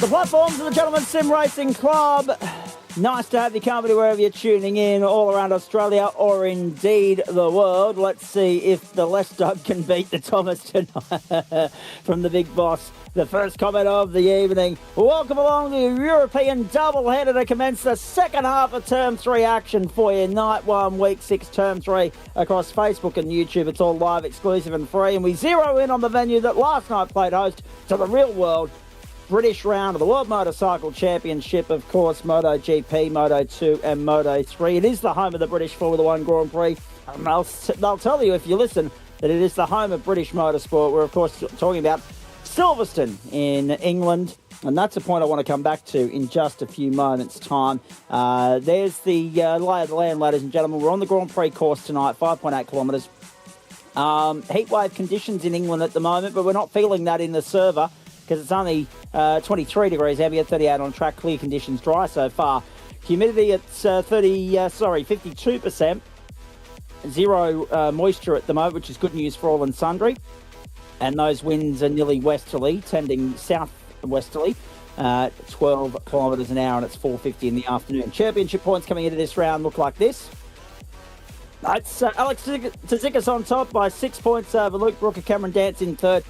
The platforms of the Gentlemen's Sim Racing Club. Nice to have your company wherever you're tuning in, all around Australia or indeed the world. Let's see if the Les Doug can beat the Thomas tonight from the big boss. The first comment of the evening. Welcome along to the European doubleheader to commence the second half of Term 3 action for you. Night 1, Week 6, Term 3 across Facebook and YouTube. It's all live, exclusive and free. And we zero in on the venue that last night played host to the real world British round of the World Motorcycle Championship, of course, MotoGP, Moto2 and Moto3. It is the home of the British Formula 1 Grand Prix. And they'll tell you, if you listen, that it is the home of British motorsport. We're, of course, talking about Silverstone in England. And that's a point I want to come back to in just a few moments' time. There's the lay of the land, ladies and gentlemen. We're on the Grand Prix course tonight, 5.8 kilometres. Heatwave conditions in England at the moment, but we're not feeling that in the server, because it's only 23 degrees ambient, 38 on track, clear conditions, dry so far. Humidity at 52%, zero moisture at the moment, which is good news for all and sundry. And those winds are nearly westerly, tending southwesterly, 12 kilometres an hour, and it's 4:50 in the afternoon. Championship points coming into this round look like this. It's Alex Tzikis on top by 6 points over Luke Brooker. Cameron Dance in third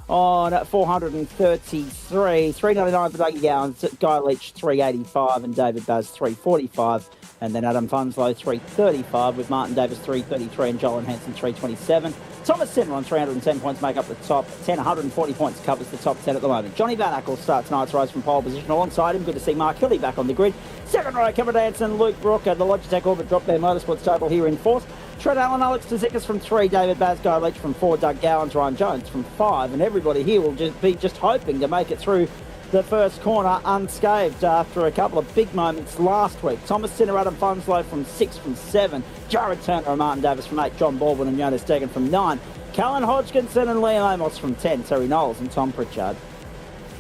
on 433, 399 for Dougie Gowans, Guy Leach 385 and David Baz 345, and then Adam Funslow 335 with Martin Davis 333 and Joel Hansen 327. Thomas Sinner on 310 points make up the top 10, 140 points covers the top 10 at the moment. Johnny Van Ackle starts tonight's race from pole position. Alongside him, good to see Mark Hilly back on the grid. Second row, Cameron Danson, Luke Brooker, the Logitech Orbit drop their Motorsports table here in fourth. Trent Allen, Alex Tzikis from 3, David Baz, Guy Leach from 4, Doug Gowans, Ryan Jones from 5, and everybody here will just hoping to make it through the first corner unscathed after a couple of big moments last week. Thomas Sinner, Adam Funslow from 6 from 7, Jared Turner and Martin Davis from 8, John Baldwin and Jonas Deggan from 9, Callan Hodgkinson and Liam Amos from 10, Terry Knowles and Tom Pritchard.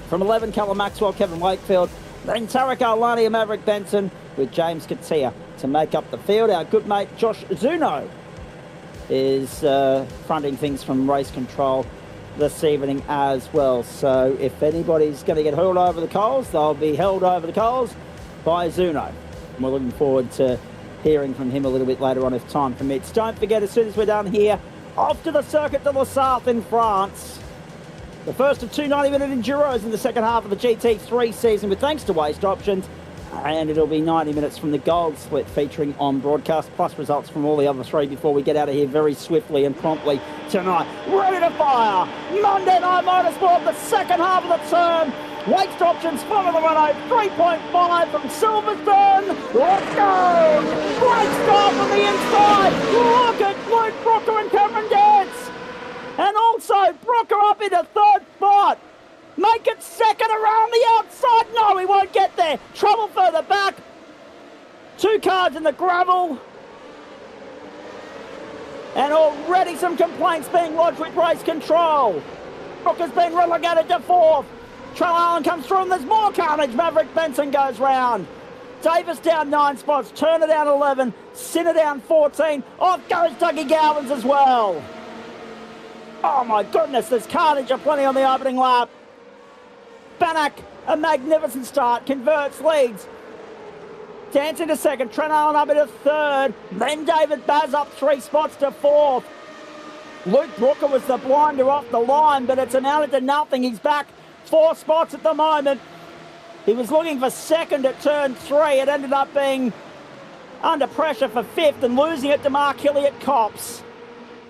From 11, Callum Maxwell, Kevin Wakefield, then Tarek Arlani and Maverick Benson with James Katia to make up the field. Our good mate Josh Zuno is fronting things from race control this evening as well. So if anybody's going to get hurled over the coals, they'll be held over the coals by Zuno. And we're looking forward to hearing from him a little bit later on if time permits. Don't forget, as soon as we're done here, off to the Circuit de la Sarthe in France. The first of 2 90-minute Enduros in the second half of the GT3 season with thanks to Waste Options. And it'll be 90 minutes from the Gold Split featuring on broadcast, plus results from all the other 3 before we get out of here very swiftly and promptly tonight. Ready to fire! Monday Night Motorsport, the second half of the term. Waste Options follow the Renault 3.5 from Silverstone. Let's go! Great start from the inside. Look at Luke Brooker and Cameron Dance. And also Brooker up into third spot. Make it second around the outside. No, he won't get there. Trouble further back. 2 cars in the gravel. And already some complaints being lodged with race control. Brooker's been relegated to 4th. Trell Allen comes through and there's more carnage. Maverick Benson goes round. Davis down 9 spots. Turner down 11. Sinner down 14. Off goes Dougie Gowans as well. Oh my goodness, there's carnage aplenty on the opening lap. Bannock, a magnificent start, converts, leads. Dance into second, Trent Allen up into third. Then David Baz up 3 spots to 4th. Luke Brooker was the blinder off the line, but it's amounted to nothing. He's back 4 spots at the moment. He was looking for second at turn 3. It ended up being under pressure for 5th and losing it to Mark Hilly at Cops.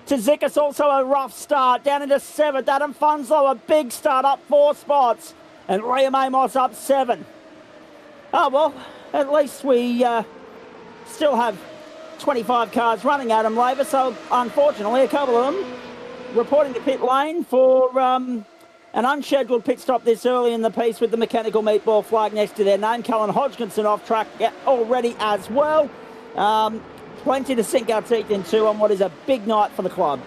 Tzikis also a rough start, down into 7th. Adam Funslow a big start, up 4 spots. And Liam Amos up 7. Oh, well, at least we still have 25 cars running, Adam Laver. So, unfortunately, a couple of them reporting to pit lane for an unscheduled pit stop this early in the piece with the mechanical meatball flag next to their name. Cullen Hodgkinson off track already as well. Plenty to sink our teeth into on what is a big night for the club.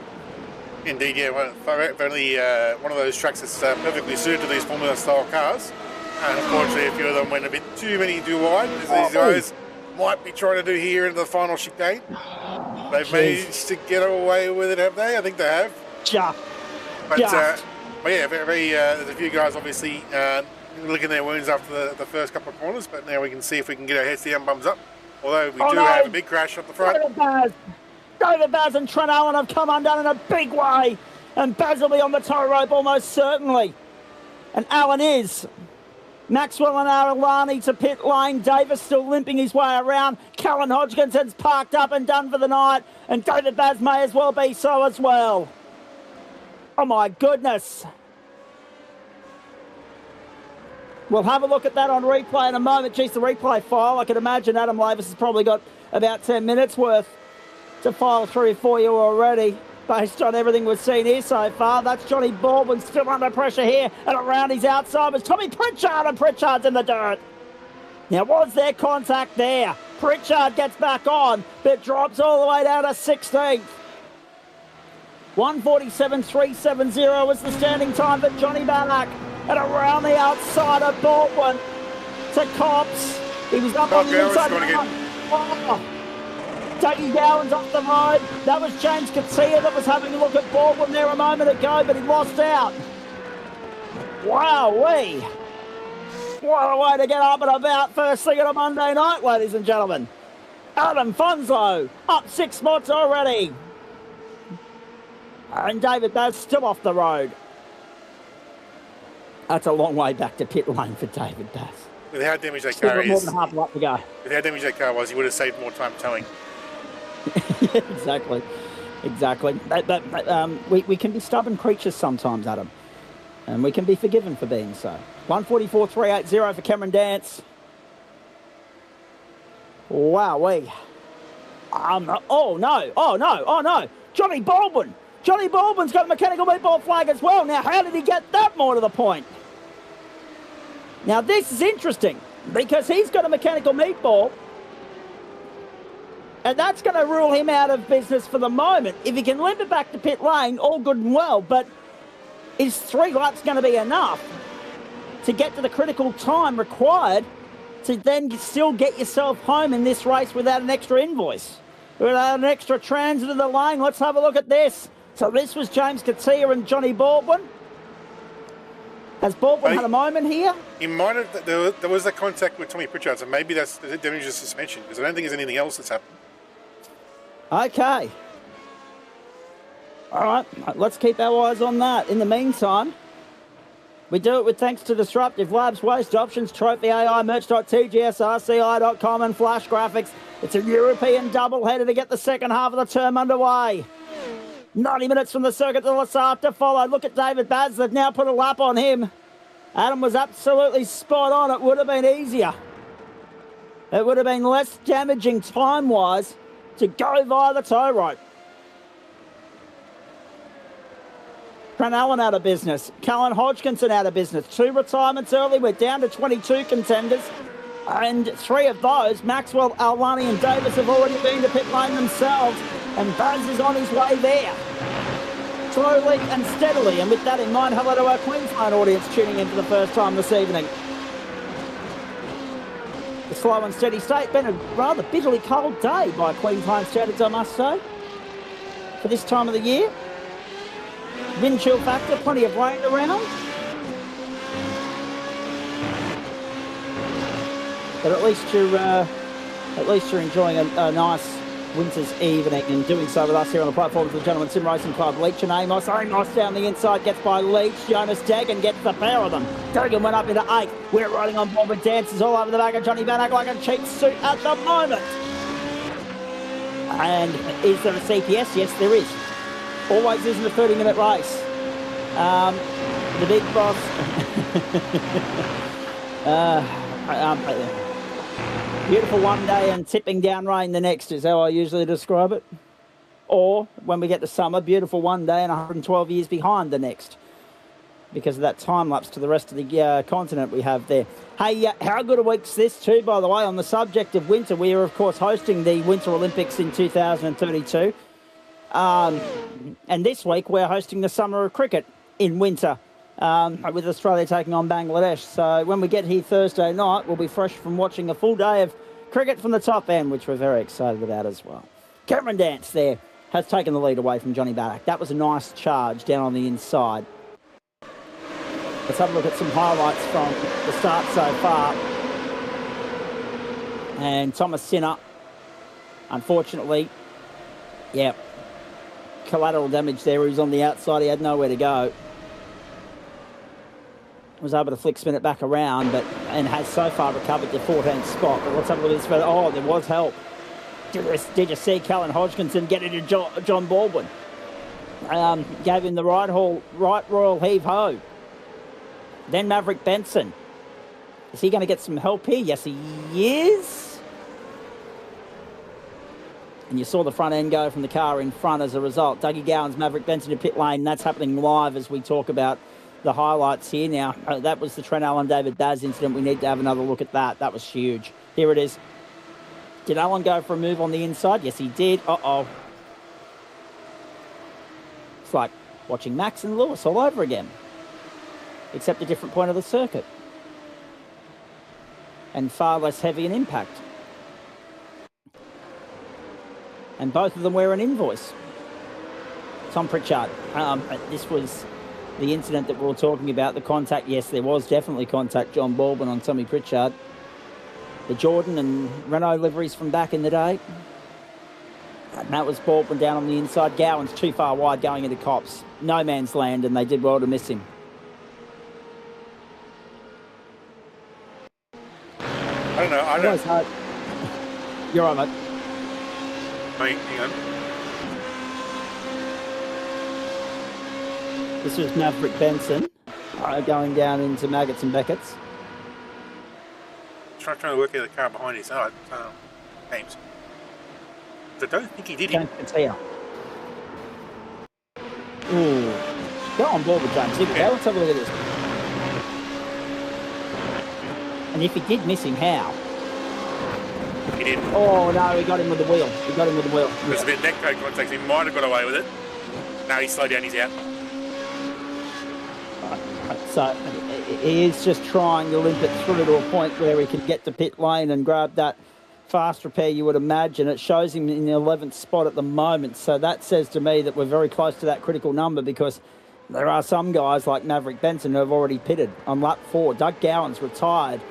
Indeed, yeah. Well, only one of those tracks that's perfectly suited to these Formula-style cars. And unfortunately, a few of them went a bit too many too wide, as these guys might be trying to do here in the final chicane. They've managed to get away with it, have they? I think they have. Just. But yeah, very, there's a few guys obviously licking their wounds after the first couple of corners, but now we can see if we can get our heads down, bums up. Although we do have a big crash up the front. David Baz and Trent Allen have come undone in a big way. And Baz will be on the tow rope almost certainly. And Allen is. Maxwell and Arlani to pit lane. Davis still limping his way around. Callan Hodgkinson's parked up and done for the night. And David Baz may as well be so as well. Oh my goodness. We'll have a look at that on replay in a moment. Geez, the replay file, I can imagine Adam Lavis has probably got about 10 minutes worth to file through for you already, based on everything we've seen here so far. That's Johnny Baldwin still under pressure here, and around his outside was Tommy Pritchard, and Pritchard's in the dirt. Now, was there contact there? Pritchard gets back on, but drops all the way down to 16th. 1:47.370 was the standing time for Johnny Bannock. And around the outside of Baldwin to Cops. He was up on the inside. Dougie Gowan's off the road. That was James Katia that was having a look at Baldwin there a moment ago, but he lost out. Wowee. What a way to get up and about first thing on a Monday night, ladies and gentlemen. Adam Fonzo up 6 spots already. And David Baz still off the road. That's a long way back to pit lane for David Baz. With how damaged that car is, more than half a lap to go. With how damaged that car was, he would have saved more time towing. Yeah, exactly. But we can be stubborn creatures sometimes, Adam. And we can be forgiven for being so. 1:44.380 for Cameron Dance. Wowee. Oh no. Johnny Baldwin. Johnny Baldwin's got a mechanical meatball flag as well. Now, how did he get that more to the point? Now, this is interesting because he's got a mechanical meatball, and that's going to rule him out of business for the moment. If he can limp it back to pit lane, all good and well, but is 3 laps going to be enough to get to the critical time required to then still get yourself home in this race without an extra invoice, without an extra transit of the lane? Let's have a look at this. So this was James Katia and Johnny Baldwin. Has Baldwin had a moment here? He might have. There was a contact with Tommy Pritchard, so maybe that's the damage to suspension, because I don't think there's anything else that's happened. Okay. All right, let's keep our eyes on that. In the meantime, we do it with thanks to Disruptive Labs, Waste Options, Trophy AI, merch.tgsrci.com and Flash Graphics. It's a European doubleheader to get the second half of the term underway. 90 minutes from the circuit to Lassard to follow. Look at David Baz. They've now put a lap on him. Adam was absolutely spot on. It would have been easier. It would have been less damaging time-wise to go via the tow rope. Trent Allen out of business. Callan Hodgkinson out of business. 2 retirements early. We're down to 22 contenders. And 3 of those, Maxwell, Alwani and Davis, have already been to pit lane themselves. And Baz is on his way there. Slowly and steadily. And with that in mind, hello to our Queensland audience tuning in for the first time this evening. The slow and steady state. Been a rather bitterly cold day by Queensland standards, I must say, for this time of the year. Wind chill factor, plenty of rain around. But at least you're enjoying a nice winter's evening, and doing so with us here on the platform of the Gentleman Sim Racing Club. Leach and Amos. Amos down the inside gets by Leach. Jonas Dagan gets the pair of them. Dagan went up into 8th. We're riding on board with Dances all over the back of Johnny Bannock like a cheap suit at the moment. And is there a CPS? Yes, there is. Always is in a 30-minute race. The big boss. Beautiful one day and tipping down rain the next is how I usually describe it. Or, when we get to summer, beautiful one day and 112 years behind the next, because of that time lapse to the rest of the continent we have there. Hey, how good a week's this too, by the way, on the subject of winter. We are, of course, hosting the Winter Olympics in 2032. And this week we're hosting the Summer of Cricket in winter, with Australia taking on Bangladesh. So when we get here Thursday night, we'll be fresh from watching a full day of cricket from the top end, which we're very excited about as well. Cameron Dance there has taken the lead away from Johnny Bannock. That was a nice charge down on the inside. Let's have a look at some highlights from the start so far. And Thomas Sinner, unfortunately, yeah, collateral damage there. He was on the outside. He had nowhere to go. Was able to flick spin it back around, and has so far recovered the 14th spot. But let's have a look at this further. Oh, there was help. Did you see Callan Hodgkinson get into John Baldwin? Gave him the right royal heave-ho. Then Maverick Benson. Is he going to get some help here? Yes, he is. And you saw the front end go from the car in front as a result. Dougie Gowan's Maverick Benson to pit lane. That's happening live as we talk about the highlights here. Now, that was the Trent Allen David Daz incident. We need to have another look at that. That was huge. Here it is. Did Allen go for a move on the inside? Yes, he did. Uh-oh. It's like watching Max and Lewis all over again, except a different point of the circuit and far less heavy an impact. And both of them wear an invoice. Tom Pritchard. This was the incident that we were talking about, the contact. Yes, there was definitely contact, John Baldwin on Tommy Pritchard. The Jordan and Renault liveries from back in the day. And that was Baldwin down on the inside. Gowan's too far wide going into Cops. No man's land, and they did well to miss him. I don't know. I don't. You're right, mate. Wait, hang on. This was Maverick Benson going down into Maggots and Beckett's. Trying to work out the car behind his side. James. I don't think he did it. Ooh. Go on board with James. Here we go. Let's have a look at this. And if he did miss him, how? He didn't. Oh, no, he got him with the wheel. There's a bit of neck code contact. He might have got away with it. No, he slowed down. He's out. So he is just trying to limp it through to a point where he can get to pit lane and grab that fast repair, you would imagine. It shows him in the 11th spot at the moment. So that says to me that we're very close to that critical number, because there are some guys like Maverick Benson who have already pitted on lap 4. Doug Gowan's retired.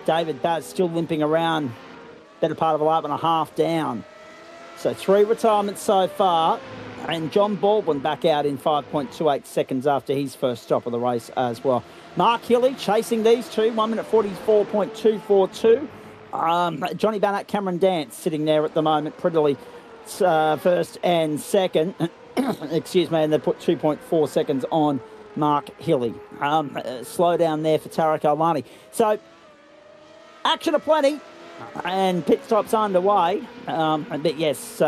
David Baz still limping around, better part of a lap and a half down. So 3 retirements so far, and John Baldwin back out in 5.28 seconds after his first stop of the race as well. Mark Hilly chasing these two, 1 minute 44.242. Johnny Bannett, Cameron Dance sitting there at the moment, prettily first and second. Excuse me, and they put 2.4 seconds on Mark Hilly. Slow down there for Tarek Alani. So, action aplenty, and pit stops underway. But yes,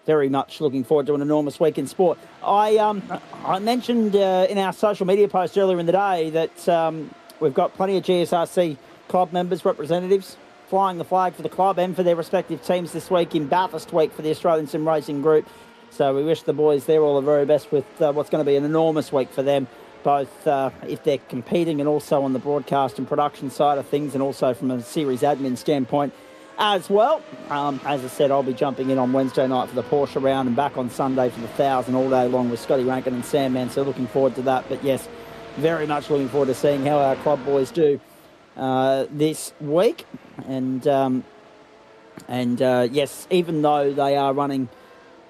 very much looking forward to an enormous week in sport. I mentioned in our social media post earlier in the day that we've got plenty of GSRC club members, representatives, flying the flag for the club and for their respective teams this week in Bathurst week for the Australian Sim Racing Group. So we wish the boys there all the very best with what's going to be an enormous week for them, both if they're competing and also on the broadcast and production side of things, and also from a series admin standpoint as well. As I said, I'll be jumping in on Wednesday night for the Porsche round and back on Sunday for the 1,000 all day long with Scotty Rankin and Sandman. So looking forward to that. But yes, very much looking forward to seeing how our club boys do this week. And yes, even though they are running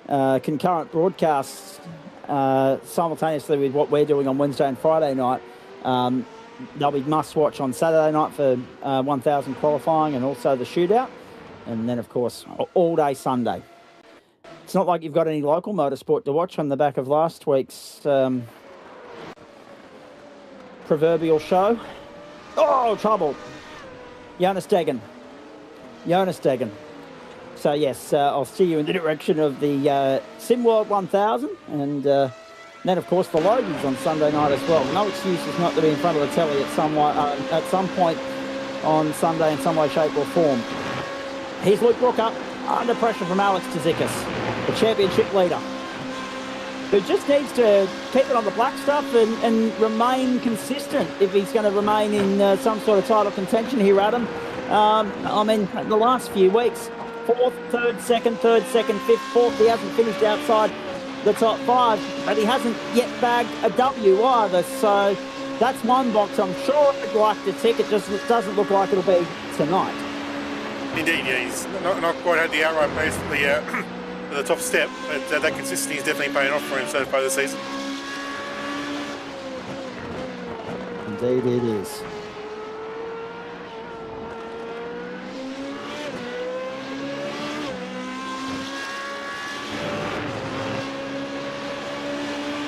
concurrent broadcasts simultaneously with what we're doing on Wednesday and Friday night, they'll be must-watch on Saturday night for 1,000 qualifying and also the shootout. And then, of course, all day Sunday. It's not like you've got any local motorsport to watch on the back of last week's proverbial show. Oh, trouble. Jonas Deggen. So, yes, I'll steer you in the direction of the SimWorld 1000 and then, of course, the Logies on Sunday night as well. No excuses not to be in front of the telly at some point on Sunday in some way, shape or form. Here's Luke Brooker under pressure from Alex Tzikis, the championship leader, who just needs to keep it on the black stuff and remain consistent if he's going to remain in some sort of title contention here, Adam. I mean, the last few weeks, 4th, 3rd, 2nd, 3rd, 2nd, 5th, 4th, he hasn't finished outside the top 5, but he hasn't yet bagged a W either, so That's one box I'm sure I'd like to tick. It just doesn't look like it'll be tonight. Indeed, yeah, he's not quite had the outright pace for the top step, but that consistency is definitely paying off for him so far this season. Indeed it is.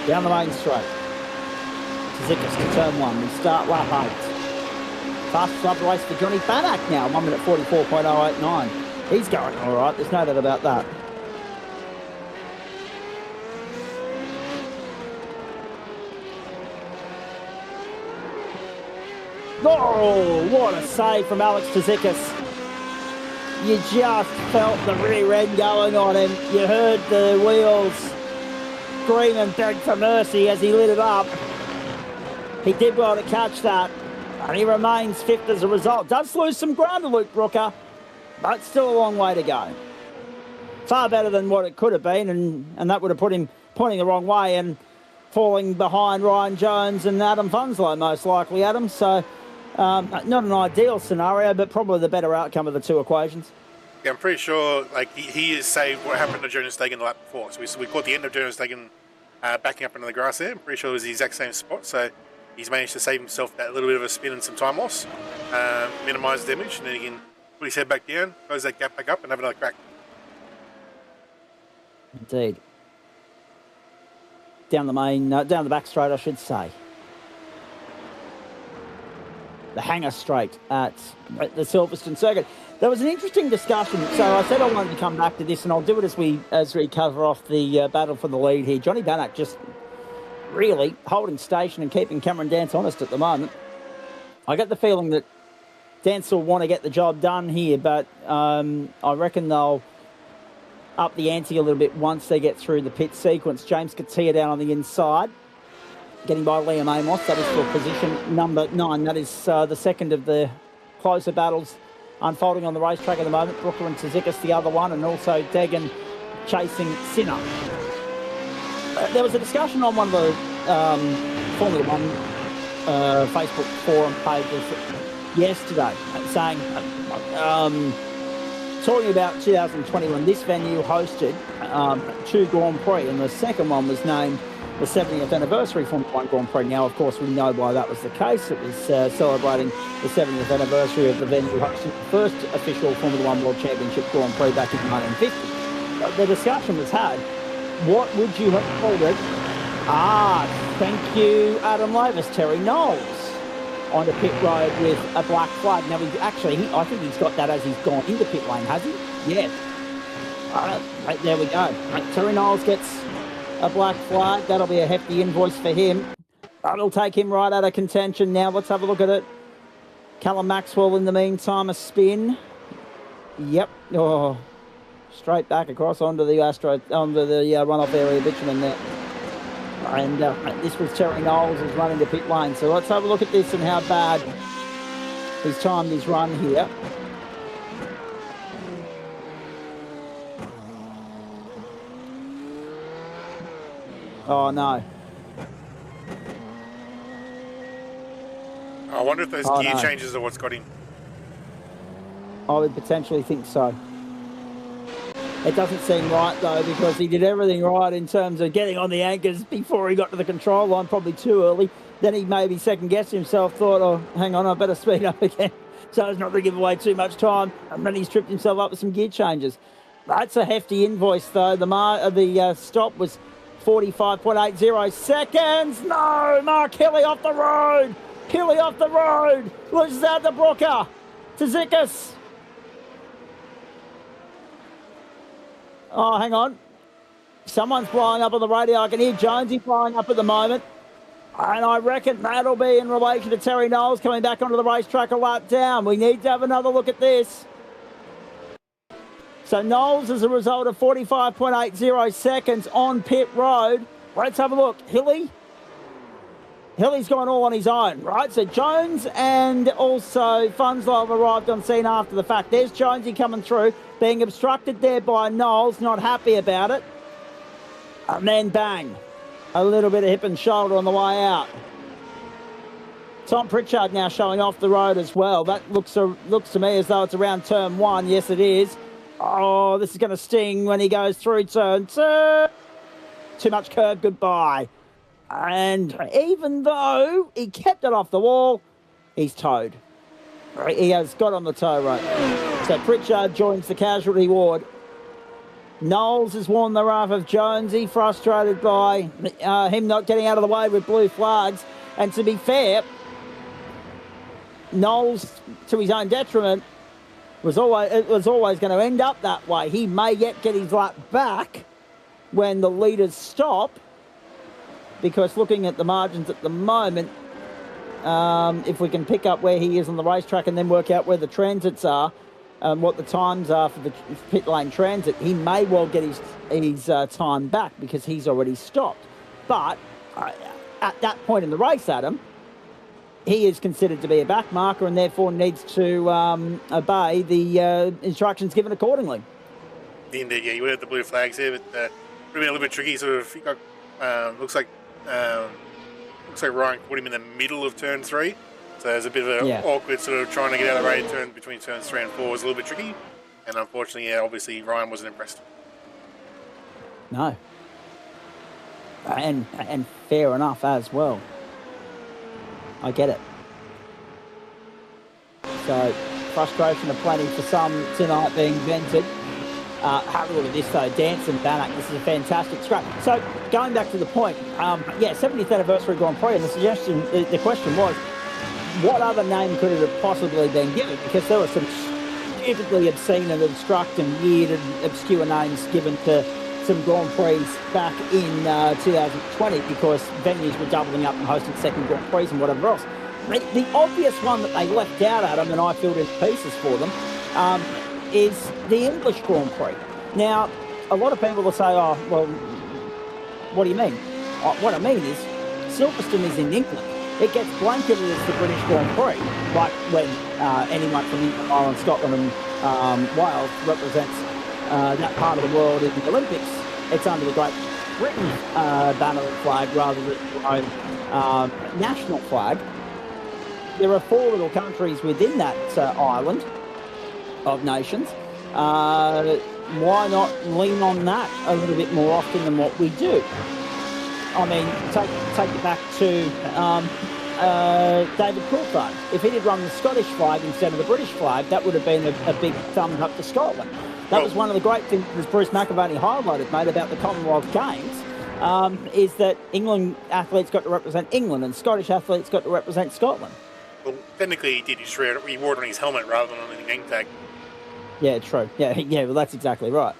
Down the main straight. Zikas to turn 1. We start lap 8. Fastest lap race for Johnny Bannock now. 1 minute 44.089. He's going all right. There's no doubt about that. Oh, what a save from Alex Zikas. You just felt the rear end going on him. You heard the wheels scream and beg for mercy as he lit it up. He did well to catch that, and he remains 5th as a result. Does lose some ground to Luke Brooker, but still a long way to go. Far better than what it could have been, and that would have put him pointing the wrong way and falling behind Ryan Jones and Adam Funslow, most likely, Adam. So not an ideal scenario, but probably the better outcome of the two equations. Yeah, I'm pretty sure he has saved what happened to Jonas Stegen the lap before. So we caught the end of Jonas Stegen backing up into the grass there. I'm pretty sure it was the exact same spot. So he's managed to save himself that little bit of a spin and some time loss, minimise damage, and then he can put his head back down, close that gap back up, and have another crack. Indeed. Down the back straight, I should say. The hanger straight at the Silverstone circuit. There was an interesting discussion. So I said I wanted to come back to this, and I'll do it as we cover off the battle for the lead here. Johnny Bannock just really holding station and keeping Cameron Dance honest at the moment. I get the feeling that Dance will want to get the job done here, but I reckon they'll up the ante a little bit once they get through the pit sequence. James Katia down on the inside, getting by Liam Amos. That is for position number 9. That is the second of the closer battles unfolding on the racetrack at the moment. Brooker and Tsitsikas the other one, and also Degen chasing Sinner. There was a discussion on one of the Formula One Facebook forum pages yesterday saying, talking about 2021, this venue hosted 2 Grand Prix, and the second one was named the 70th anniversary Formula One Grand Prix. Now, of course, we know why that was the case. It was celebrating the 70th anniversary of the venue hosting the first official Formula One World Championship Grand Prix back in 1950. The discussion was had, what would you have called it? Thank you, Adam Lavis. Terry Knowles on the pit road with a black flag. Now, I think he's got that as he's gone into pit lane, has he? Yeah. Right, there we go. Terry Knowles gets a black flag. That'll be a hefty invoice for him. That'll take him right out of contention. Now, let's have a look at it. Callum Maxwell, in the meantime, a spin. Yep. Oh, straight back across onto the runoff area bitumen there. And this was Terry Knowles who's running the pit lane. So let's have a look at this and how bad he's timed his run here. Oh, no. I wonder if those gear changes are what's got him. I would potentially think so. It doesn't seem right, though, because he did everything right in terms of getting on the anchors before he got to the control line, probably too early. Then he maybe second-guessed himself, thought, oh, hang on, I better speed up again so as not to give away too much time. And then he's tripped himself up with some gear changes. That's a hefty invoice, though. The stop was 45.80 seconds. No, Mark Hilly off the road. Hilly off the road. Loses out to Brooker. Tsitsikas. Oh, hang on. Someone's blowing up on the radio. I can hear Jonesy blowing up at the moment. And I reckon that'll be in relation to Terry Knowles coming back onto the racetrack a lap down. We need to have another look at this. So Knowles, as a result of 45.80 seconds on pit road. Let's have a look. Hilly's gone all on his own, right? So Jones and also Funslow have arrived on scene after the fact. There's Jonesy coming through, being obstructed there by Knowles, not happy about it. And then bang, a little bit of hip and shoulder on the way out. Tom Pritchard now showing off the road as well. That looks to me as though it's around turn 1. Yes, it is. Oh, this is going to sting when he goes through turn 2. Too much curb, goodbye. And even though he kept it off the wall, he's towed. He has got on the tow rope. So Pritchard joins the casualty ward. Knowles has worn the wrath of Jonesy, frustrated by him not getting out of the way with blue flags. And to be fair, Knowles, to his own detriment, was always going to end up that way. He may yet get his lap back when the leaders stop, because looking at the margins at the moment, if we can pick up where he is on the racetrack and then work out where the transits are, what the times are for the pit lane transit, he may well get his time back because he's already stopped. But at that point in the race, Adam, he is considered to be a back marker and therefore needs to obey the instructions given accordingly. Indeed, yeah, you would have the blue flags here, but it would have been a little bit tricky. Sort of, looks like Ryan put him in the middle of turn 3, so there's a bit of an awkward sort of trying to get out of the way turn between turns 3 and 4 was a little bit tricky, and unfortunately, yeah, obviously Ryan wasn't impressed. No, and fair enough as well. I get it. So, frustration aplenty for some tonight being vented. Have a look at this though, Dance and Bannock. This is a fantastic scrap. So, going back to the point, 70th anniversary Grand Prix, and the question was, what other name could it have possibly been given? Because there were some stupidly obscene and obstruct and weird and obscure names given to some Grand Prix back in 2020 because venues were doubling up and hosting second Grand Prix and whatever else. The obvious one that they left out, Adam, and I filled in pieces for them, is the English Grand Prix. Now, a lot of people will say, oh, well, what do you mean? What I mean is, Silverstone is in England. It gets blanketed as the British Grand Prix, like when anyone from England, Ireland, Scotland and Wales represents that part of the world in the Olympics. It's under the Great Britain banner and flag rather than their own national flag. There are 4 little countries within that island of nations. Why not lean on that a little bit more often than what we do? I mean, take it back to David Coulthard. If he'd run the Scottish flag instead of the British flag, that would have been a big thumbs up to Scotland. That was one of the great things that Bruce McAvaney highlighted, mate, about the Commonwealth Games, is that England athletes got to represent England and Scottish athletes got to represent Scotland. Well, technically he did. He wore it on his helmet rather than on the name tag. Yeah, true. Yeah, well, that's exactly right.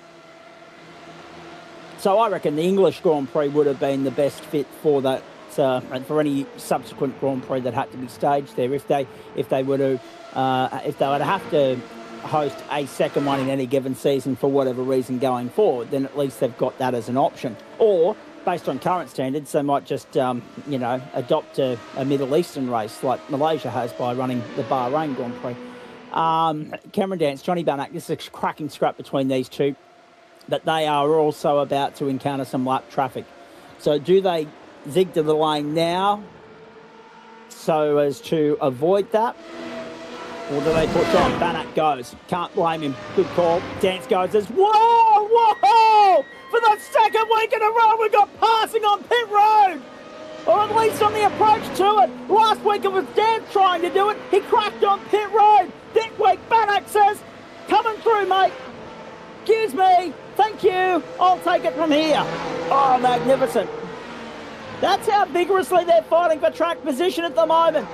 So I reckon the English Grand Prix would have been the best fit for that, and for any subsequent Grand Prix that had to be staged there. If they would have to host a second one in any given season for whatever reason going forward, then at least they've got that as an option. Or, based on current standards, they might just, adopt a Middle Eastern race like Malaysia has by running the Bahrain Grand Prix. Cameron Dance, Johnny Bannock, this is a cracking scrap between these two, but they are also about to encounter some lap traffic. So do they zig to the lane now so as to avoid that? Or do they push on? Bannock goes. Can't blame him. Good call. Dance goes as, whoa! For the second week in a row, we got passing on pit road! Or at least on the approach to it. Last week it was Dance trying to do it. He cracked on pit road. This week, Bannock says, coming through, mate. Excuse me. Thank you. I'll take it from here. Oh, magnificent. That's how vigorously they're fighting for track position at the moment.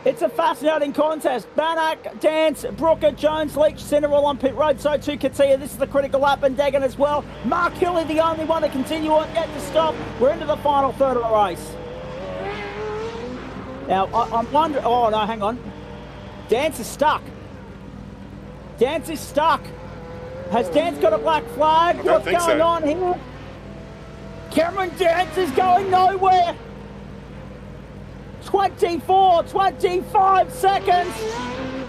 It's a fascinating contest. Bannock, Dance, Brooker, Jones, Leach, Centre all on pit road. So too Katia. This is the critical lap, and Deggan as well. Mark Hilly, the only one to continue on, yet to stop. We're into the final third of the race. Now, I'm wondering... Oh, no, hang on. Dance is stuck. Dance is stuck. Has Dance got a black flag? What's going on here? Cameron Dance is going nowhere. 25 seconds.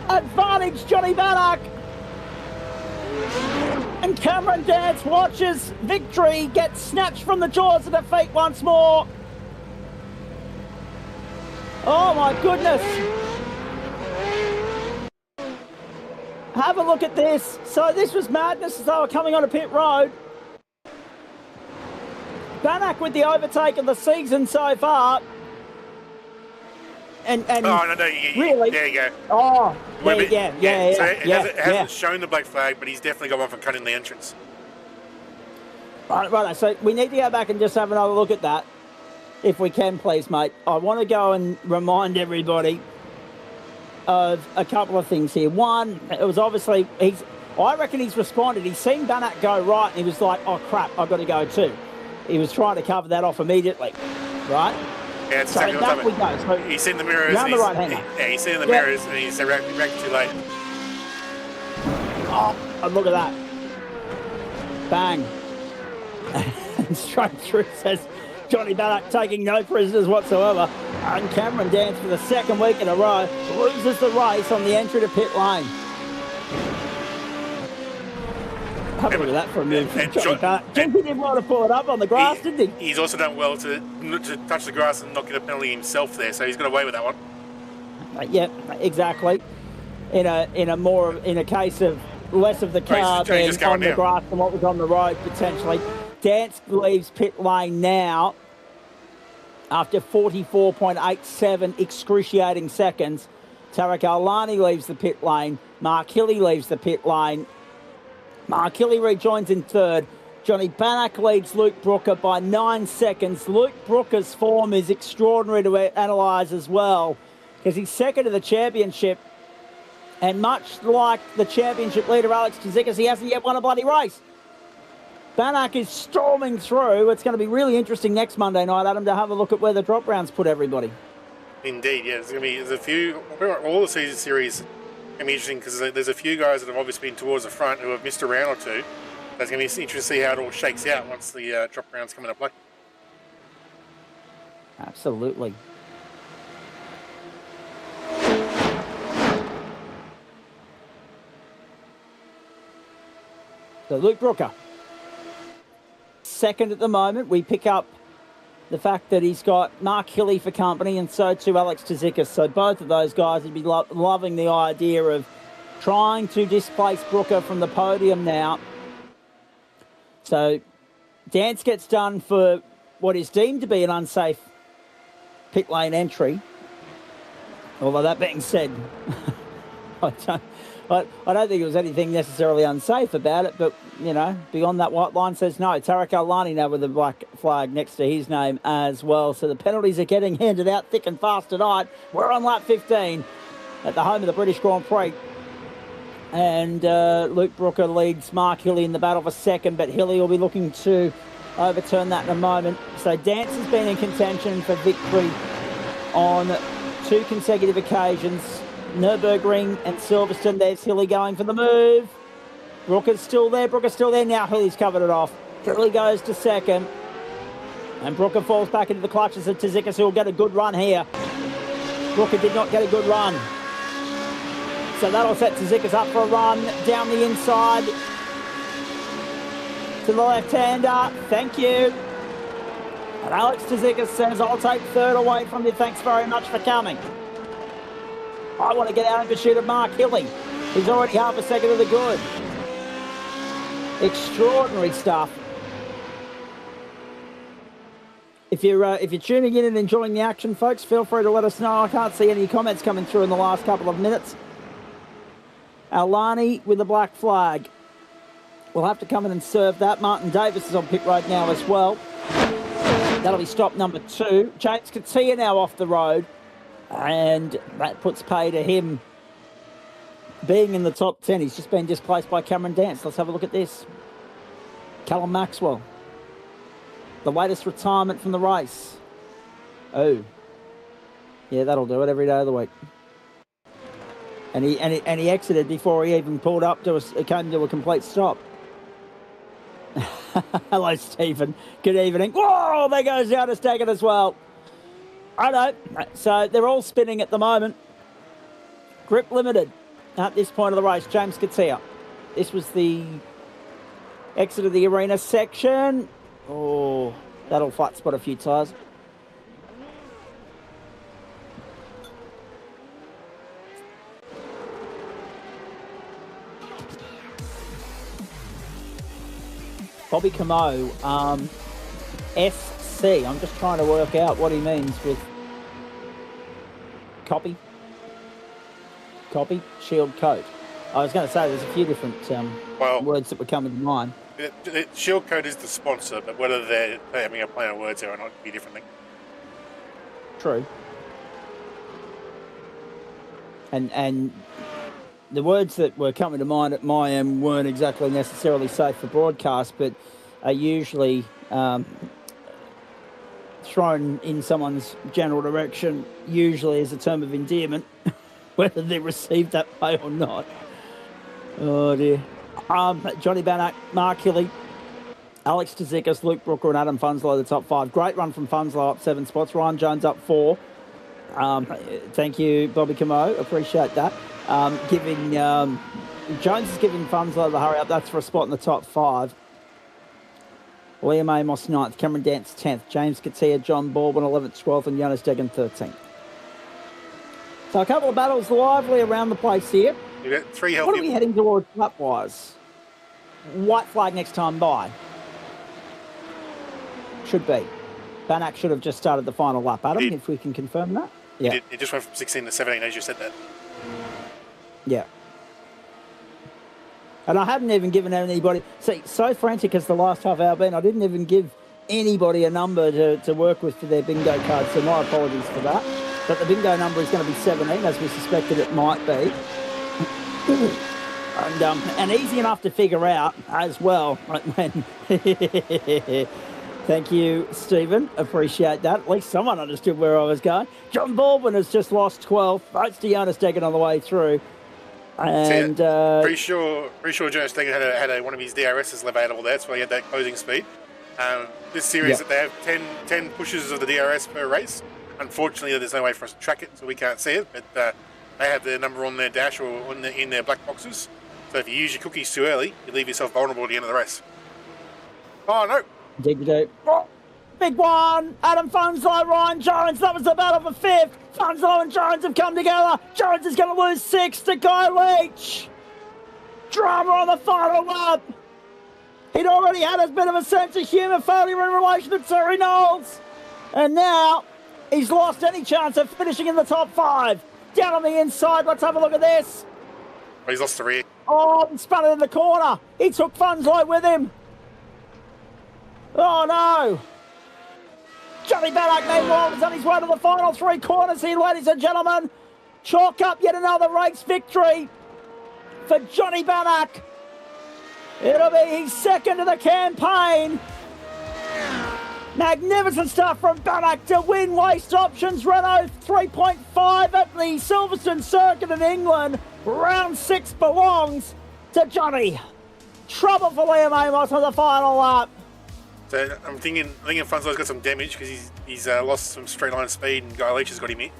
Advantage Johnny Bannock. And Cameron Dance watches victory get snatched from the jaws of defeat once more. Oh my goodness! Have a look at this. So this was madness as they were coming on a pit road. Bannock with the overtake of the season so far. And oh, no, really? There you go. Oh, there you go. Yeah. So it hasn't shown the black flag, but he's definitely got one for cutting the entrance. Right. So we need to go back and just have another look at that, if we can, please, mate. I want to go and remind everybody of a couple of things here. One, it was obviously, I reckon he's responded. He's seen Bannock go right, and he was like, oh, crap, I've got to go too. He was trying to cover that off immediately, right? Yeah, it's so exactly we go. So he's seen the mirrors. Down the right hander. Yeah, he's seen the mirrors, and he's reacted too late. Oh, and look at that. Bang. And straight through, says Johnny Bannock, taking no prisoners whatsoever. And Cameron Dance for the second week in a row loses the race on the entry to pit lane. Have a look at that for a minute. Johnny Bannock. He didn't want to pull it up on the grass, did he? He's also done well to touch the grass and not get a penalty himself there, so he's got away with that one. Yeah, exactly. In a case of less of the car than on the grass than what was on the road potentially. Dance leaves pit lane now after 44.87 excruciating seconds. Tarek Alani leaves the pit lane. Mark Hilly leaves the pit lane. Mark Hilly rejoins in third. Johnny Bannock leads Luke Brooker by 9 seconds. Luke Brooker's form is extraordinary to analyse as well, because he's second to the championship. And much like the championship leader, Alex Tzitzikas, he hasn't yet won a bloody race. Bannock is storming through. It's going to be really interesting next Monday night, Adam, to have a look at where the drop rounds put everybody. Indeed, yeah. There's a few, all the season series going to be interesting because there's a few guys that have obviously been towards the front who have missed a round or two. That's going to be interesting to see how it all shakes out once the drop rounds come into play. Absolutely. So Luke Brooker, second at the moment. We pick up the fact that he's got Mark Hilly for company, and so too Alex Tzitzikas. So both of those guys would be loving the idea of trying to displace Brooker from the podium now. So Dance gets done for what is deemed to be an unsafe pit lane entry. Although that being said, I don't think it was anything necessarily unsafe about it, but, beyond that white line says no. Tarek Alani now with the black flag next to his name as well. So the penalties are getting handed out thick and fast tonight. We're on lap 15 at the home of the British Grand Prix. And Luke Brooker leads Mark Hilly in the battle for second, but Hilly will be looking to overturn that in a moment. So Dance has been in contention for victory on 2 consecutive occasions. Nürburgring and Silverstone. There's Hilly going for the move. Brooker's still there. Now Hilly's covered it off. Hilly goes to second. And Brooker falls back into the clutches of Tzitzikas, who will get a good run here. Brooker did not get a good run. So that'll set Tzitzikas up for a run down the inside to the left-hander. Thank you. And Alex Tzitzikas says, I'll take third away from you. Thanks very much for coming. I want to get out in pursuit of Mark Hilly. He's already half a second to the good. Extraordinary stuff. If you're tuning in and enjoying the action, folks, feel free to let us know. I can't see any comments coming through in the last couple of minutes. Alani with the black flag. We'll have to come in and serve that. Martin Davis is on pit road now as well. That'll be stop number 2. James Katia now off the road. And that puts pay to him being in the top 10. He's just been displaced by Cameron Dance. Let's have a look at this. Callum Maxwell. The latest retirement from the race. Oh. Yeah, that'll do it every day of the week. And he exited before he even pulled up it came to a complete stop. Hello, Stephen. Good evening. Whoa, there goes the other staggered as well. I know. So they're all spinning at the moment. Grip limited at this point of the race. James Katia. This was the exit of the arena section. Oh, that'll flat spot a few tyres. Bobby Camo, SC. I'm just trying to work out what he means with copy, shield coat. I was going to say there's a few different words that were coming to mind. The shield coat is the sponsor, but whether they're having a play on words there or not would be a different thing. True. And the words that were coming to mind at my end weren't exactly necessarily safe for broadcast, but are usually thrown in someone's general direction, usually as a term of endearment, whether they received that way or not. Oh, dear. Johnny Bannock, Mark Hilly, Alex Tzikis, Luke Brooker and Adam Funslow, the top 5. Great run from Funslow, up 7 spots. Ryan Jones up 4. Thank you, Bobby Camo. Appreciate that. Jones is giving Funslow the hurry up. That's for a spot in the top 5. Liam Amos 9th, Cameron Dance 10th, James Katia, John Baldwin 11th, 12th, and Jonas Deggan 13th. So a couple of battles lively around the place here. You've got 3 healthy. What are we heading towards lap-wise? White flag next time by. Should be. Bannock should have just started the final lap, Adam, if we can confirm that. Yeah. It just went from 16 to 17 as you said that. Yeah. And I hadn't even given anybody... See, so frantic as the last half hour been, I didn't even give anybody a number to work with for their bingo card, so my apologies for that. But the bingo number is going to be 17, as we suspected it might be. And easy enough to figure out as well. When Thank you, Stephen. Appreciate that. At least someone understood where I was going. John Baldwin has just lost 12. Votes to Jonas Deggan on the way through. And pretty sure Jonas Deggan had one of his DRSs available there. That's why he had that closing speed. This series that they have 10 pushes of the DRS per race. Unfortunately, there's no way for us to track it, so we can't see it. But they have their number on their dash or in their black boxes. So if you use your cookies too early, you leave yourself vulnerable at the end of the race. Oh, no. Oh, big one. Adam Funslow, Ryan Jones. That was the battle for 5th. Funslow and Jones have come together. Jones is going to lose 6 to Guy Leach. Drama on the final lap. He'd already had a bit of a sense of humour failure in relation to Terry Knowles. And now he's lost any chance of finishing in the top 5. Down on the inside, let's have a look at this. Well, he's lost 3. Oh, he spun it in the corner. He took Funslow with him. Oh, no. Johnny Bannock, meanwhile, is on his way to the final 3 corners here, ladies and gentlemen. Chalk up yet another race victory for Johnny Bannock. It'll be his 2nd of the campaign. Magnificent stuff from Bannock to win Waste Options Renault 3.5 at the Silverstone circuit in England. Round 6 belongs to Johnny. Trouble for Liam Amos on the final lap. So I'm thinking Funslow's got some damage because he's lost some straight line speed and Guy Leach has got him hit.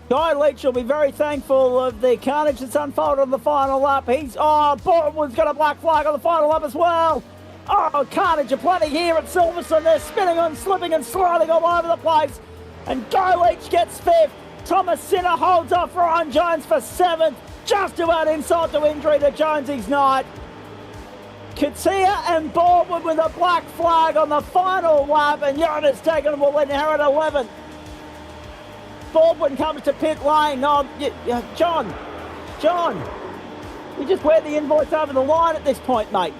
Guy Leach will be very thankful of the carnage that's unfolded on the final lap. Baldwin's got a black flag on the final lap as well. Oh, carnage aplenty here at Silverstone. They're spinning and slipping and sliding all over the place. And Guy Leach gets 5th. Thomas Sinner holds off Ryan Jones for 7th. Just about insult to injury to Jonesy's night. Katia and Baldwin with a black flag on the final lap, and Jonas Deggan will inherit 11th. Baldwin comes to pit lane. Oh, John, you just wear the invoice over the line at this point, mate.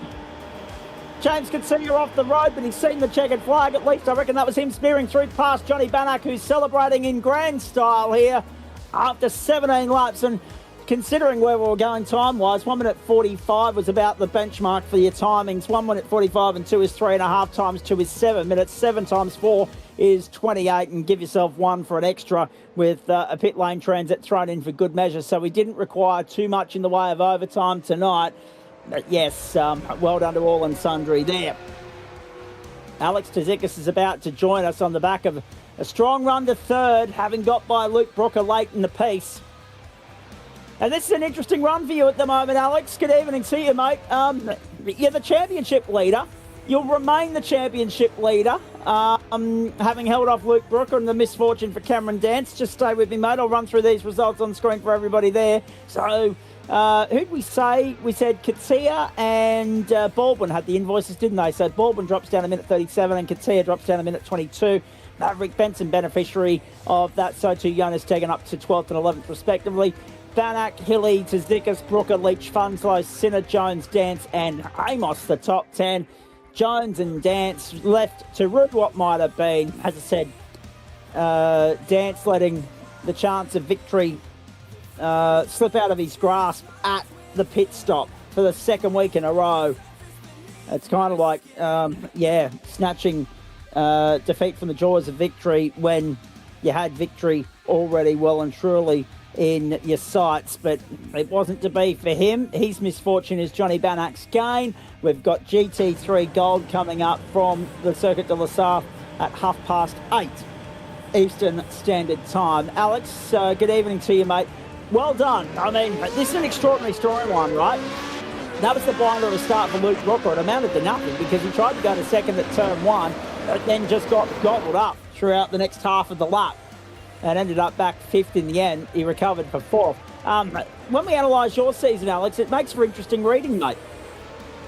James Katia off the road, but he's seen the checkered flag. At least I reckon that was him spearing through past Johnny Bannock, who's celebrating in grand style here after 17 laps. And considering where we were going time-wise, 1 minute 45 was about the benchmark for your timings. 1 minute 45 and 2 is 3.5 times 2 is 7 minutes. 7 times 4 is 28, and give yourself 1 for an extra with a pit lane transit thrown in for good measure. So we didn't require too much in the way of overtime tonight. But yes, well done to all and sundry there. Alex Tzikis is about to join us on the back of a strong run to 3rd, having got by Luke Brooker late in the piece. And this is an interesting run for you at the moment, Alex. Good evening to you, mate. You're the championship leader. You'll remain the championship leader, having held off Luke Brooker and the misfortune for Cameron Dance. Just stay with me, mate. I'll run through these results on screen for everybody there. So Who'd we say? We said Katia and Baldwin had the invoices, didn't they? So Baldwin drops down a minute 37 and Katia drops down a minute 22. Maverick Benson, beneficiary of that. So too Jonas Tegan up to 12th and 11th respectively. Banak, Hilly, Tzidikis, Brooker, Leach, Funslow, Sinner, Jones, Dance and Amos, the top 10. Jones and Dance left to rude what might have been. As I said, Dance letting the chance of victory slip out of his grasp at the pit stop for the second week in a row. It's kind of like, snatching defeat from the jaws of victory when you had victory already well and truly in your sights, but it wasn't to be for him. His misfortune is Johnny Banach's gain. We've got GT3 Gold coming up from the Circuit de la Sarthe at 8:30 Eastern Standard Time. Alex, good evening to you, mate. Well done. I mean, this is an extraordinary storyline, right? That was the blinder of a start for Luke Rooker. It amounted to nothing because he tried to go to second at turn one, but then just got gobbled up throughout the next half of the lap and ended up back fifth in the end. He recovered for fourth. When we analyse your season, Alex, it makes for interesting reading, mate.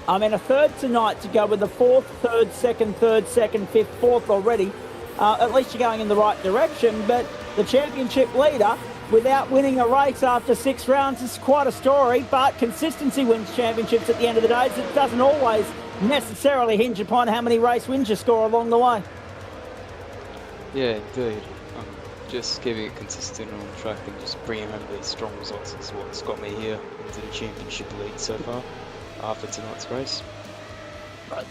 I mean, a third tonight to go with the fourth, third, second, fifth, fourth already. At least you're going in the right direction, but the championship leader without winning a race after 6 rounds is quite a story, but consistency wins championships at the end of the day. So it doesn't always necessarily hinge upon how many race wins you score along the way. Yeah, indeed. Just keeping it consistent on track and just bringing home these strong results is what's got me here into the championship lead so far after tonight's race.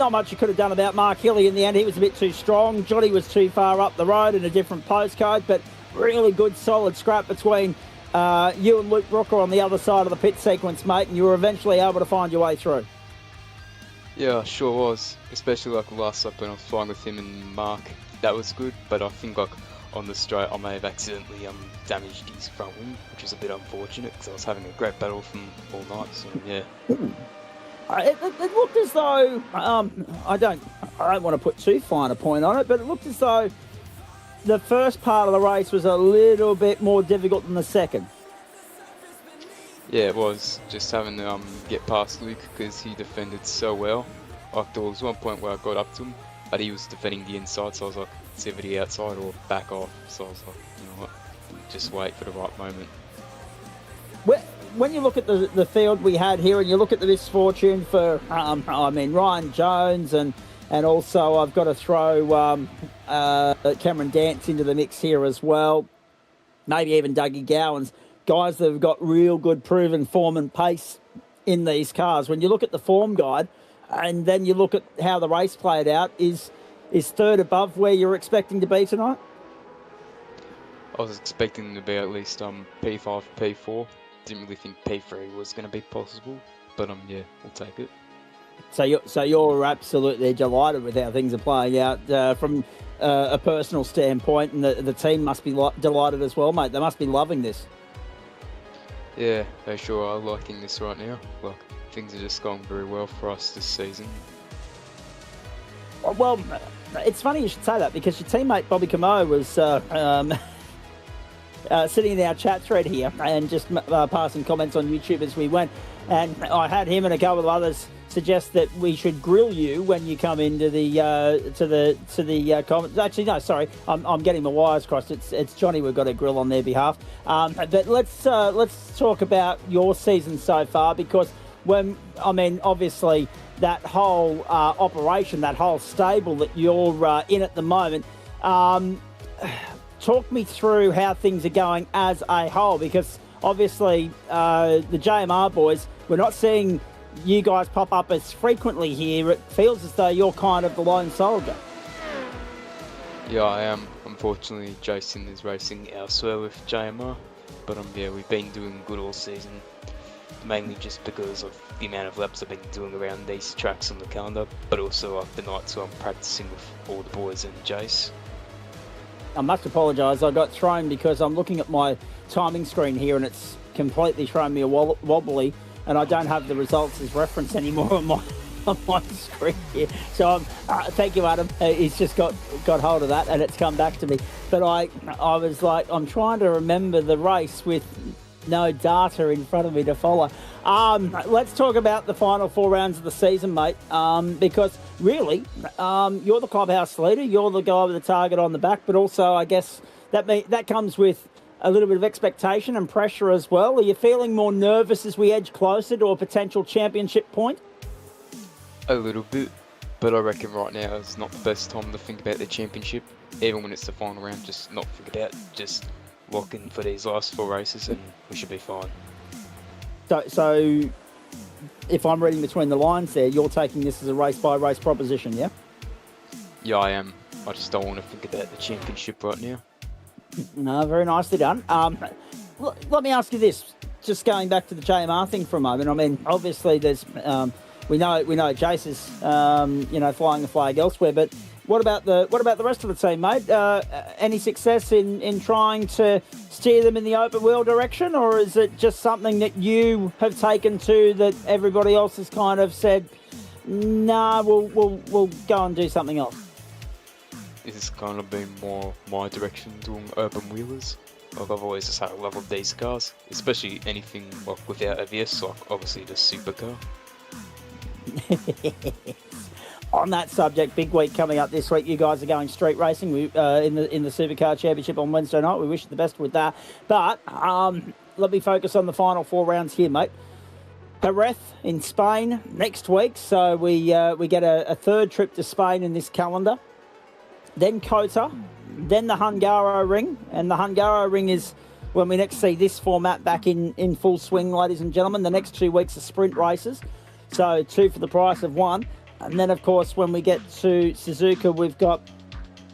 Not much you could have done about Mark Hilly in the end. He was a bit too strong. Johnny was too far up the road in a different postcode, but really good, solid scrap between you and Luke Rooker on the other side of the pit sequence, mate, and you were eventually able to find your way through. Yeah, I sure was. Especially like the last lap when I was flying with him and Mark. That was good, but I think like on the straight I may have accidentally damaged his front wing, which is a bit unfortunate because I was having a great battle with him all night, so yeah. It looked as though, I don't want to put too fine a point on it, but it looked as though the first part of the race was a little bit more difficult than the second. Yeah, it was. Just having to get past Luke because he defended so well. Like there was one point where I got up to him, but he was defending the inside, so I was like, it's either the outside or back off. So I was like, you know what, just wait for the right moment. When you look at the field we had here and you look at the misfortune for, Ryan Jones and also I've got to throw Cameron Dance into the mix here as well, maybe even Dougie Gowans, guys that have got real good proven form and pace in these cars. When you look at the form guide and then you look at how the race played out, is third above where you're expecting to be tonight? I was expecting to be at least P5, P4. Didn't really think P3 was going to be possible, but yeah, we'll take it. So you're absolutely delighted with how things are playing out from a personal standpoint, and the team must be delighted as well, mate. They must be loving this. Yeah, they sure are liking this right now. Like, things are just going very well for us this season. Well, it's funny you should say that because your teammate Bobby Camo was sitting in our chat thread here and just passing comments on YouTube as we went, and I had him and a couple of others suggest that we should grill you when you come into the comments. Actually, no, sorry, I'm getting my wires crossed. It's Johnny we've got to grill on their behalf. But let's talk about your season so far, because obviously that whole operation, that whole stable that you're in at the moment. Talk me through how things are going as a whole, because obviously the JMR boys, we're not seeing you guys pop up as frequently here. It feels as though you're kind of the lone soldier. Yeah, I am. Unfortunately, Jason is racing elsewhere with JMR, but we've been doing good all season, mainly just because of the amount of laps I've been doing around these tracks on the calendar, but also the nights where I'm practicing with all the boys and Jace. I must apologise, I got thrown because I'm looking at my timing screen here and it's completely thrown me a wobbly, and I don't have the results as reference anymore on my screen here. So thank you, Adam. He's just got hold of that and it's come back to me. But I was like, I'm trying to remember the race with no data in front of me to follow. Let's talk about the final 4 rounds of the season, mate, because really, you're the clubhouse leader, you're the guy with the target on the back, but also I guess that comes with a little bit of expectation and pressure as well. Are you feeling more nervous as we edge closer to a potential championship point? A little bit, but I reckon right now is not the best time to think about the championship. Even when it's the final round, just not think about it. Just lock in for these last 4 races and we should be fine. So if I'm reading between the lines there, you're taking this as a race-by-race proposition, yeah? Yeah, I am. I just don't want to think about the championship right now. No, very nicely done. Let me ask you this, just going back to the JMR thing for a moment. I mean, obviously there's, we know Jace is, flying the flag elsewhere, but what about the rest of the team, mate? Any success in trying to steer them in the open wheel direction, or is it just something that you have taken to that everybody else has kind of said, nah, we'll go and do something else? This has kind of been more my direction doing open wheelers. Like I've always just had a love of these cars, especially anything like without ABS, like obviously the supercar. On that subject, big week coming up this week. You guys are going street racing in the Supercar Championship on Wednesday night. We wish you the best with that. But let me focus on the final 4 rounds here, mate. Jerez in Spain next week, so we get a third trip to Spain in this calendar. Then Kota, then the Hungaro Ring, and the Hungaro Ring is when we next see this format back in full swing, ladies and gentlemen. The next 2 weeks are sprint races, so 2 for the price of 1. And then, of course, when we get to Suzuka, we've got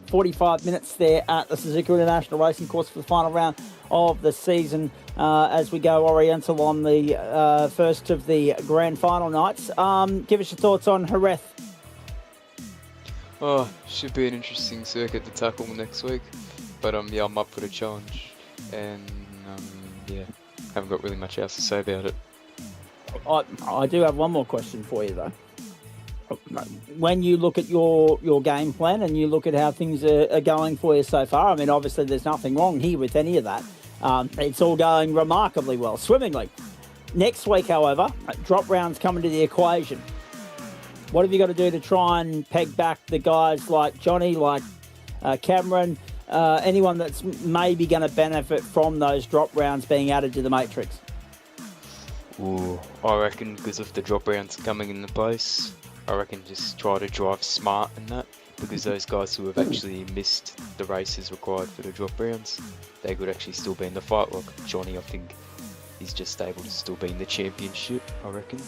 45 minutes there at the Suzuka International Racing Course for the final round of the season as we go Oriental on the first of the grand final nights. Give us your thoughts on Jerez. Oh, should be an interesting circuit to tackle next week. But yeah, I'm up for the challenge. And yeah, haven't got really much else to say about it. I do have one more question for you, though. When you look at your game plan and you look at how things are going for you so far, I mean, obviously there's nothing wrong here with any of that. It's all going remarkably well, swimmingly. Next week, however, drop rounds come into the equation. What have you got to do to try and peg back the guys like Johnny, like Cameron, anyone that's maybe going to benefit from those drop rounds being added to the matrix? Ooh, I reckon because of the drop rounds coming into place, I reckon just try to drive smart in that, because those guys who have actually missed the races required for the drop rounds, they could actually still be in the fight. Like Johnny, I think he's just able to still be in the championship, I reckon.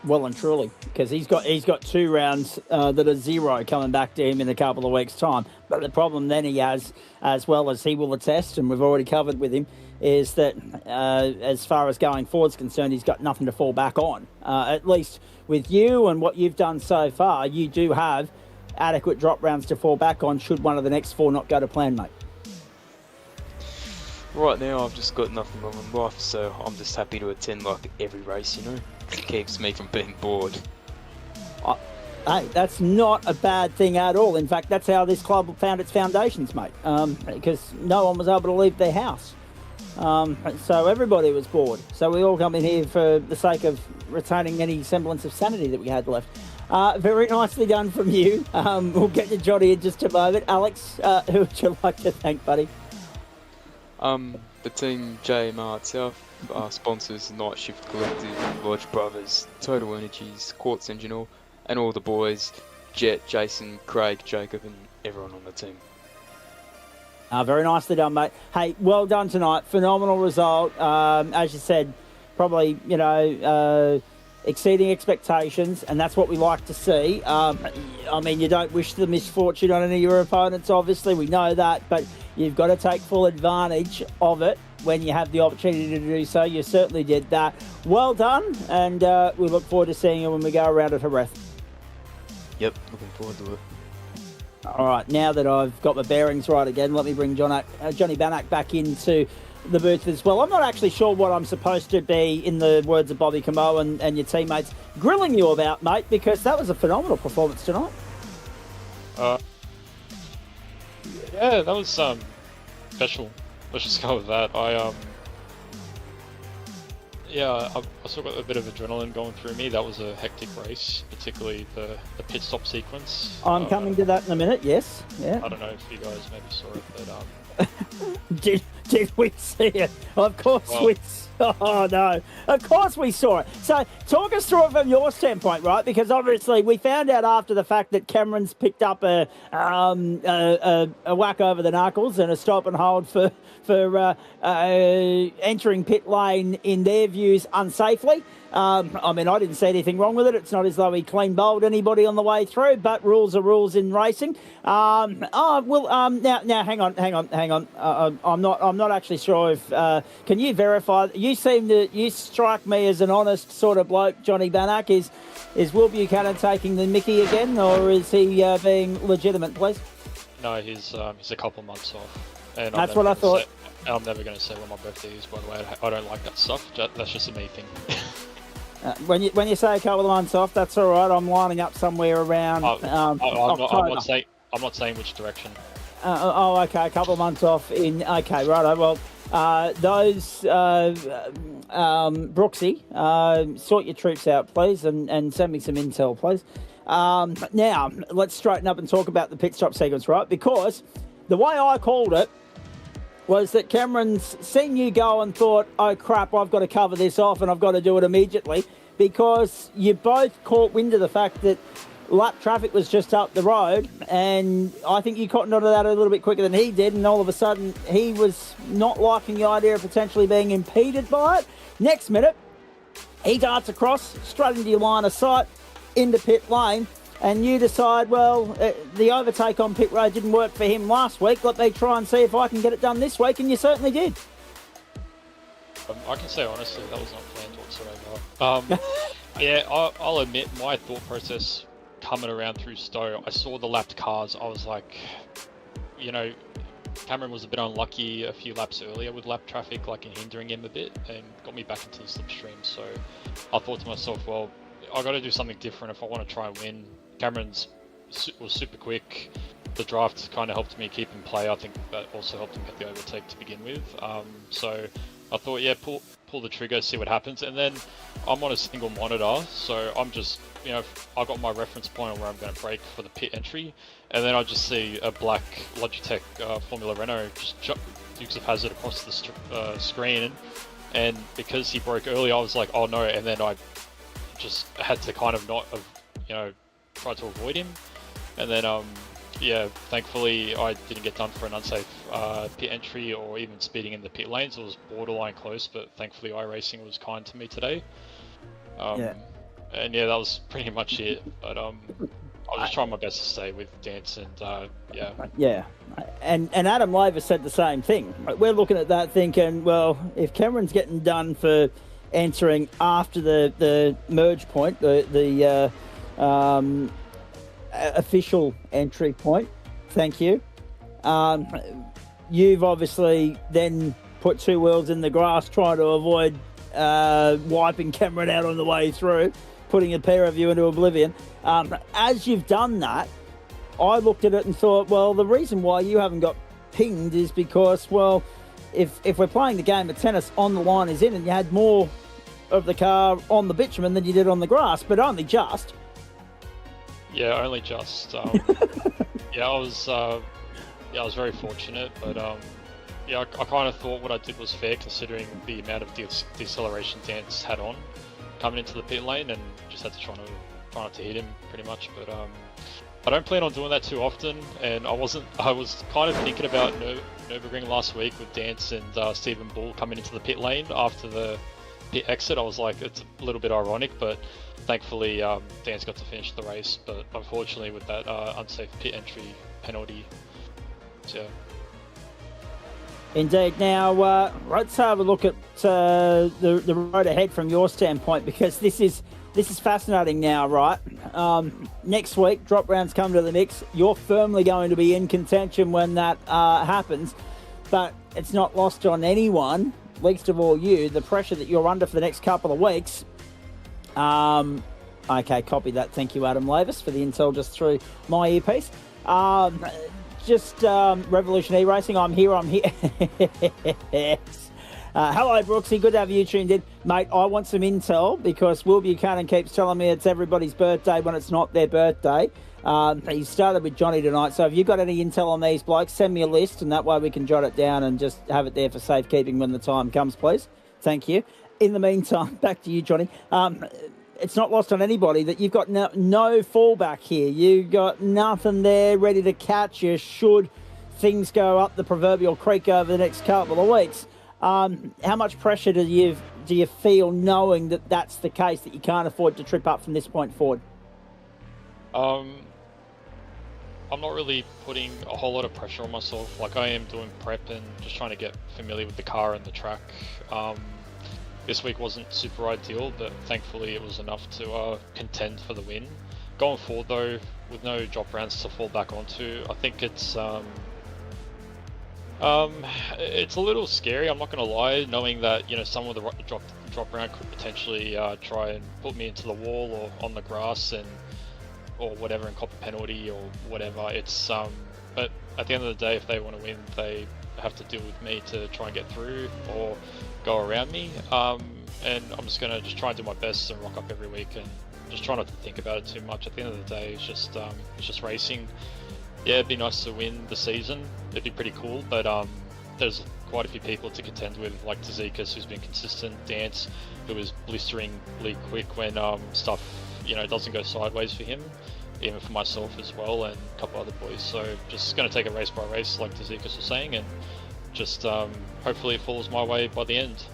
Well and truly, because he's got 2 rounds that are 0 coming back to him in a couple of weeks' time. But the problem then he has, as well as he will attest, and we've already covered with him, is that as far as going forward's concerned, he's got nothing to fall back on. At least with you and what you've done so far, you do have adequate drop rounds to fall back on should one of the next 4 not go to plan, mate. Right now I've just got nothing wrong in life, so I'm just happy to attend like every race, you know? It keeps me from being bored. Hey, that's not a bad thing at all. In fact, that's how this club found its foundations, mate, because no one was able to leave their house. So everybody was bored. So we all come in here for the sake of retaining any semblance of sanity that we had left. Very nicely done from you. We'll get to Johnny in just a moment. Alex, who would you like to thank, buddy? The team JMR itself, sponsors Night Shift Collective, Lodge Brothers, Total Energies, Quartz Engine Oil, and all the boys, Jet, Jason, Craig, Jacob, and everyone on the team. Very nicely done, mate. Hey, well done tonight. Phenomenal result. As you said, probably, exceeding expectations, and that's what we like to see. I mean, you don't wish the misfortune on any of your opponents, obviously. We know that, but you've got to take full advantage of it when you have the opportunity to do so. You certainly did that. Well done, and we look forward to seeing you when we go around at Jerez. Yep, looking forward to it. All right, now that I've got my bearings right again, let me bring Johnny Bannack back into the booth as well. I'm not actually sure what I'm supposed to be, in the words of Bobby Camo and your teammates, grilling you about, mate, because that was a phenomenal performance tonight. Yeah, that was special. Let's just go with that. Yeah, I still got a bit of adrenaline going through me. That was a hectic race, particularly the pit stop sequence. I'm coming to that in a minute. Yes. Yeah. I don't know if you guys maybe saw it, but Did we see it? Of course we saw. Oh, no. Of course we saw it. So talk us through it from your standpoint, right? Because obviously we found out after the fact that Cameron's picked up a whack over the knuckles and a stop and hold for entering pit lane, in their views, unsafely. I mean, I didn't see anything wrong with it. It's not as though he clean bowled anybody on the way through, but rules are rules in racing. Now hang on. I'm not actually sure if can you verify? You strike me as an honest sort of bloke, Johnny Bannock. Is Will Buchanan taking the mickey again, or is he being legitimate, please? no, he's a couple months off. And that's what I thought. I'm never going to say when my birthday is, by the way. I don't like that stuff. That's just a me thing. When you say a couple of months off, that's all right. I'm lining up somewhere around October. I'm not saying which direction. Okay, a couple of months off in. Okay, righto. Well, Brooksy, sort your troops out, please, and send me some intel, please. Now, let's straighten up and talk about the pit stop sequence, right? Because the way I called it was that Cameron's seen you go and thought, oh crap, I've got to cover this off and I've got to do it immediately, because you both caught wind of the fact that lap traffic was just up the road, and I think you caught onto that a little bit quicker than he did, and all of a sudden he was not liking the idea of potentially being impeded by it. Next minute, he darts across, straight into your line of sight, into pit lane, and you decide, well, the overtake on pit road didn't work for him last week. Let me try and see if I can get it done this week, and you certainly did. I can say honestly, that was not planned whatsoever. Yeah, I'll admit my thought process coming around through Stowe, I saw the lapped cars. I was like, Cameron was a bit unlucky a few laps earlier with lap traffic, like hindering him a bit, and got me back into the slipstream. So I thought to myself, well, I got to do something different if I want to try and win. Cameron's was super quick. The draft kind of helped me keep in play. I think that also helped him get the overtake to begin with. So I thought, yeah, pull the trigger, see what happens. And then I'm on a single monitor, so I'm just, I got my reference point on where I'm going to brake for the pit entry, and then I just see a black Logitech Formula Renault just Dukes of Hazzard across the screen, and because he broke early, I was like, oh no, and then I just had to kind of not have, tried to avoid him, and then thankfully I didn't get done for an unsafe pit entry or even speeding in the pit lanes. It was borderline close, but thankfully iRacing was kind to me today. And yeah, that was pretty much it. But I was just trying my best to stay with Dance, and Yeah, and Adam Laver said the same thing. We're looking at that thinking, well, if Cameron's getting done for entering after the merge point, the official entry point, thank you. You've obviously then put two wheels in the grass trying to avoid wiping Cameron out on the way through, putting a pair of you into oblivion. As you've done that, I looked at it and thought, well, the reason why you haven't got pinged is because, well, if we're playing the game of tennis, on the line is in, and you had more of the car on the bitumen than you did on the grass, but only just. Yeah, only just. I was very fortunate, but I kind of thought what I did was fair considering the amount of deceleration Dance had on coming into the pit lane, and just had to try not to hit him pretty much. But I don't plan on doing that too often, and I was kind of thinking about Nürburgring last week with Dance and Stephen Bull coming into the pit lane after the pit exit. I was like, it's a little bit ironic, but thankfully Dance got to finish the race, but unfortunately with that unsafe pit entry penalty. So indeed. Now let's have a look at the road ahead from your standpoint, because this is fascinating now, right? Next week, drop rounds come to the mix. You're firmly going to be in contention when that happens, but it's not lost on anyone, least of all you, the pressure that you're under for the next couple of weeks. Okay, copy that. Thank you, Adam Lavis, for the intel just through my earpiece. Revolution E-Racing, I'm here. Yes. Hello, Brooksy. Good to have you tuned in. Mate, I want some intel because Will Buchanan keeps telling me it's everybody's birthday when it's not their birthday. He started with Johnny tonight, so if you've got any intel on these blokes, send me a list, and that way we can jot it down and just have it there for safekeeping when the time comes, please. Thank you. In the meantime, back to you, Johnny. It's not lost on anybody that you've got no fallback here. You've got nothing there ready to catch you should things go up the proverbial creek over the next couple of weeks. How much pressure do you feel knowing that that's the case, that you can't afford to trip up from this point forward? I'm not really putting a whole lot of pressure on myself. Like, I am doing prep and just trying to get familiar with the car and the track. This week wasn't super ideal, but thankfully it was enough to contend for the win. Going forward though, with no drop rounds to fall back onto, I think it's a little scary, I'm not going to lie, knowing that, you know, some of the drop round could potentially try and put me into the wall or on the grass or whatever and cop a penalty or whatever. It's but at the end of the day, if they want to win, they have to deal with me to try and get through or go around me. And I'm just going to try and do my best and rock up every week and just try not to think about it too much. At the end of the day, it's just racing. Yeah, it'd be nice to win the season. It'd be pretty cool, but there's quite a few people to contend with, like Tzidkas, who's been consistent, Dance, who is blisteringly quick when stuff, you know, doesn't go sideways for him, even for myself as well, and a couple other boys. So just going to take it race by race, like Tzidkas was saying, and just hopefully it falls my way by the end.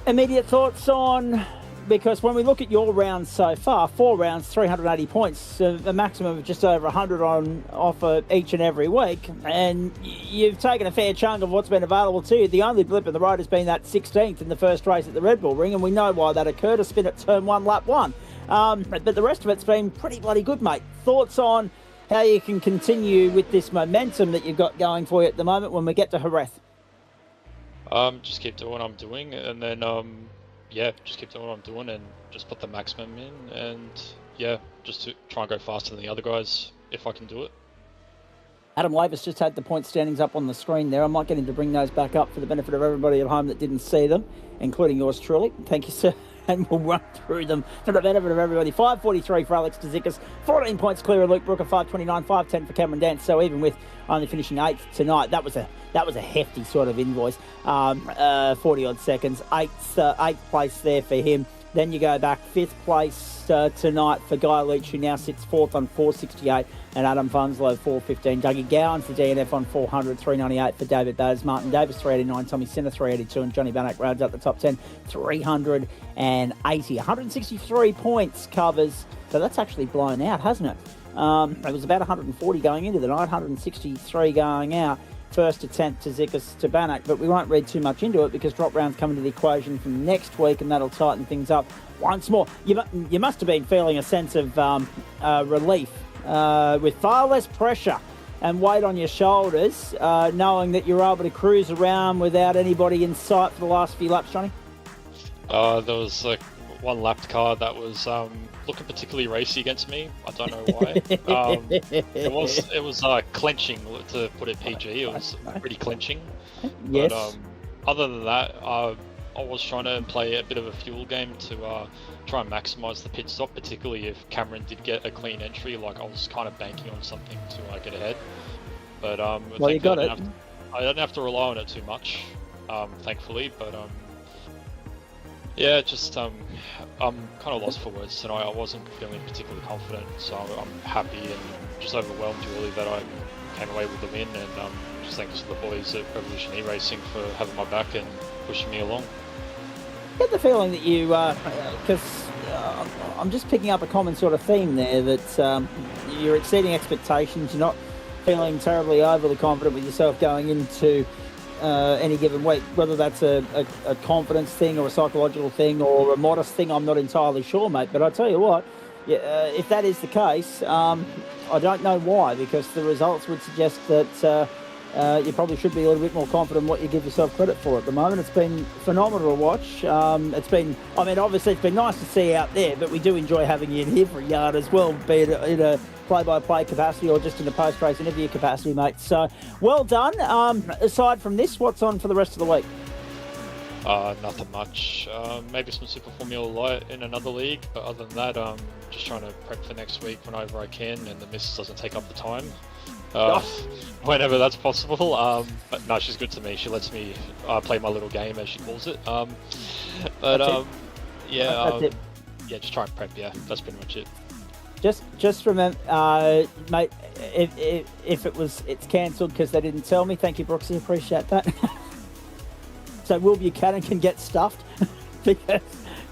Immediate thoughts on, because when we look at your rounds so far, 4 rounds, 380 points, a maximum of just over 100 on offer each and every week, and you've taken a fair chunk of what's been available to you. The only blip in the road has been that 16th in the first race at the Red Bull Ring, and we know why that occurred, a spin at turn 1, lap 1. But the rest of it's been pretty bloody good, mate. Thoughts on how you can continue with this momentum that you've got going for you at the moment when we get to Jerez? Just keep doing what I'm doing, and then yeah, just keep doing what I'm doing and just put the maximum in, and yeah, just to try and go faster than the other guys if I can do it. Adam Lavis just had the point standings up on the screen there. I might get him to bring those back up for the benefit of everybody at home that didn't see them, including yours truly. Thank you, sir. And we'll run through them for the benefit of everybody. 5:43 for Alex Tzidkas, 14 points clear of Luke Brooker, 5:29, 5:10 for Cameron Dance. So even with only finishing 8th tonight, that was a hefty sort of invoice. 40 odd seconds, 8th place there for him. Then you go back 5th place tonight for Guy Leach, who now sits 4th on 468, and Adam Funslow 415. Dougie Gowan's the DNF on 400, 398 for David Baz. Martin Davis 389, Tommy Sinner 382, and Johnny Bannock rounds out the top 10, 380. 163 points covers, so that's actually blown out, hasn't it? It was about 140 going into the night, 163 going out. First to 10th to Tzidkas to Bannock, but we won't read too much into it because drop rounds come into the equation from next week, and that'll tighten things up once more. You must have been feeling a sense of relief with far less pressure and weight on your shoulders, knowing that you're able to cruise around without anybody in sight for the last few laps, Johnny? There was like one lapped car that was looking particularly racy against me. I don't know why. It was clenching, to put it PG. It was pretty clenching. Yes. But other than that, I was trying to play a bit of a fuel game to try and maximise the pit stop, particularly if Cameron did get a clean entry. Like, I was kind of banking on something to get ahead. But well, you got it. I don't have to rely on it too much, thankfully. But yeah, just I'm kind of lost for words tonight. I wasn't feeling particularly confident, so I'm happy and just overwhelmed really that I came away with the win, and just thanks to the boys at Revolution E-Racing for having my back and pushing me along. I get the feeling that you, because I'm just picking up a common sort of theme there, that you're exceeding expectations, you're not feeling terribly overly confident with yourself going into any given week, whether that's a confidence thing or a psychological thing or a modest thing, I'm not entirely sure, mate. But I tell you what, if that is the case, I don't know why, because the results would suggest that you probably should be a little bit more confident in what you give yourself credit for at the moment. It's been phenomenal to watch. Obviously it's been nice to see out there, but we do enjoy having you in here for a yard as well, be it in a play-by-play capacity or just in a post-race interview capacity, mate. So, well done. Aside from this, what's on for the rest of the week? Nothing much. Maybe some Super Formula Light in another league, but other than that, just trying to prep for next week whenever I can, and the missus doesn't take up the time. Whenever that's possible. But no, she's good to me. She lets me play my little game, as she calls it. Yeah, just try and prep. Yeah, that's pretty much it. Just remember, mate, if it's cancelled because they didn't tell me. Thank you, Brooksy. Appreciate that. So Will Buchanan can get stuffed because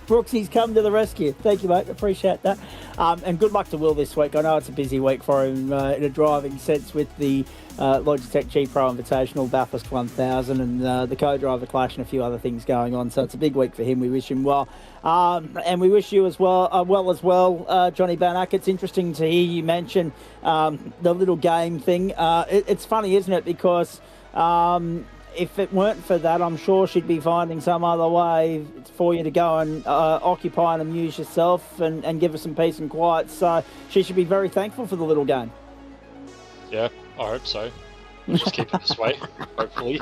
Brooksy's come to the rescue. Thank you, mate. Appreciate that. And good luck to Will this week. I know it's a busy week for him in a driving sense with the Logitech G Pro Invitational, Bathurst 1000 and the co-driver clash and a few other things going on. So it's a big week for him. We wish him well. And we wish you as well, Johnny Bannock. It's interesting to hear you mention the little game thing. It's funny, isn't it? Because if it weren't for that, I'm sure she'd be finding some other way for you to go and occupy and amuse yourself and give her some peace and quiet. So she should be very thankful for the little game. Yeah, I hope so. Let's just keep it this way, hopefully.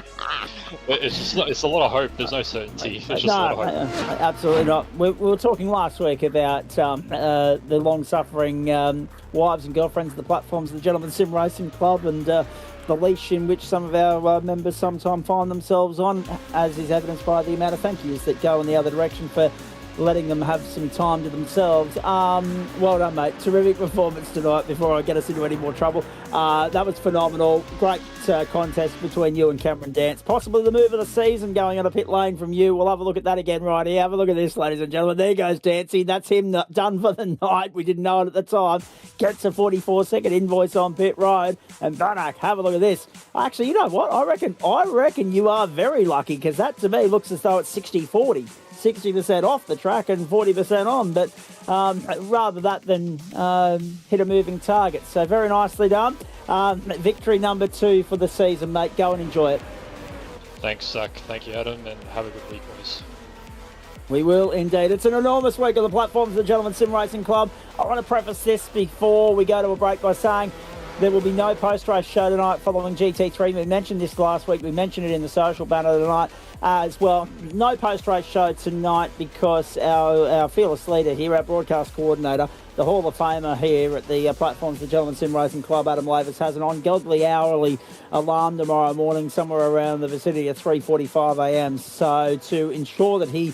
But it's a lot of hope. There's no certainty. It's just a lot of hope. Absolutely not. We were talking last week about the long-suffering wives and girlfriends of the platforms of the Gentleman Sim Racing Club and the leash in which some of our members sometimes find themselves on, as is evidenced by the amount of thank yous that go in the other direction for letting them have some time to themselves. Well done, mate. Terrific performance tonight before I get us into any more trouble. That was phenomenal. Great contest between you and Cameron Dance. Possibly the move of the season going on a pit lane from you. We'll have a look at that again right here. Have a look at this, ladies and gentlemen. There goes Dancey. That's him done for the night. We didn't know it at the time. Gets a 44-second invoice on pit road. And Bannock, have a look at this. Actually, you know what? I reckon you are very lucky because that to me looks as though it's 60-40. 60% off the track and 40% on, but rather that than hit a moving target. So very nicely done. Victory number 2 for the season, mate. Go and enjoy it. Thanks, Zach. Thank you, Adam, and have a good week, boys. We will indeed. It's an enormous week on the platforms of the Gentleman Sim Racing Club. I want to preface this before we go to a break by saying there will be no post-race show tonight following GT3. We mentioned this last week. We mentioned it in the social banner tonight as well. No post-race show tonight because our fearless leader here, our broadcast coordinator, the Hall of Famer here at the platforms of the Gentleman Sim Racing Club, Adam Lavis, has an ungodly hourly alarm tomorrow morning somewhere around the vicinity of 3:45am. So to ensure that he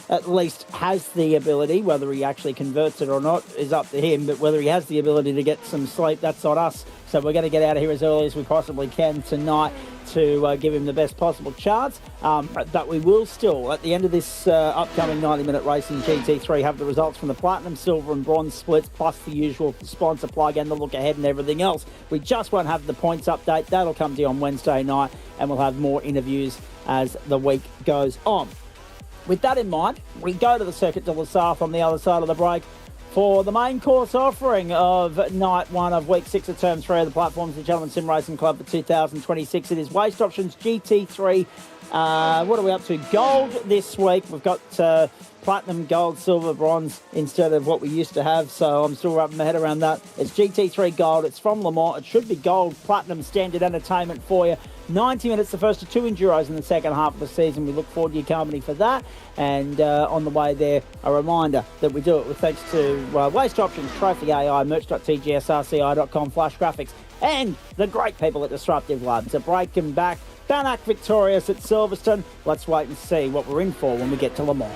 at least has the ability, whether he actually converts it or not is up to him, but whether he has the ability to get some sleep, that's on us. So we're going to get out of here as early as we possibly can tonight to give him the best possible chance. But we will still, at the end of this upcoming 90-minute race in GT3, have the results from the Platinum, Silver and Bronze splits, plus the usual sponsor plug and the look ahead and everything else. We just won't have the points update. That'll come to you on Wednesday night, and we'll have more interviews as the week goes on. With that in mind, we go to the Circuit de la Sarthe on the other side of the break for the main course offering of night 1 of week 6 of term 3 of the platforms of the Gentleman Sim Racing Club for 2026. It is Waste Options GT3. What are we up to? Gold this week. We've got Platinum, Gold, Silver, Bronze instead of what we used to have, so I'm still wrapping my head around that. It's GT3 Gold. It's from Le Mans. It should be Gold, Platinum, standard entertainment for you. 90 minutes, the first of 2 Enduros in the second half of the season. We look forward to your company for that. And on the way there, a reminder that we do it with thanks to Waste Options, Trophy AI, merch.tgsrci.com, Flash Graphics, and the great people at Disruptive Labs. A break and back. Bannock victorious at Silverstone. Let's wait and see what we're in for when we get to Le Mans.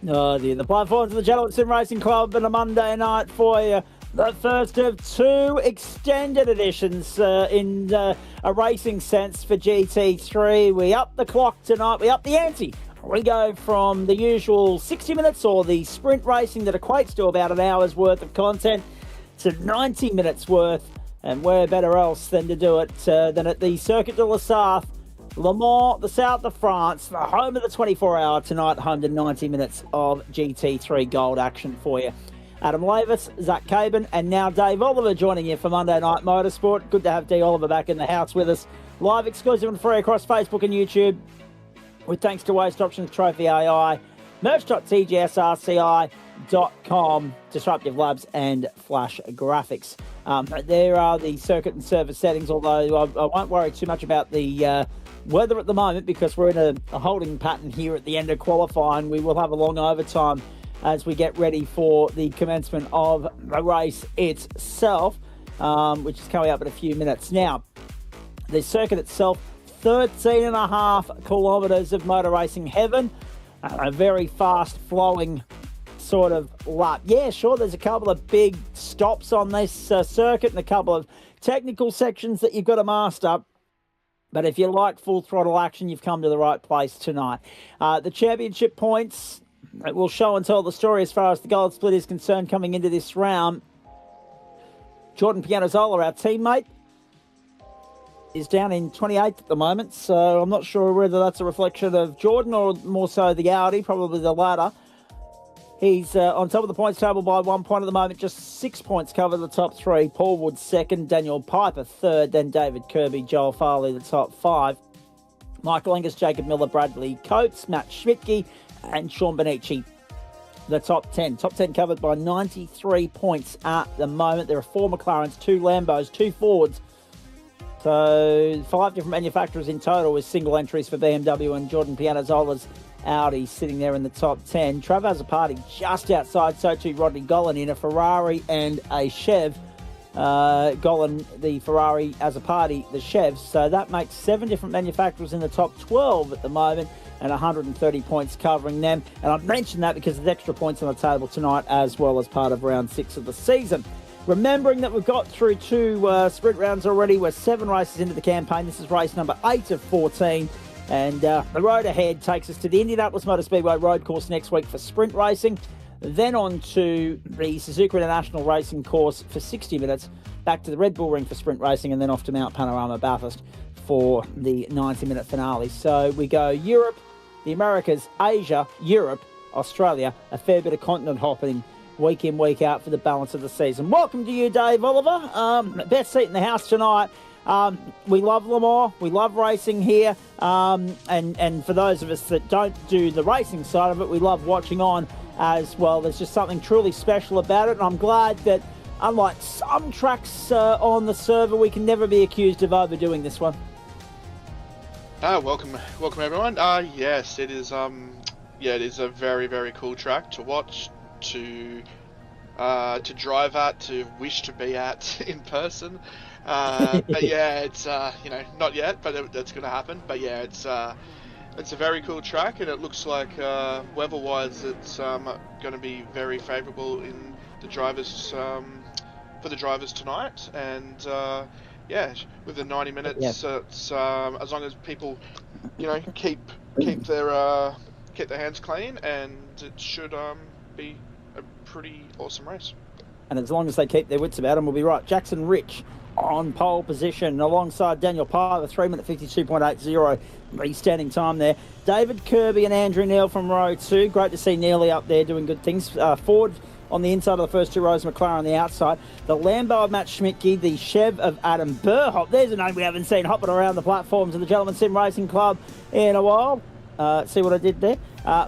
Oh dear, the platforms of the Gentleman Sim Racing Club and a Monday night for you. The first of two extended editions in a racing sense for GT3. We up the clock tonight, we up the ante. We go from the usual 60 minutes or the sprint racing that equates to about an hour's worth of content to 90 minutes worth. And where better else than to do it than at the Circuit de la Sarthe, Le Mans, the south of France, the home of the 24-hour tonight, home to 90 minutes of GT3 gold action for you. Adam Lavis, Zach Caban, and now Dave Oliver joining you for Monday Night Motorsport. Good to have D. Oliver back in the house with us. Live, exclusive and free across Facebook and YouTube. With thanks to Waste Options, Trophy AI, merch.GSRC.inc, Disruptive Labs and Flash Graphics. There are the circuit and service settings, although I won't worry too much about the weather at the moment because we're in a holding pattern here at the end of qualifying. We will have a long overtime as we get ready for the commencement of the race itself, which is coming up in a few minutes. Now, the circuit itself, 13.5 kilometres of motor racing heaven, a very fast flowing sort of lap. Yeah, sure, there's a couple of big stops on this circuit and a couple of technical sections that you've got to master. But if you like full throttle action, you've come to the right place tonight. The championship points will show and tell the story as far as the gold split is concerned coming into this round. Jordan Pianazzola, our teammate, is down in 28th at the moment, so I'm not sure whether that's a reflection of Jordan or more so the Audi, probably the latter. He's on top of the points table by 1 point at the moment, just 6 points cover the top three. Paul Wood second, Daniel Piper third, then David Kirby, Joel Farley the top five. Michael Angus, Jacob Miller, Bradley Coates, Matt Schmidtke and Sean Benici the top 10. Top 10 covered by 93 points at the moment. There are 4 McLarens, 2 Lambos, 2 Fords. So 5 different manufacturers in total with single entries for BMW and Jordan Pianazzola's Audi sitting there in the top 10. Trevor has a party just outside, so too Rodney Gollan in a Ferrari and a Chev. Gollan, the Ferrari, as a party, the Chevs. So that makes 7 different manufacturers in the top 12 at the moment and 130 points covering them. And I've mentioned that because there's extra points on the table tonight as well as part of round 6 of the season. Remembering that we've got through 2 sprint rounds already. We're 7 races into the campaign. This is race number 8 of 14. And the road ahead takes us to the Indianapolis Motor Speedway road course next week for sprint racing. Then on to the Suzuka International Racing course for 60 minutes. Back to the Red Bull Ring for sprint racing. And then off to Mount Panorama Bathurst for the 90-minute finale. So we go Europe, the Americas, Asia, Europe, Australia. A fair bit of continent hopping week in, week out for the balance of the season. Welcome to you, Dave Oliver. Best seat in the house tonight. We love Le Mans. We love racing here. And for those of us that don't do the racing side of it, we love watching on as well. There's just something truly special about it. And I'm glad that, unlike some tracks on the server, we can never be accused of overdoing this one. Welcome everyone. Yes, it is. It is a very, very cool track to watch, to drive at, to wish to be at in person. But yeah, it's not yet, but that's going to happen. But yeah, it's a very cool track, and it looks like weather-wise, it's going to be very favourable in the drivers for the drivers tonight. And yeah, with the 90 minutes, it's as long as people, keep their hands clean, and it should be a pretty awesome race. And as long as they keep their wits about them, we'll be right. Jackson Rich on pole position alongside Daniel Piper, 3 minute 52.80, the standing time there. David Kirby and Andrew Neal from row 2. Great to see Neely up there doing good things. Ford on the inside of the first 2 rows, McLaren on the outside. The Lambo of Matt Schmidtke, the Chev of Adam Burhoff. There's a name we haven't seen hopping around the platforms of the Gentleman Sim Racing Club in a while. See what I did there?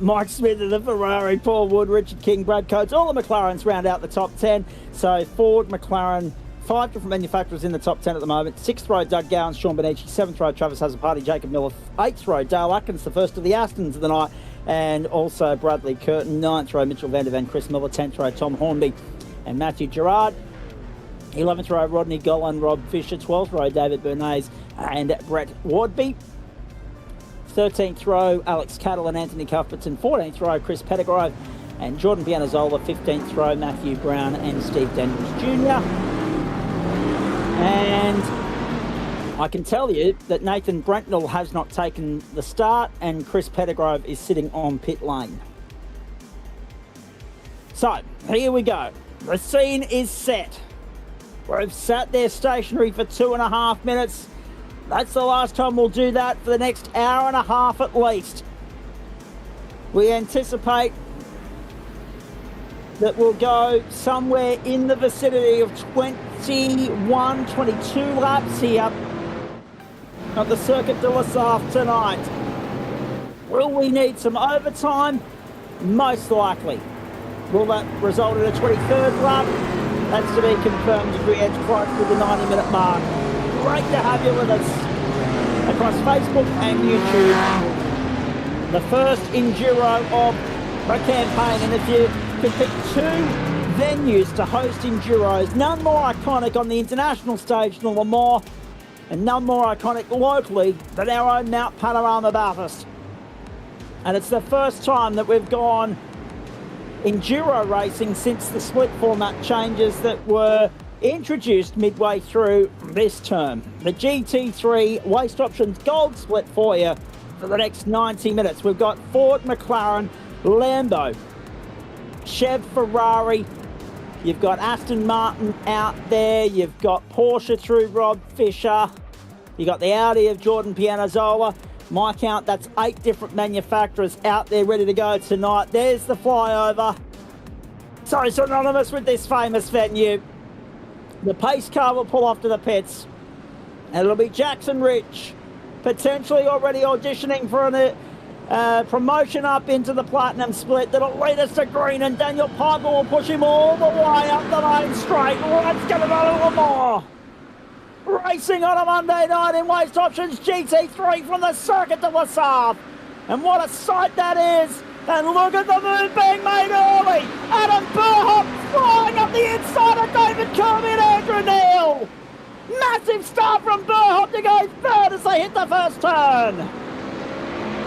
Mike Smith of the Ferrari, Paul Wood, Richard King, Brad Coates. All the McLarens round out the top 10. So Ford, McLaren, 5 different manufacturers in the top 10 at the moment. 6th row, Doug Gowan, Sean Benici. 7th row, Travis Hasapati, Jacob Miller. 8th row, Dale Atkins, the first of the Astons of the night. And also Bradley Curtin. 9th row, Mitchell van der Ven, Chris Miller. 10th row, Tom Hornby and Matthew Gerard. 11th row, Rodney Gollan, Rob Fisher. 12th row, David Bernays and Brett Wardby. 13th row, Alex Cattle and Anthony Cuthbertson. 14th row, Chris Pettigrove and Jordan Pianazola. 15th row, Matthew Brown and Steve Daniels Jr. And I can tell you that Nathan Brentnell has not taken the start and Chris Pettigrove is sitting on pit lane. So, here we go. The scene is set. We've sat there stationary for 2.5 minutes. That's the last time we'll do that for the next hour and a half at least. We anticipate that we'll go somewhere in the vicinity of 21, 22 laps here at the Circuit de la Sarthe tonight. Will we need some overtime? Most likely. Will that result in a 23rd lap? That's to be confirmed as we edge close to the 90-minute mark. Great to have you with us across Facebook and YouTube. The first enduro of the campaign, and if you could pick 2 venues to host enduros, none more iconic on the international stage than Le Mans, and none more iconic locally than our own Mount Panorama Bathurst. And it's the first time that we've gone enduro racing since the split format changes that were introduced midway through this term. The GT3 Waste Options Gold Split for you for the next 90 minutes. We've got Ford, McLaren, Lambo, Chev, Ferrari. You've got Aston Martin out there. You've got Porsche through Rob Fisher. You've got the Audi of Jordan Pianazola. My count, that's 8 different manufacturers out there ready to go tonight. There's the flyover. So synonymous with this famous venue. The pace car will pull off to the pits. And it'll be Jackson Rich, potentially already auditioning for a promotion up into the Platinum Split that'll lead us to green, and Daniel Piper will push him all the way up the main straight. Let's get it on a little more. Racing on a Monday night in Waste Options GT3 from the Circuit de la Sarthe. And what a sight that is. And look at the move being made early. Adam Burhoff flying up the inside of David Kirby and Andrew Neil. Massive start from Burhoff to go third as they hit the first turn.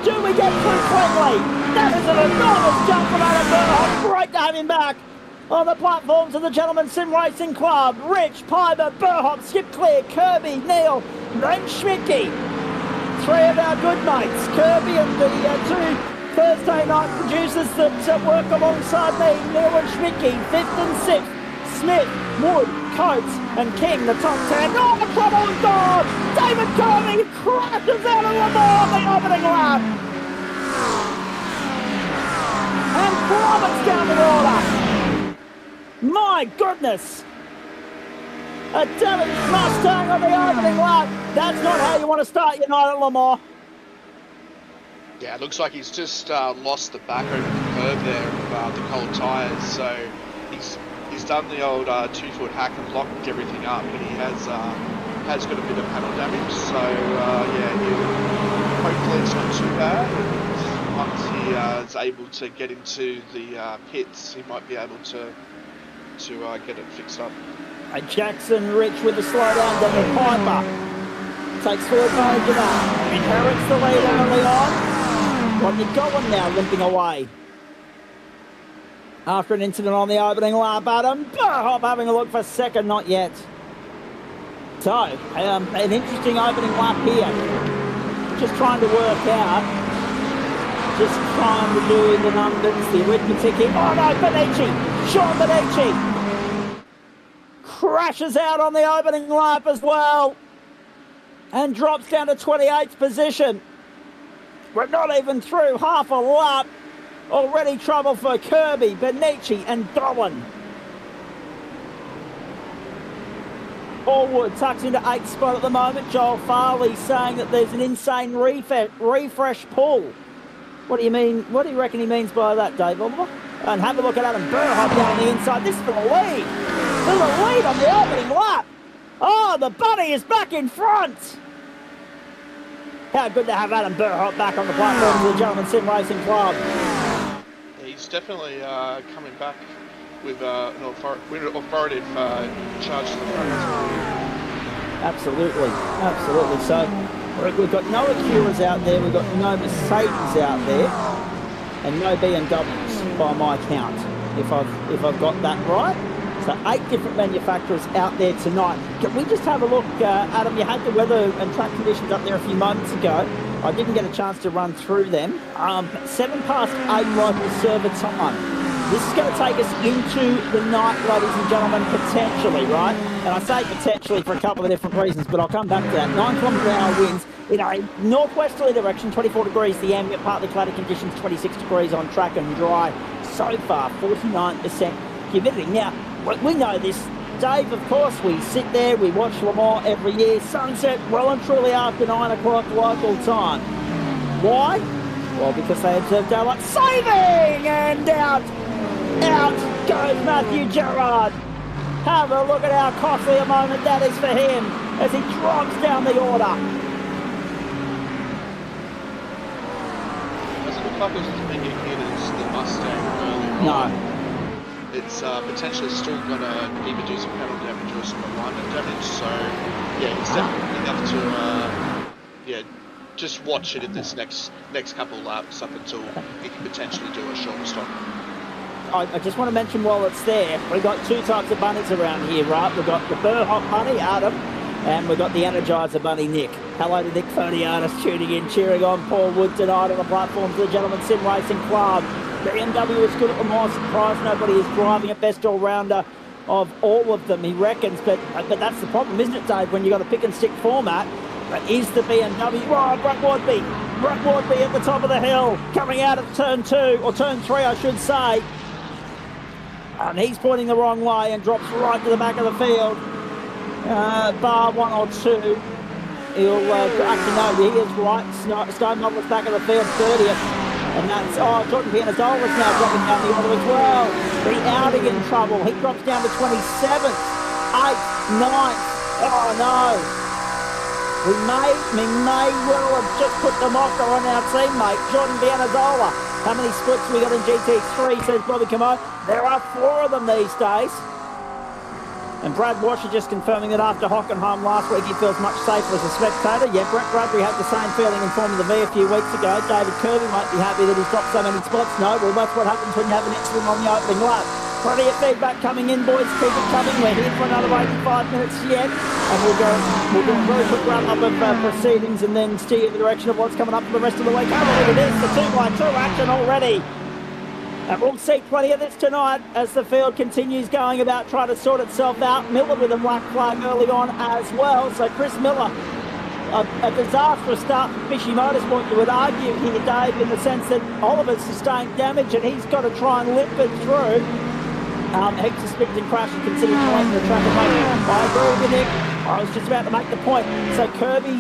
Do we get through quickly? That is an enormous jump from Adam Burhoff. Great to have him back on the platforms of the Gentleman Sim Racing Club. Rich, Piper, Burhoff, Skip Clear, Kirby, Neil, then Schmidtke. 3 of our good mates, Kirby and the 2 Thursday night producers that work alongside me, Neil and Schmidtke, 5th and 6th. Smith, Wood, Coates and King, the top 10. Oh, trouble and God! David Kirby crashes out of the ball on the opening lap. And plummets down the order. My goodness! A Devon's Mustang on the opening lap. That's not how you want to start your night at Le Mans. Yeah, it looks like he's just lost the back over the curve there of the cold tyres, so he's done the old 2-foot hack and locked everything up, but he has got a bit of panel damage, so hopefully it's not too bad. Once he is able to get into the pits, he might be able to get it fixed up. Jackson Rich with the slowdown, Daniel Piper takes full advantage of that. Inherits the lead early on. Rodney Gowan now limping away. After an incident on the opening lap, Adam Burhoff having a look for second, not yet. So, an interesting opening lap here. Just trying to work out, just trying to do the numbers, the arithmetic here. Oh no, Benici! Sean Benici! Crashes out on the opening lap as well. And drops down to 28th position. We're not even through half a lap. Already trouble for Kirby, Benici and Dolan. Allwood tucks into 8th spot at the moment. Joel Farley saying that there's an insane refresh pull. What do you mean? What do you reckon he means by that, Dave Oliver? And have a look at Adam Burhoff down the inside. This for the lead. For the lead on the opening lap. Oh, the bunny is back in front. How good to have Adam Burhoff back on the platform of the Gentleman Sim Racing Club. He's definitely coming back with an authoritative charge to the front. Absolutely. So We've got no Acuras out there, we've got no Mercedes out there, and no BMWs by my count, if I've got that right. So 8 different manufacturers out there tonight. Can we just have a look, Adam? You had the weather and track conditions up there a few moments ago. I didn't get a chance to run through them. 8:07 local server time. This is going to take us into the night, ladies and gentlemen, potentially, right? And I say potentially for a couple of different reasons, but I'll come back to that. 9 km/h winds in a northwesterly direction, 24 degrees, the ambient, partly cloudy conditions, 26 degrees on track and dry. So far, 49% humidity. Now, we know this, Dave, of course. We sit there, we watch Le Mans every year. Sunset well and truly after 9 o'clock local time. Why? Well, because they observe daylight saving, and out goes Matthew Gerard. Have a look at how costly a moment that is for him as he drops down the order. Doesn't look like it was as big a hit as the Mustang earlier. No. It's potentially still going to either do some penalty damage or some alignment damage, so yeah, it's definitely enough to just watch it in this next couple of laps up until he can potentially do a shorter stop. I just want to mention while it's there, we've got 2 types of bunnies around here, right? We've got the Burhop bunny, Adam, and we've got the Energizer bunny, Nick. Hello to Nick Fodiatis tuning in, cheering on Paul Wood tonight on the platforms of the Gentleman Sim Racing Club. BMW is good at Le Mans, surprised nobody is driving a best all-rounder of all of them, he reckons. But that's the problem, isn't it, Dave, when you've got a pick-and-stick format? But is the BMW... Oh, Brett Wadby at the top of the hill, coming out of turn 2, or turn 3, I should say. And he's pointing the wrong way and drops right to the back of the field. Bar 1 or 2. He'll... actually, no, he is right. Stone Model's back of the field, 30th. And that's, Jordan Pianazola's now dropping down the order as well. The Audi in trouble. He drops down to 27th, 8th, 9th. Oh no. We may well have just put the mocker on our teammate, Jordan Pianazola. How many splits we got in GT3, says Bobby Camo? There are 4 of them these days. And Brad Washer just confirming that after Hockenheim last week, he feels much safer as a spectator. Yeah, Brett Bradbury had the same feeling in Formula V a few weeks ago. David Kirby might be happy that he's dropped so many spots. No, well, that's what happens when you have an incident on the opening lap. Plenty of feedback coming in, boys. Keep it coming. We're here for another 85 minutes yet. And we'll do a very quick round-up of proceedings and then steer in the direction of what's coming up for the rest of the week. Have a look at this, the 2x2 action already. And we'll see plenty of this tonight as the field continues going about trying to sort itself out. Miller with a black flag early on as well. So Chris Miller, a disastrous start for Fishy Motorsport, you would argue here, Dave, in the sense that Oliver's sustained damage and he's got to try and limp it through. Heaps of spins and crashes considering the track. I agree with you, Nick. I was just about to make the point. So Kirby,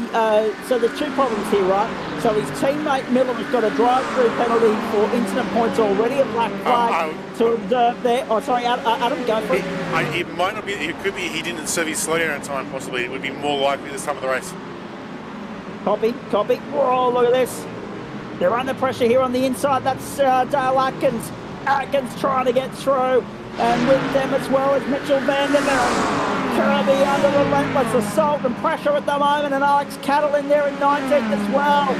so there's 2 problems here, right? So his teammate Miller has got a drive-through penalty for incident points already, a black flag to observe there. Oh, sorry, Adam, go for it. It might not be, it could be he didn't serve his slow down in time, possibly. It would be more likely this time of the race. Copy. Whoa, look at this. They're under pressure here on the inside. That's Dale Atkins. Atkins trying to get through. And with them as well as Mitchell van der Merwe. Kirby under relentless assault and pressure at the moment, and Alex Cattle in there in 19th as well.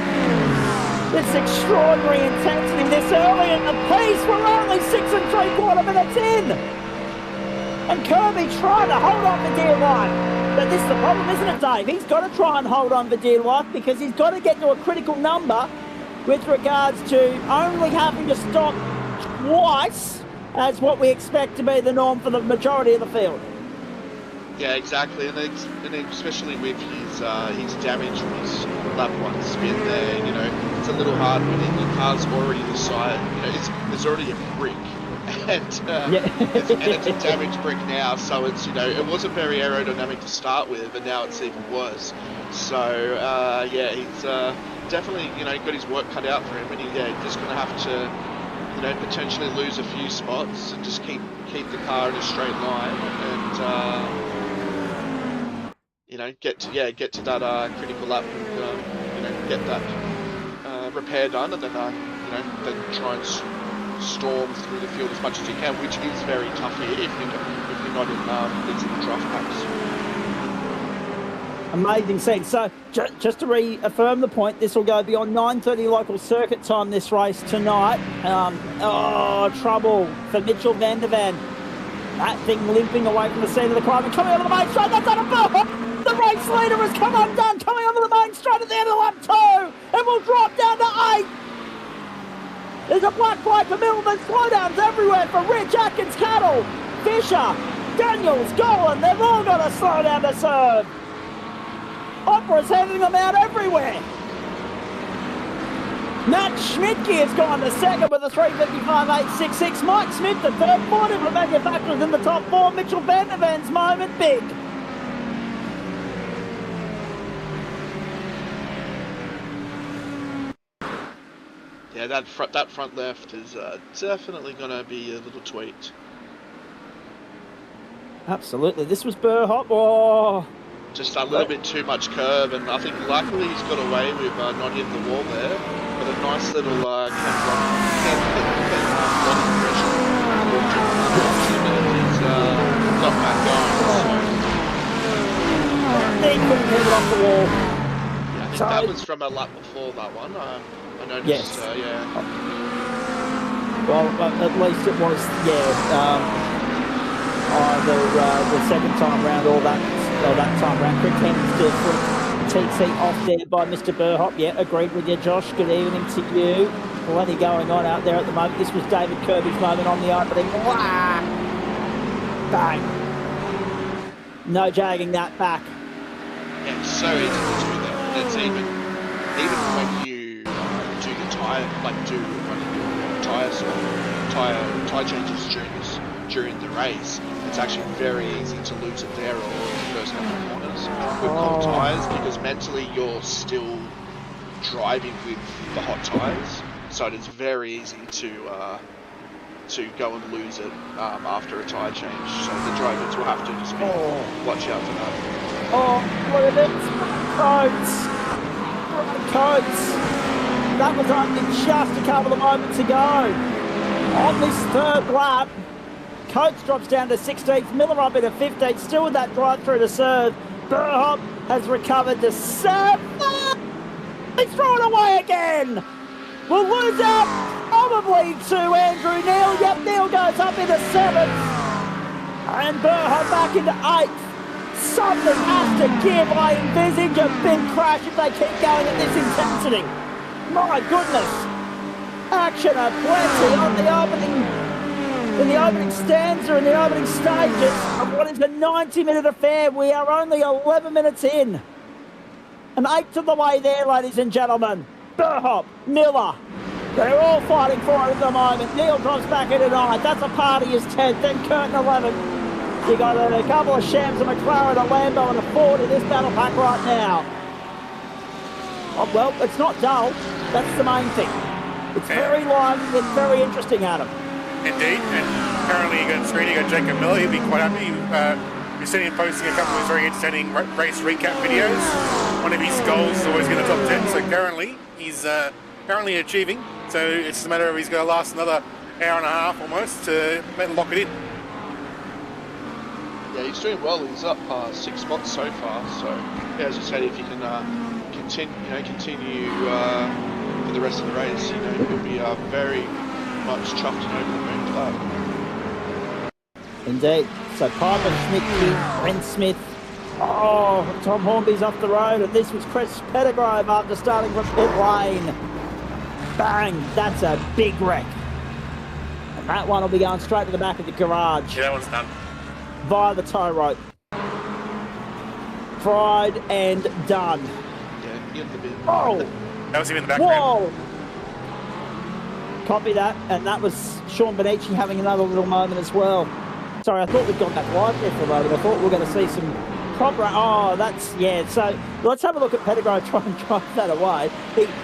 This extraordinary intensity this early in the piece. We're only 6 3/4 minutes in. And Kirby trying to hold on for dear life. But this is the problem, isn't it, Dave? He's got to try and hold on for dear life because he's got to get to a critical number with regards to only having to stop twice as what we expect to be the norm for the majority of the field. Yeah, exactly, and especially with his damage from his lap 1 spin there, you know, it's a little hard when your car's already the side, you know, there's already a brick, and it's a damaged brick now, so it's, you know, it wasn't very aerodynamic to start with, and now it's even worse. So yeah, he's definitely, you know, got his work cut out for him, and he's just going to have to, you know, potentially lose a few spots and just keep the car in a straight line, and you know, get to that critical lap and you know, get that repair done, and then you know, then try and storm through the field as much as you can, which is very tough here if you're not in these draft packs. Amazing scene. So, just to reaffirm the point, this will go beyond 9:30 local circuit time, this race tonight. Trouble for Mitchell van der Van. That thing limping away from the scene of the crime and coming over the main straight. That's on a bump. The race leader has come undone, coming over the main straight at the end of the lap 2, and will drop down to 8. There's a black flag for Middleton. Slowdowns everywhere for Rich, Atkins, Cattle, Fisher, Daniels, Golan. They've all got to slow down to serve. Opera's handing them out everywhere. Matt Schmidtke has gone to second with a 3:55.866. Mike Smith, the third. 4 different manufacturers in the top 4. Mitchell van der Van's moment big. Yeah, that front left is definitely going to be a little tweaked. Absolutely. This was Burhop. Oh. Just a little bit too much curb, and I think luckily he's got away with not hitting the wall there, but a nice little impression. He's got that going. He couldn't hit it off the wall. Yeah, I think that was from a lap before that one. I noticed. Yes. Yeah. Well, at least it was, the second time round, that time round. Quick hands to TC off there by Mr. Burhop. Yeah, agreed with you, Josh. Good evening to you. Plenty going on out there at the moment. This was David Kirby's moment on the opening. Wah! Bang. No jagging that back. Yeah, it's so easy to do that. That's even when you do the tyre, tyre changes during the race. It's actually very easy to lose it there or the first couple of corners with hot tyres, because mentally you're still driving with the hot tyres, so it is very easy to go and lose it after a tyre change. So the drivers will have to just watch out for that. Oh, look at this! Coates! That was only just a couple of moments ago. On this third lap, Coates drops down to 16th, Miller up into 15th, still with that drive through to serve. Burhop has recovered to 7th. He's thrown away again. We'll lose out probably to Andrew Neil. Yep, Neil goes up into 7th. And Burhop back into 8th. Something has to give. I envisage a big crash if they keep going at this intensity. My goodness. Action aplenty on the opening stanza and the opening stages of what is a 90-minute affair. We are only 11 minutes in. An eighth of the way there, ladies and gentlemen. Burhop, Miller, they're all fighting for it at the moment. Neil drops back into 9th. That's a party is 10th. Then Curtin 11th. You got a couple of Shams, a McLaren, a Lambo and a Ford in this battle pack right now. Oh, well, it's not dull. That's the main thing. It's very lively and very interesting, Adam. Indeed, and currently you got screen, you got Jacob Miller. He'll be quite happy. We've seen him posting a couple of his very entertaining race recap videos. One of his goals is always get a top 10, so currently he's currently achieving. So it's just a matter of he's going to last another hour and a half almost to lock it in. Yeah, he's doing well. He's up 6 spots so far. So yeah, as you said, if you can continue for the rest of the race, he'll be very much chuffed and over the moon for that. Indeed. So Piper, Schmidt, Brent Smith. Oh, Tom Hornby's off the road, and this was Chris Pettigrove after starting from pit lane. Bang! That's a big wreck. And that one will be going straight to the back of the garage. Yeah, that one's done. Via the tow rope. Fried and done. Yeah, in the bin. Oh! That was him in the background. Whoa! Copy that, and that was Sean Benici having another little moment as well. Sorry, I thought we'd gone back live there for a moment. I thought we were going to see some proper... Oh, that's... Yeah, so let's have a look at Pettigrove try and drive that away.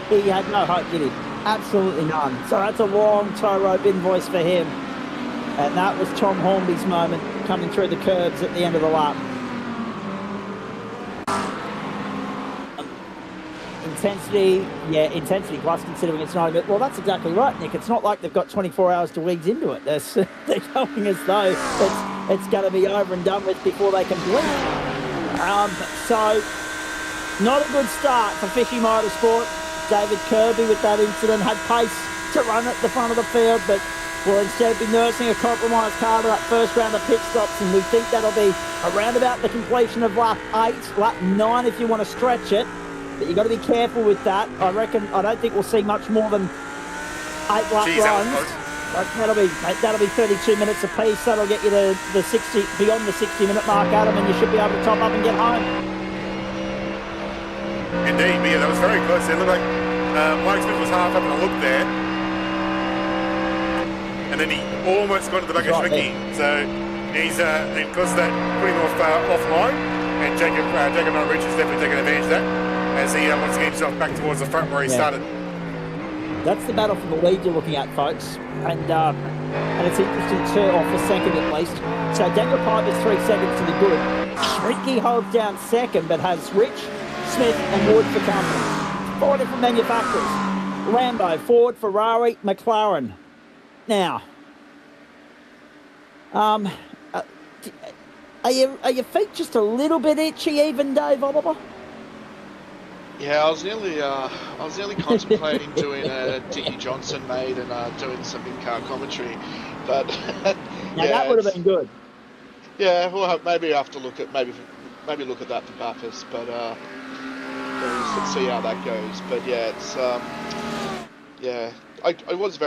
He had no hope, did he? Absolutely none. So that's a long tow rope invoice for him. And that was Tom Hornby's moment coming through the curbs at the end of the lap. Intensity plus considering it's 90 minutes. Well, that's exactly right, Nick. It's not like they've got 24 hours to ease into it. They're going as though it's going to be over and done with before they can blink. So Not a good start for Fishy Motorsport. David Kirby with that incident had pace to run at the front of the field, but will instead be nursing a compromised car to that first round of pit stops, and we think that'll be around about the completion of lap 8, lap 9 if you want to stretch it. But you've got to be careful with that. I don't think we'll see much more than 8 lap runs. That'll be 32 minutes apiece. That'll get you to the 60, beyond the 60-minute mark, Adam, and you should be able to top up and get home. Indeed, but yeah, that was very close. It looked like Mike Smith was half having a look there, and then he almost got to the back of Schmicky. So he's because of that putting him offline, and Jacob Rich is definitely taking advantage of that as he wants to get himself back towards the front where he started. That's the battle for the lead you're looking at, folks, and it's interesting too, off the second at least. So Daniel Piper's 3 seconds to the good. Schmicky holds down second, but has Rich, Smith and Wood for company. 4 different manufacturers. Lambo, Ford, Ferrari, McLaren. Now, are your feet just a little bit itchy even, Dave Oliver? Yeah, I was nearly contemplating doing a Dickie Johnson made and doing some in-car commentary, but now that would have been good. Yeah, we'll maybe have to look at maybe look at that for Bathurst, but let's see how that goes. But yeah, it's yeah, I was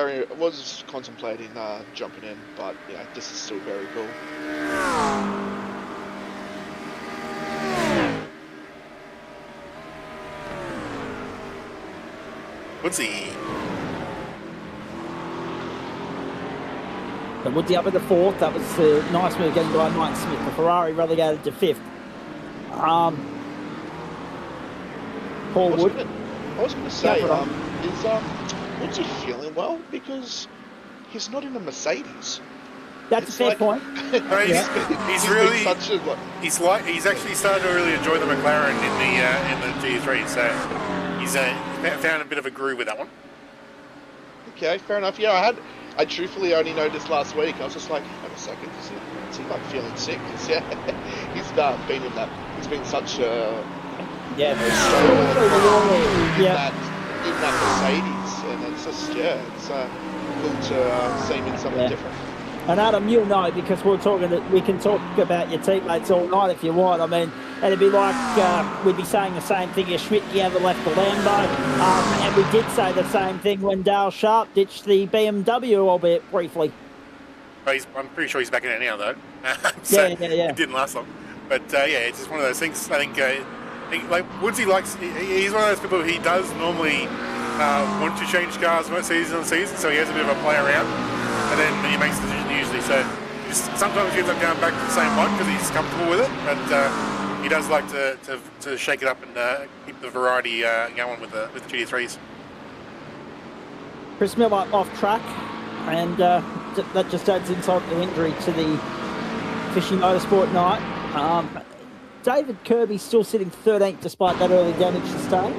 contemplating jumping in, but yeah, this is still very cool. Woodsy. But Woodsy up at the 4th. That was a nice move getting by Mike Smith. The Ferrari relegated to 5th. Paul Wood. I was going to say, is Woodsy feeling well? Because he's not in a Mercedes. That's a fair point. He's actually started to really enjoy the McLaren in the GT3, so he's found a bit of a groove with that one. Okay, fair enough. Yeah, I truthfully only noticed last week. I was just like, wait a second, is he like feeling sick? Cause, yeah, he's been in that. He's been such a in that Mercedes, and it's just it's cool to see him in something different. And Adam, you'll know, because we can talk about your teammates all night if you want. I mean, it'd be like we'd be saying the same thing if Schmidt ever left the Lambo, and we did say the same thing when Dale Sharp ditched the BMW, albeit briefly. Well, I'm pretty sure he's back in it now, though. So yeah. It didn't last long, but yeah, it's just one of those things. I think like Woodsy likes. He's one of those people. He does normally want to change cars season on season, so he has a bit of a play around, and then he makes a decision usually. So sometimes he ends up going back to the same one because he's comfortable with it, but he does like to shake it up and keep the variety going with the GT3s. Chris Miller off track, and that just adds insult to injury to the Fishy Motorsport night. David Kirby still sitting 13th despite that early damage sustained,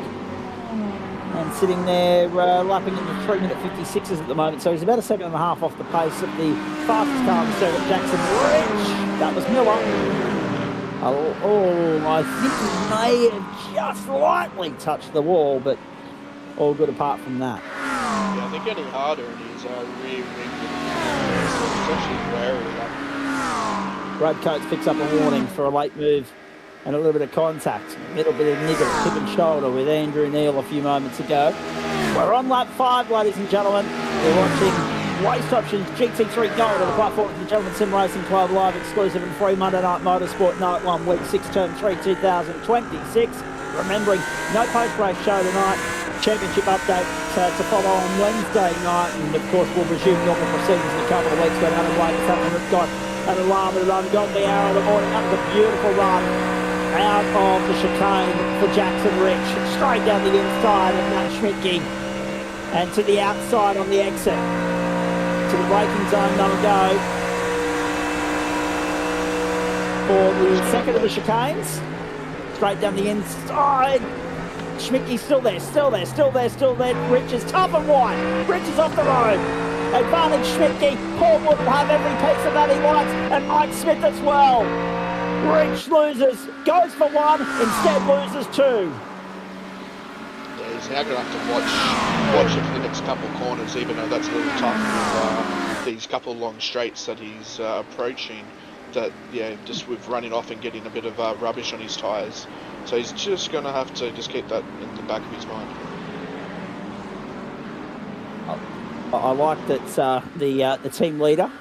and sitting there lapping in the 3-minute 56s at the moment, so he's about a second and a half off the pace of the fastest car on the circuit, Jackson Rich. That was Miller. I think he may have just slightly touched the wall, but all good apart from that. Yeah, they're getting harder, and he's really good. So he's actually wary of that. Brad Coates picks up a warning for a late move and a little bit of contact, a little bit of niggle, hip and shoulder with Andrew Neil a few moments ago. We're on lap 5, ladies and gentlemen. We're watching Waste Options GT3 Gold on the platform of the Gentleman Sim Racing Club, live exclusive and free Monday Night Motorsport Night 1, Week 6, Term 3, 2026. Remembering, no post-race show tonight. Championship update to follow on Wednesday night, and of course we'll resume normal proceedings in a couple of weeks when Adam Blake is having got an alarm and run, got the hour of the morning. That was a beautiful run out of the chicane for Jackson Rich, straight down the inside of Matt Schmidtke, and to the outside on the exit, to the braking zone, they'll go for the second of the chicanes, straight down the inside. Schmidtke's still there. Rich is tough and wide. Rich is off the road. Advantage Schmidtke. Paul Wood will have every piece of that he wants, and Mike Smith as well. Rich loses, goes for one, instead loses two. Yeah, he's now going to have to watch it for the next couple of corners, even though that's a little tough with these couple of long straights that he's approaching. That, yeah, just with running off and getting a bit of rubbish on his tyres. So he's just going to have to just keep that in the back of his mind. I like that the team leader,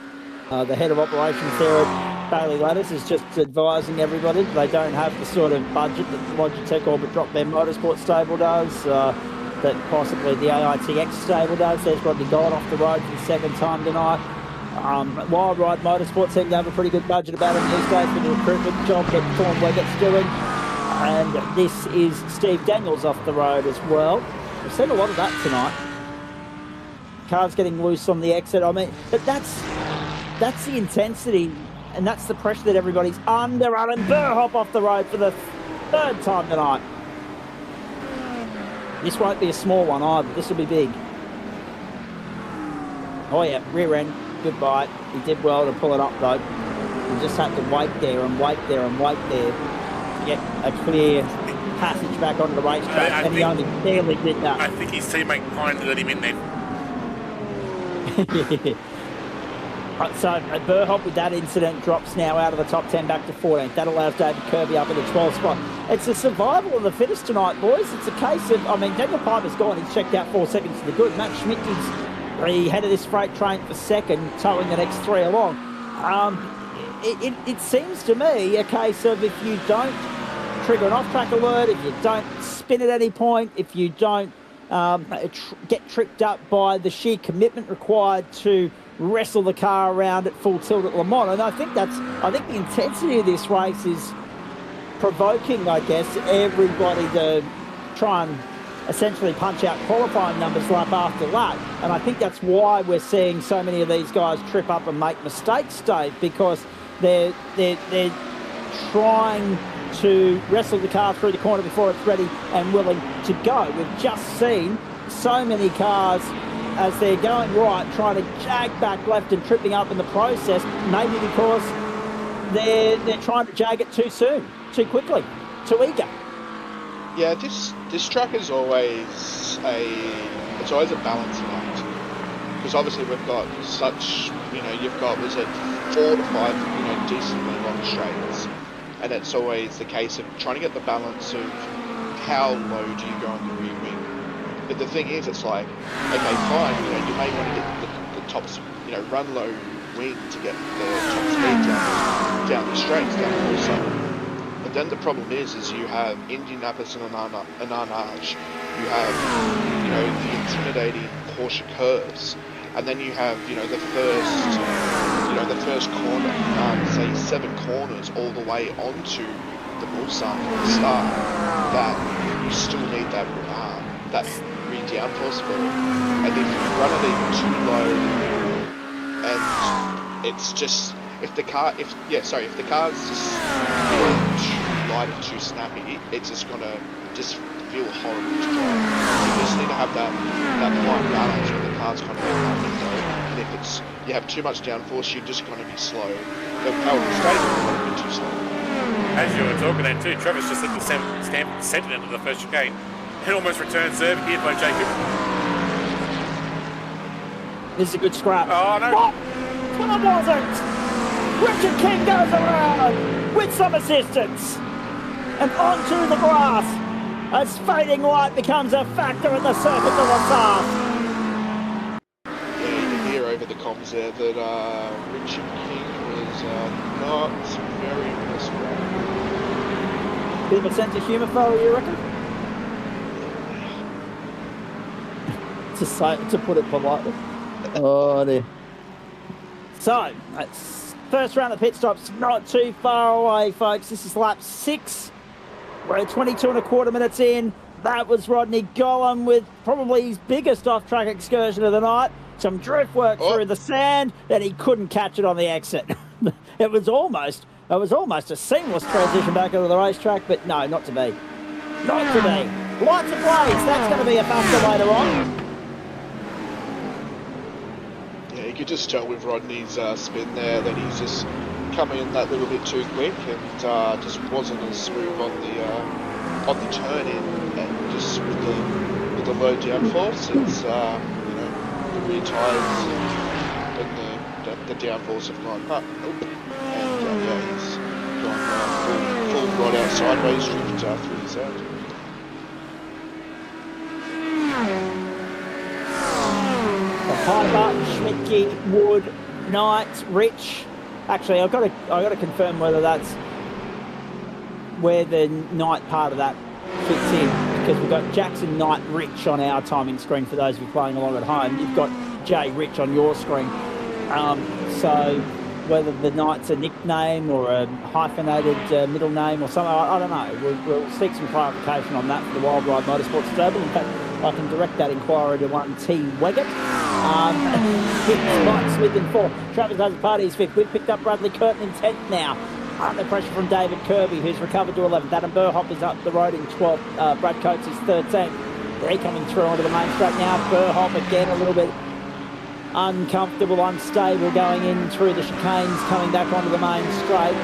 the head of operations there at Bailey Ladders, is just advising everybody they don't have the sort of budget that Logitech or Drop Their Motorsport stable does, that possibly the AITX stable does. There's Rodney Gold off the road for the second time tonight. Wild Ride Motorsport seem to have a pretty good budget about them these days with the recruitment job that Thorn Weggett's doing. And this is Steve Daniels off the road as well. We've seen a lot of that tonight. Cars getting loose on the exit. I mean, but that's the intensity and that's the pressure that everybody's under. Alan Burhop off the road for the third time tonight. This won't be a small one either. This will be big. Oh yeah, rear end. Good bite. He did well to pull it up though. He just had to wait there and wait there and wait there to get a clear passage back onto the racetrack, and he only barely did that. I think his teammate kind of let him in then. So Burhop with that incident drops now out of the top 10 back to 14th. That allows David Kirby up in the 12th spot. It's a survival of the fittest tonight, boys. It's a case of, I mean, Daniel Piper's gone. He's checked out 4 seconds to the good. Matt Schmidtke's the head of this freight train for second, towing the next 3 along. It seems to me a case of if you don't trigger an off-track alert, if you don't spin at any point, if you don't get tripped up by the sheer commitment required to wrestle the car around at full tilt at Le Mans. And I think the intensity of this race is provoking, I guess, everybody to try and essentially punch out qualifying numbers lap after lap. And I think that's why we're seeing so many of these guys trip up and make mistakes, Dave, because they're trying to wrestle the car through the corner before it's ready and willing to go. We've just seen so many cars as they're going right, trying to jag back left and tripping up in the process, maybe because they're trying to jag it too soon, too quickly, too eager. Yeah, this track is always a balancing act, because obviously we've got such, you've got, was it 4 to 5, decently long straights, and it's always the case of trying to get the balance of how low do you go on the rear wing. But the thing is, it's like, okay, fine, you may want to get the top, run low wing to get the top speed down the straights, down the hillside. But then the problem is you have Indianapolis and Anarnage, you have, the intimidating Porsche curves, and then you have, the first corner, say 7 corners all the way onto the Mulsanne from the start, that you still need that rear downforce for it. And if you run it even too low, and it's just, if the car's just feeling too light and too snappy, it's just gonna just feel horrible to drive. You just need to have that fine balance where the car's kind of going up and low. And if you have too much downforce, you're just gonna be slow. The straight is gonna be too slow. As you were talking then too, Travis just hit the centre end of the first chicane. It almost returned serve here by Jacob. This is a good scrap. Oh no! What? What was it? Richard King goes around with some assistance and onto the grass as fading light becomes a factor in the circuit of the south. Yeah, you can hear over the comms there that Richard King was not very impressed with that. Bit of a sense of humour, fellow, you reckon? To put it politely. Oh dear. So, that's first round of pit stops, not too far away, folks. This is lap 6. We're 22.25 minutes in. That was Rodney Gollum with probably his biggest off-track excursion of the night. Some drift work through the sand, then he couldn't catch it on the exit. It was almost a seamless transition back over the racetrack, but no, not to be. Not to be. Lights and blades, that's going to be a factor later on. Yeah, you could just tell with Rodney's spin there that he's just coming in that little bit too quick and just wasn't as smooth on the turn in, and just with the low downforce, it's the rear tyres and the downforce have gone up, and he's gone full rod out sideways, drift through his end. Piper, Schmidtke, Wood, Knight, Rich. Actually, I've got to confirm whether that's where the Knight part of that fits in, because we've got Jackson, Knight, Rich on our timing screen for those of you playing along at home. You've got J Rich on your screen. So whether the Knight's a nickname or a hyphenated middle name or something, I don't know. We'll seek some clarification on that for the Wild Ride Motorsport Stable. In fact, I can direct that inquiry to one T. Weggett. Mike Smith in 4th. Travis Azzopardi is 5th. We've picked up Bradley Curtin in 10th now. Under pressure from David Kirby, who's recovered to 11th. Adam Burhop is up the road in 12th. Brad Coates is 13th. They're coming through onto the main straight now. Burhop again a little bit uncomfortable, unstable going in through the chicanes, coming back onto the main straight.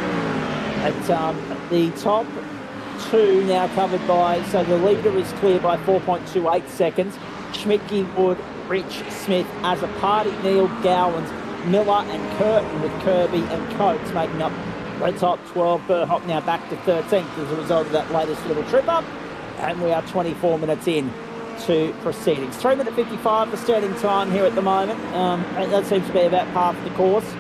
At the top 2 now covered by, so the leader is clear by 4.28 seconds. Schmidtke, Wood, Rich, Smith, Azzopardi, Neal, Gowans, Miller and Curtin, with Kirby and Coates making up the top 12. Burhop now back to 13th as a result of that latest little trip up, and we are 24 minutes in to proceedings. 3 minute 55 the starting time here at the moment. That seems to be about half the course.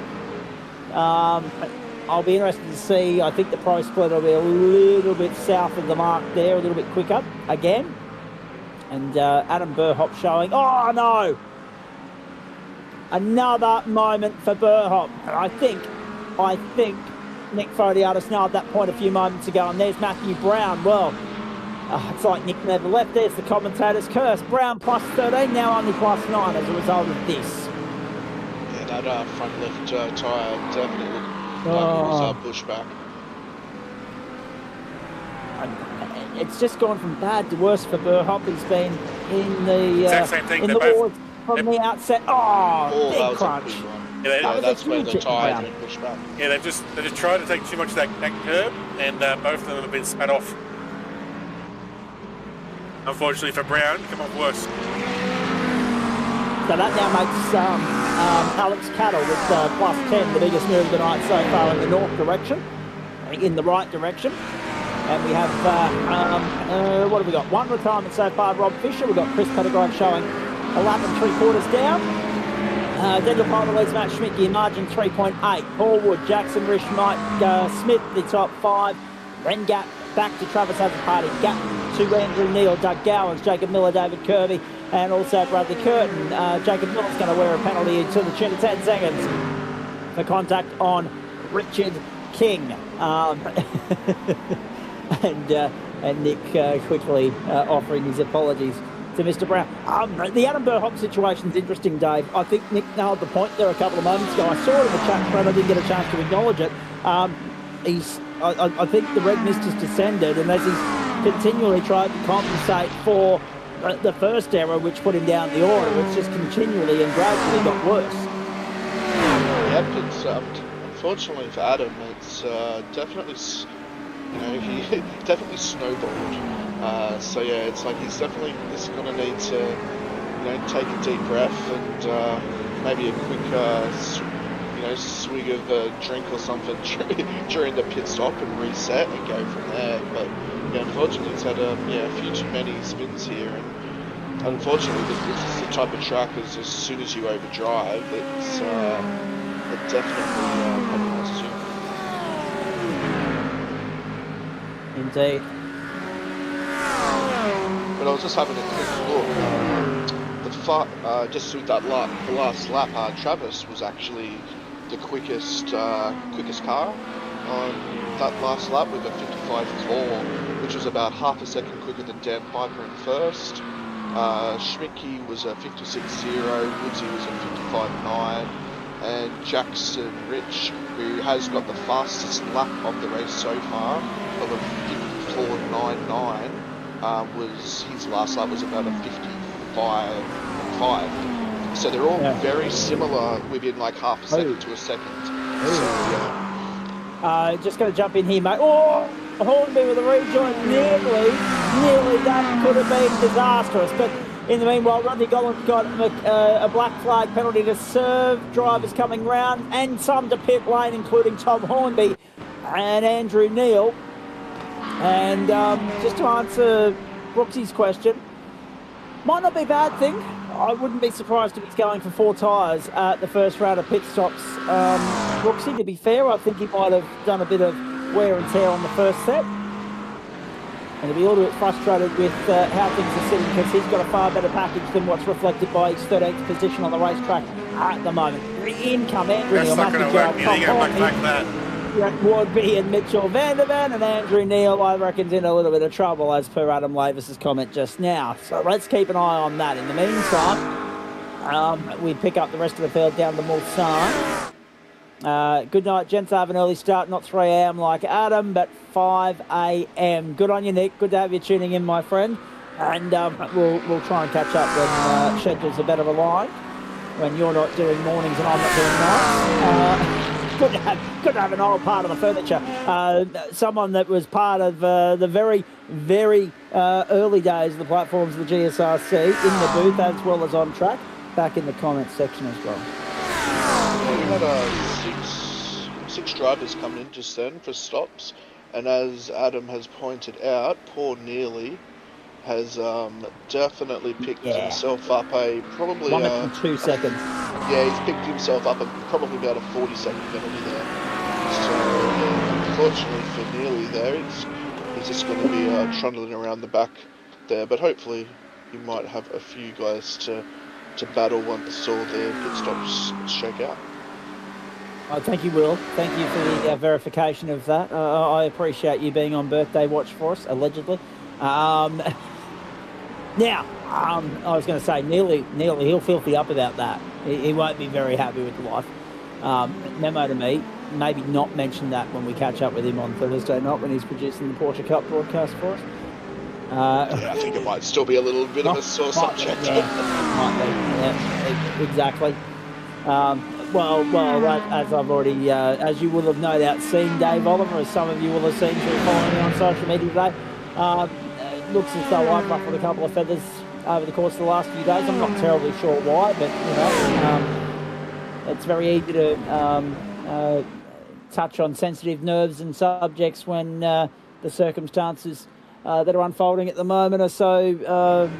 I'll be interested to see. I think the pro split will be a little bit south of the mark there, a little bit quicker again. And Adam Burhop showing, oh no! Another moment for Burhop. And I think Nick Fodiatis nailed that point a few moments ago. And there's Matthew Brown. Well, it's like Nick never left. There's the commentator's curse. Brown plus 13, now only plus 9 as a result of this. Yeah, that front left tyre definitely looked like it was pushed back. It's just gone from bad to worse for Burhop. He's been in the wars from the outset. Big crunch. Yeah, that's where the tyres been pushed back. Yeah, they've just tried to take too much of that curb, and both of them have been spat off. Unfortunately for Brown, come off worse. So that now makes Alex Cattle with plus 10, the biggest move of the night so far in the north direction, in the right direction. And we have, what have we got? One retirement so far, Rob Fisher. We've got Chris Pettigrove showing a lap and 3/4 down. Daniel Piper leads Matt Schmidtke in margin 3.8. Paul Wood, Jackson Risch, Mike Smith, the top 5. Then gap back to Travis Azzopardi. Gap to Andrew Neal, Doug Gowans, Jacob Miller, David Kirby, and also Bradley Curtin. Jacob Miller's going to wear a penalty to the tune of 10 seconds for contact on Richard King. And Nick quickly offering his apologies to Mr. Brown. The Adam Burhop situation's interesting, Dave. I think Nick nailed the point there a couple of moments ago. I saw it in the chat, but I didn't get a chance to acknowledge it. I think the red mist has descended, and as he's continually tried to compensate for the first error, which put him down the order, it's just continually and gradually got worse. Yep, it's unfortunately for Adam, it's definitely. He definitely snowballed. So yeah, it's like he's definitely going to need to, take a deep breath and maybe a quick, swig of a drink or something during the pit stop and reset and go from there. But unfortunately, he's had a few too many spins here, and unfortunately, this is the type of track as soon as you overdrive, it definitely penalises you. Indeed. But I was just having a quick look. Just with that the last lap, Travis was actually the quickest car on that last lap with a 55.4, which was about half a second quicker than Dan Piper in first. Schmidtke was a 56.0, Woodsy was a 55.9, and Jackson Rich, who has got the fastest lap of the race so far, of a 54.99, was his last lap was about a 55.5. So they're all Yeah. very similar within like half a second to a second. So yeah. Just going to jump in here, mate. Oh, Hornby with a rejoin. Nearly that could have been disastrous. But in the meanwhile, Rodney Gollan's got a black flag penalty to serve. Drivers coming round and some to pit lane, including Tom Hornby and Andrew Neil. And just to answer Brooksy's question, might not be a bad thing. I wouldn't be surprised if he's going for 4 tyres at the first round of pit stops. Brooksy, to be fair, I think he might have done a bit of wear and tear on the first set. And he'll be a little bit frustrated with how things are sitting because he's got a far better package than what's reflected by his 13th position on the racetrack at the moment. In come Andrew Neil, That's not going to work. Nearly go back that. Woodby and Mitchell Vandervan, and Andrew Neil, I reckon's in a little bit of trouble as per Adam Lavis's comment just now. So let's keep an eye on that. In the meantime, we pick up the rest of the field down to Mulsanne. Good night, gents. I have an early start, not 3 a.m. like Adam, but 5 a.m. Good on you, Nick. Good to have you tuning in, my friend. And we'll try and catch up when schedules are better aligned, when you're not doing mornings and I'm not doing nights. Good to have an old part of the furniture. Someone that was part of the very, very early days of the platforms of the GSRC in the booth as well as on track. Back in the comments section as well. We had six drivers coming in just then for stops, and as Adam has pointed out, poor Neely has definitely picked himself up probably 1 minute and 2 seconds. Yeah, he's picked himself up probably about a 40-second penalty there. So unfortunately for Neely there, he's just going to be trundling around the back there. But hopefully he might have a few guys to battle once all the pit stops shake out. I think you will. Thank you for the verification of that. I appreciate you being on birthday watch for us, allegedly. Now, I was going to say, Neely, he'll filthy up about that. He won't be very happy with life. Memo to me, maybe not mention that when we catch up with him on Thursday night when he's producing the Porsche Cup broadcast for us. Yeah, I think it might still be a little bit of a sore subject. Yeah, exactly. Well, as I've already, as you will have no doubt seen, Dave Oliver, as some of you will have seen through following me on social media today, looks as though I've ruffled a couple of feathers over the course of the last few days. I'm not terribly sure why, but it's very easy to touch on sensitive nerves and subjects when the circumstances that are unfolding at the moment are so,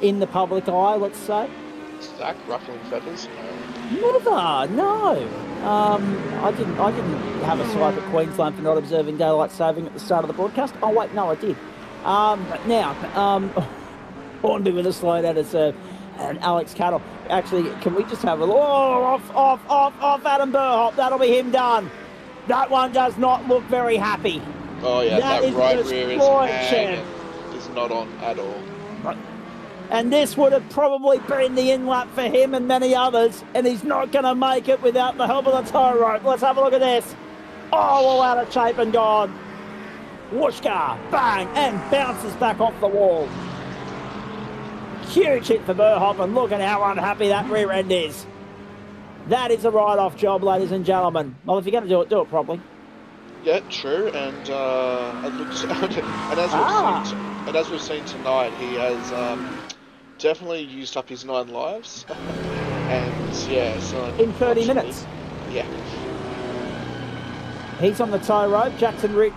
in the public eye, let's say. Zach, ruffling feathers? Never, no. I didn't have a swipe at Queensland for not observing daylight saving at the start of the broadcast. Oh wait, no, I did. Hornby with a slow down as and Alex Cattle. Actually, can we just have a look? Oh, off Adam Burhoff. That'll be him done. That one does not look very happy. Oh yeah, that right rear is hanging. Is not on at all. And this would have probably been the in-lap for him and many others, and he's not going to make it without the help of the tow rope. Let's have a look at this. Oh, all out of shape and gone. Whooshka, bang, and bounces back off the wall. Huge hit for Burhoff, and look at how unhappy that rear end is. That is a write-off job, ladies and gentlemen. Well, if you're going to do it properly. Yeah, true, and it looks, and as we've seen tonight, he has definitely used up his 9 lives, and yeah, so in 30 minutes. Yeah. He's on the tow rope. Jackson Rich,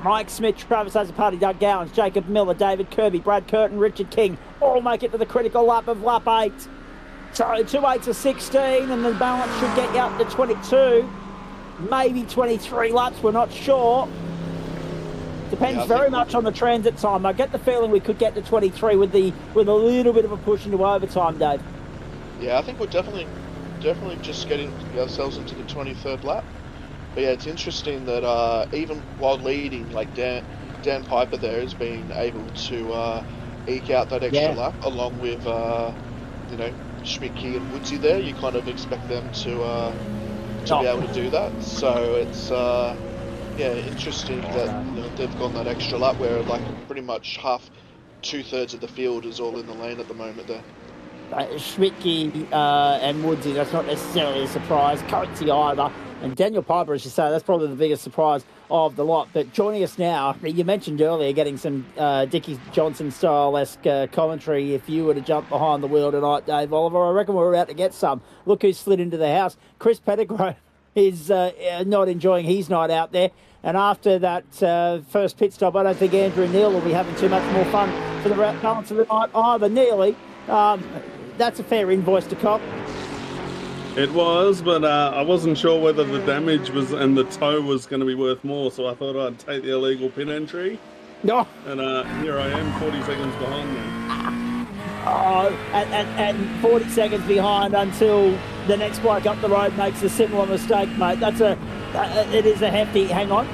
Mike Smith, Travis Azzopardi, Doug Gowans, Jacob Miller, David Kirby, Brad Curtin, Richard King, all make it to the critical lap of lap 8. So 2 8s are 16, and the balance should get you up to 22. Maybe 23 laps, we're not sure. Depends very much on the transit time. I get the feeling we could get to 23 with a little bit of a push into overtime, Dave. Yeah, I think we're definitely just getting ourselves into the 23rd lap. But yeah, it's interesting that even while leading, like Dan Piper there has been able to eke out that extra lap, along with Schmidtke and Woodsy there. You kind of expect them to be able to do that. So it's interesting that they've gone that extra lap where like pretty much 2/3 of the field is all in the lane at the moment there. Schmidtke and Woodsy, that's not necessarily a surprise. Coatsy either. And Daniel Piper, as you say, that's probably the biggest surprise of the lot. But joining us now, you mentioned earlier getting some Dickie Johnson style-esque commentary if you were to jump behind the wheel tonight, Dave Oliver. I reckon we're about to get some. Look who slid into the house. Chris Pettigrew is not enjoying his night out there. And after that first pit stop, I don't think Andrew Neil will be having too much more fun for the balance of the night either. Nearly. That's a fair invoice to cop. It was, but I wasn't sure whether the damage was and the tow was going to be worth more, so I thought I'd take the illegal pit entry. No. And here I am, 40 seconds behind them. Oh, and 40 seconds behind until the next bloke up the road makes a similar mistake, mate. It is a hefty. Hang on.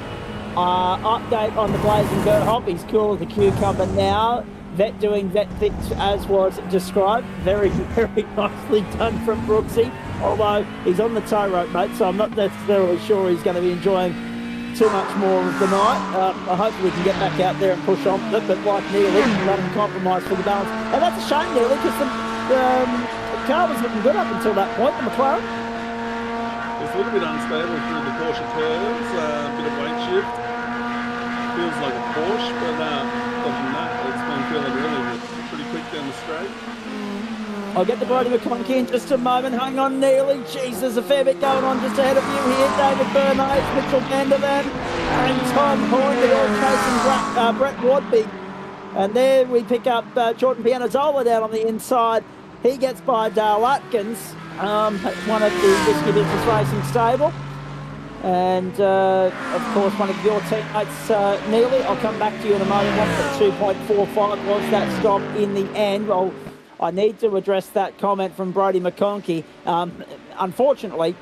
Update on the Blazing Berthop. He's cool as a cucumber now. Vet doing vet things as was described. Very, very nicely done from Brooksy. Although he's on the tow rope, mate, so I'm not necessarily sure he's going to be enjoying too much more of the night. I hope we can get back out there and push on with it, but like Neely, let him compromise for the balance. And that's a shame, Neely, because the car was looking good up until that point, the McLaren. It's a little bit unstable through the Porsche curves, a bit of weight shift. Feels like a Porsche, but other than that, it's been feeling really pretty quick down the straight. I'll get the Brody McConaughey in just a moment. Hang on, Neely. Jeez, there's a fair bit going on just ahead of you here. David Bernays, Mitchell Vandervan, and Tom Hoyne all chasing Brett Wadby. And there we pick up Jordan Pianazzola down on the inside. He gets by Dale Atkins, one of the Whiskey Business Racing stable. And, of course, one of your teammates, Neely. I'll come back to you in a moment. 2.45 was that stop in the end. I need to address that comment from Brodie McConaughey. Unfortunately,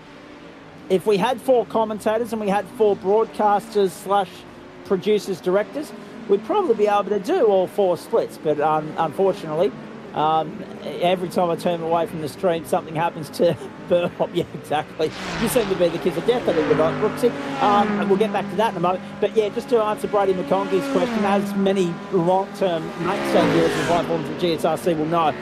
if we had 4 commentators and we had 4 broadcasters / producers, directors, we'd probably be able to do all 4 splits. But unfortunately, every time I turn away from the stream, something happens to Burhop. Yeah, exactly. You seem to be the kiss of death a little bit, Brooksy. We'll get back to that in a moment. But yeah, just to answer Brodie McConaughey's question, as many long-term mainstay viewers of high forms of GSRC will know,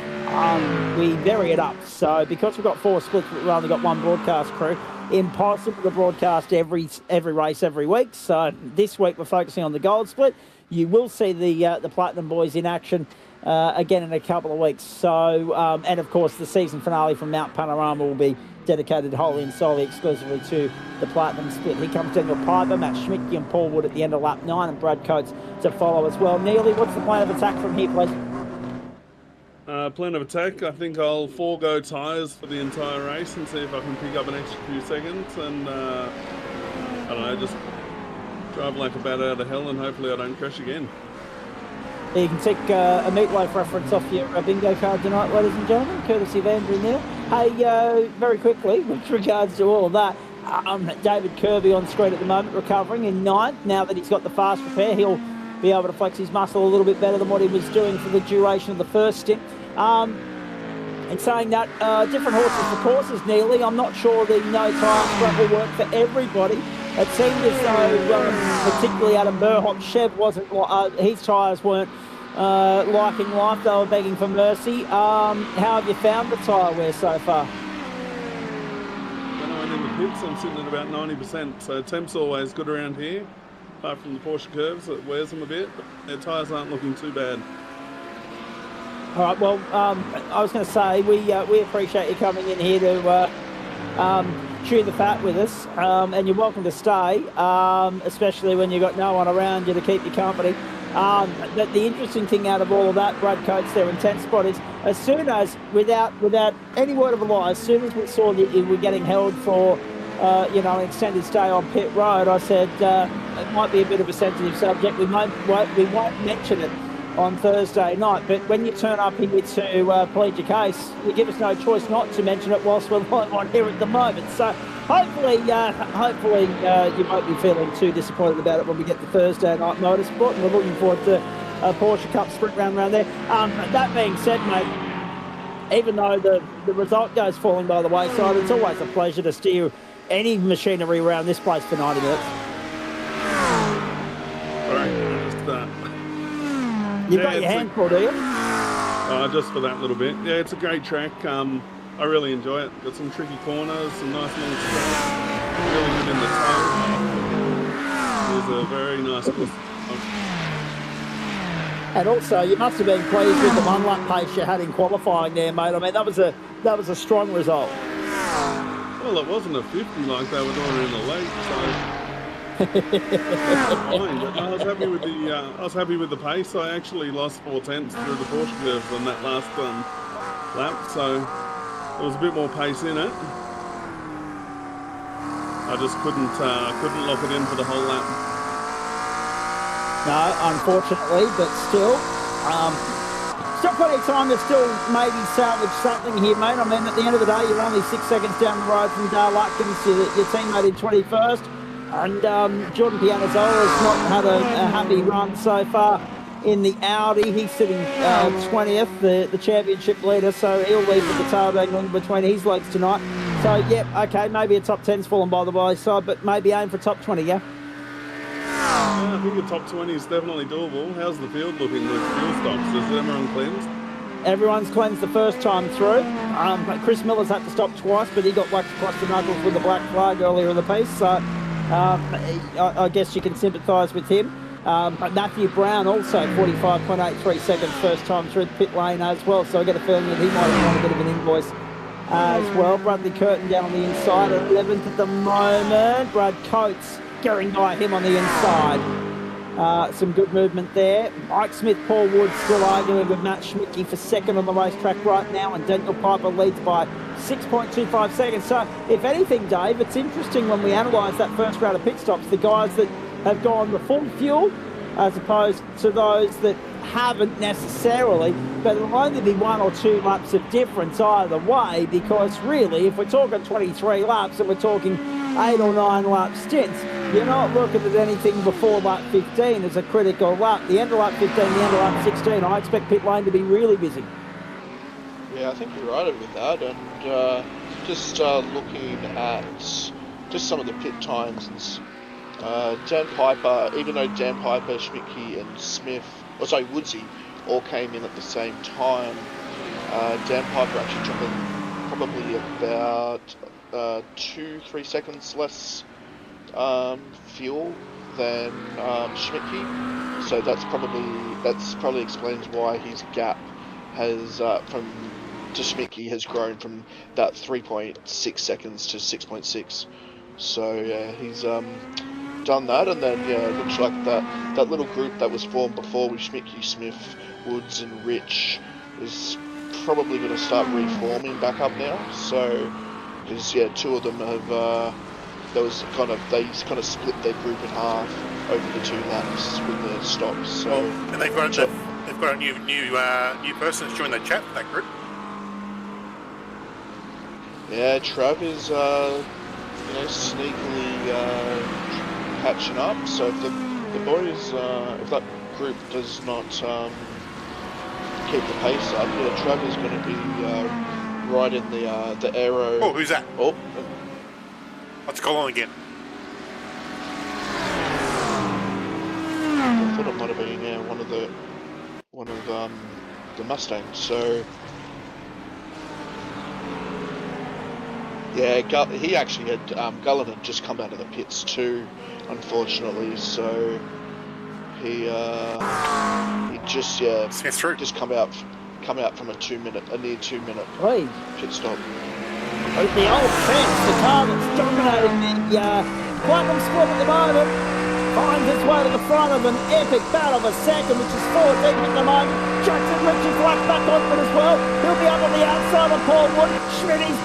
we vary it up. So because we've got 4 splits, we've only got 1 broadcast crew. Impossible to broadcast every race every week. So this week we're focusing on the gold split. You will see the Platinum Boys in action again in a couple of weeks. So, and of course, the season finale from Mount Panorama will be dedicated wholly and solely exclusively to the Platinum split. Here comes Daniel Piper, Matt Schmidtke and Paul Wood at the end of lap 9, and Brad Coates to follow as well. Neely, what's the plan of attack from here, please? Plan of attack, I think I'll forego tyres for the entire race and see if I can pick up an extra few seconds and, I don't know, just drive like a bat out of hell and hopefully I don't crash again. You can take a meatloaf reference off your bingo card tonight, ladies and gentlemen, courtesy of Andrew Neal. Hey, very quickly, with regards to all of that, David Kirby on screen at the moment, recovering in 9th. Now that he's got the fast repair, he'll be able to flex his muscle a little bit better than what he was doing for the duration of the first stint. In saying that, different horses for courses, Neely. I'm not sure the no tyre strap will work for everybody. It seemed as though, particularly Adam Burhop, Chev wasn't, his tyres weren't liking life. They were begging for mercy. How have you found the tyre wear so far? When I'm in the pits, I'm sitting at about 90%. So temp's always good around here. Apart from the Porsche curves, it wears them a bit. But their tyres aren't looking too bad. All right, well, I was going to say, we appreciate you coming in here to chew the fat with us, and you're welcome to stay, especially when you've got no one around you to keep you company. But the interesting thing out of all of that, Brad Coates, their intent spot, is as soon as, without any word of a lie, as soon as we saw that you were getting held for, an extended stay on pit road, I said it might be a bit of a sensitive subject. We won't mention it on Thursday night, but when you turn up here to plead your case, you give us no choice not to mention it whilst we're on here at the moment. So hopefully you won't be feeling too disappointed about it when we get to Thursday night motorsport, and we're looking forward to a Porsche Cup sprint round there. That being said, mate, even though the result goes falling by the wayside, it's always a pleasure to steer any machinery around this place for 90 minutes. All right, just You've got your hand full, do you? Just for that little bit. Yeah, it's a great track. I really enjoy it. Got some tricky corners, some nice long straights. Really good in the toe. It was a very nice course. And also, you must have been pleased with the one lap pace you had in qualifying there, mate. I mean, that was a strong result. Well, it wasn't a 50 like they were doing in the late, so. Fine, but I was happy with the pace. I actually lost 4 tenths through the Porsche curves on that last lap, so there was a bit more pace in it. I just couldn't lock it in for the whole lap. No, unfortunately, but still plenty of time to still maybe salvage something here, mate. I mean, at the end of the day, you're only 6 seconds down the road from Dale Atkins, your teammate in 21st. And Jordan Pianazzola has not had a happy run so far in the Audi. He's sitting 20th, the championship leader, so he'll leave with the tail dangling between his legs tonight. So, yep, okay, maybe a top 10's fallen by the wayside, but maybe aim for top 20, yeah? Yeah, I think the top 20 is definitely doable. How's the field looking with fuel stops? Is everyone cleansed? Everyone's cleansed the first time through. Chris Miller's had to stop twice, but he got whacked across the knuckles with the black flag earlier in the piece, so I guess you can sympathise with him. But Matthew Brown also 45.83 seconds first time through the pit lane as well, so I get a feeling that he might have won a bit of an invoice as well. Bradley Curtin down on the inside at 11th at the moment. Brad Coates going by him on the inside. Some good movement there. Mike Smith, Paul Wood still arguing with Matt Schmidtke for second on the racetrack right now, and Daniel Piper leads by 6.25 seconds. So, if anything, Dave, it's interesting when we analyse that first round of pit stops, the guys that have gone the full fuel as opposed to those that haven't necessarily, but it'll only be 1 or 2 laps of difference either way, because really, if we're talking 23 laps and we're talking 8 or 9 lap stints, you're not looking at anything before lap 15 as a critical lap. The end of lap 15, the end of lap 16, I expect pit lane to be really busy. Yeah, I think you're right with that, and just looking at just some of the pit times, and Dan Piper, even though Dan Piper, Schmidtke and Smith, Woodsy, all came in at the same time, Dan Piper actually dropping probably about 2-3 seconds less fuel than Schmidtke, so that's probably explains why his gap has to Schmidtke has grown from that 3.6 seconds to 6.6. So yeah, he's done that, and then yeah, it looks like that little group that was formed before with Schmidtke, Smith, Woods, and Rich is probably going to start reforming back up now. So because yeah, 2 of them have they kind of split their group in half over the 2 laps with the stops. So and they've got a new person that's joined the chat for that group. Yeah, Trav is sneakily patching up. So if the boys, if that group does not keep the pace up, yeah, Trav is going to be right in the aero. Oh, who's that? Oh. Let's call on again. I thought it might have been one of the Mustangs. So yeah, he actually had Gullen had just come out of the pits too, unfortunately. So he just come out from a near 2 minute pit stop. The old fence, the car that's dominating the Platinum Sport at the moment, finds its way to the front of an epic battle of a second, which is 4 deep at the moment. Jackson Richards flash back on it as well. He'll be up on the outside of Paul Wood. Schmidtke's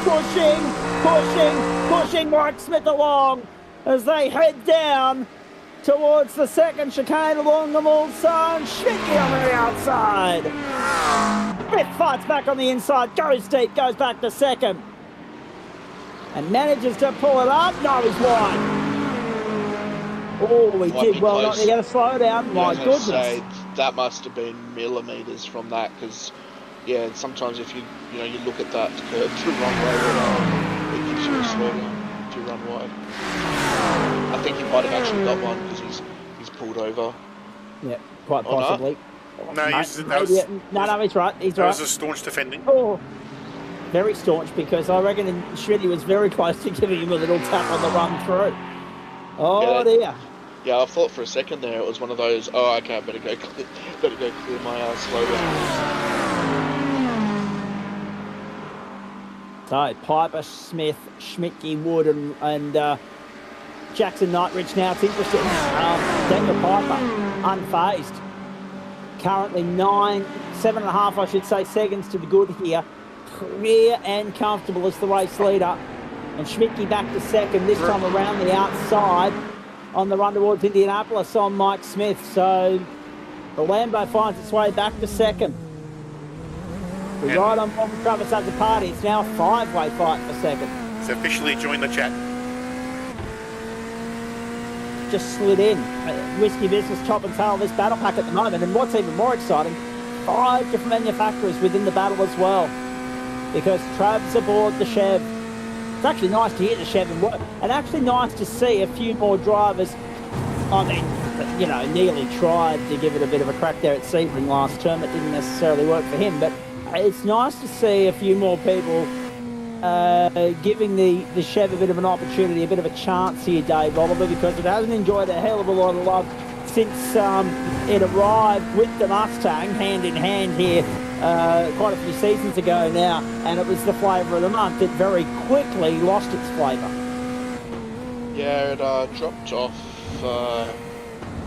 pushing Mike Smith along as they head down towards the second chicane along the Mulsanne. Schmidtke on the outside. Smith fights back on the inside, goes deep, goes back to second, and manages to pull it up. No, he's wide. Oh, he did well not to get a slow down. My goodness. Say, that must have been millimetres from that, because yeah, sometimes if you look at that curve to run way, it gives you a slow down to run wide. I think he might have actually got one because he's pulled over. Yeah, quite possibly. No, No, he's, that was, no, he's right. He's that right. was a staunch defending. Oh, very staunch, because I reckon Schmitty was very close to giving him a little tap on the run through. Oh, dear. Yeah, I thought for a second there it was one of those, oh, okay, I better go clear my slow down. So, Piper, Smith, Schmitke, Wood, and Jackson Knightridge now. It's interesting. Daniel Piper, unfazed. Currently 7.5, I should say, seconds to the good here. Clear and comfortable as the race leader. And Schmitke back to second, this time around the outside on the run towards Indianapolis on Mike Smith. So the Lambo finds its way back to second. We're right on board with Travis at the party. It's now a 5-way fight for second. It's officially joined the chat. Just slid in. Whiskey Business top and tail this battle pack at the moment. And what's even more exciting, 5 different manufacturers within the battle as well. Because Trav's aboard the Chev. It's actually nice to hear the Chev and work. And actually nice to see a few more drivers. I mean, you know, nearly tried to give it a bit of a crack there at Sebring last term. It didn't necessarily work for him. But it's nice to see a few more people giving the Chev a bit of an opportunity, a bit of a chance here, Dave Oliver, because it hasn't enjoyed a hell of a lot of love since it arrived with the Mustang hand in hand here quite a few seasons ago now, and it was the flavour of the month. It very quickly lost its flavour. Yeah, it dropped off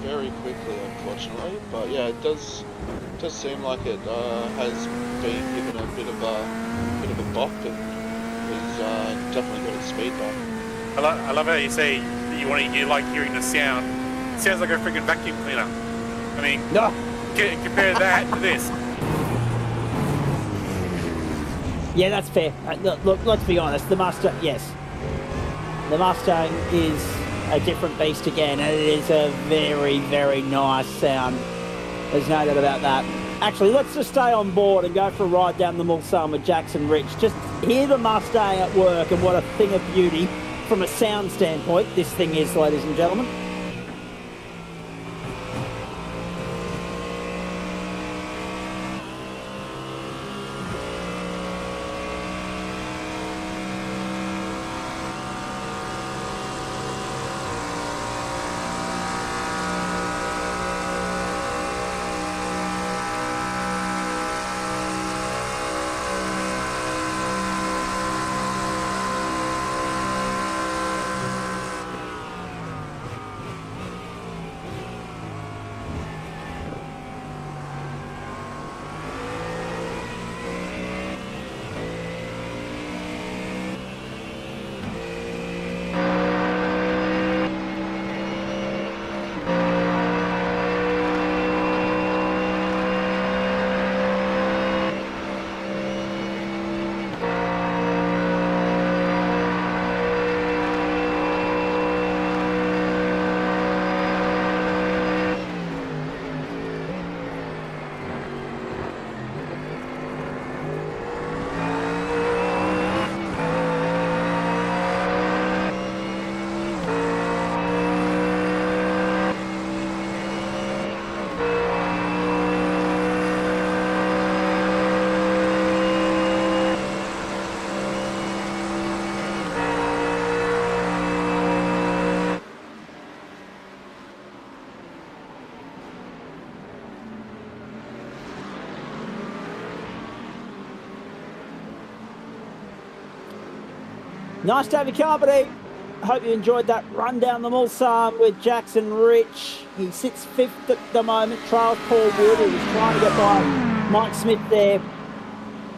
very quickly, unfortunately, but yeah, it does seem like it has been given a bit of a bop and has definitely got its speed back. I love how you say that you like hearing the sound. It sounds like a freaking vacuum cleaner. I mean, No. compare that to this. Yeah, that's fair. Look, let's be honest. The Mustang, yes. The Mustang is a different beast again, and it is a very, very nice sound. There's no doubt about that. Actually, let's just stay on board and go for a ride down the Mulsanne with Jackson Rich. Just hear the Mustang at work and what a thing of beauty from a sound standpoint this thing is, ladies and gentlemen. Nice David Carpenter. Hope you enjoyed that run down the Mulsanne with Jackson Rich. He sits 5th at the moment, trails Paul Wood, who was trying to get by Mike Smith there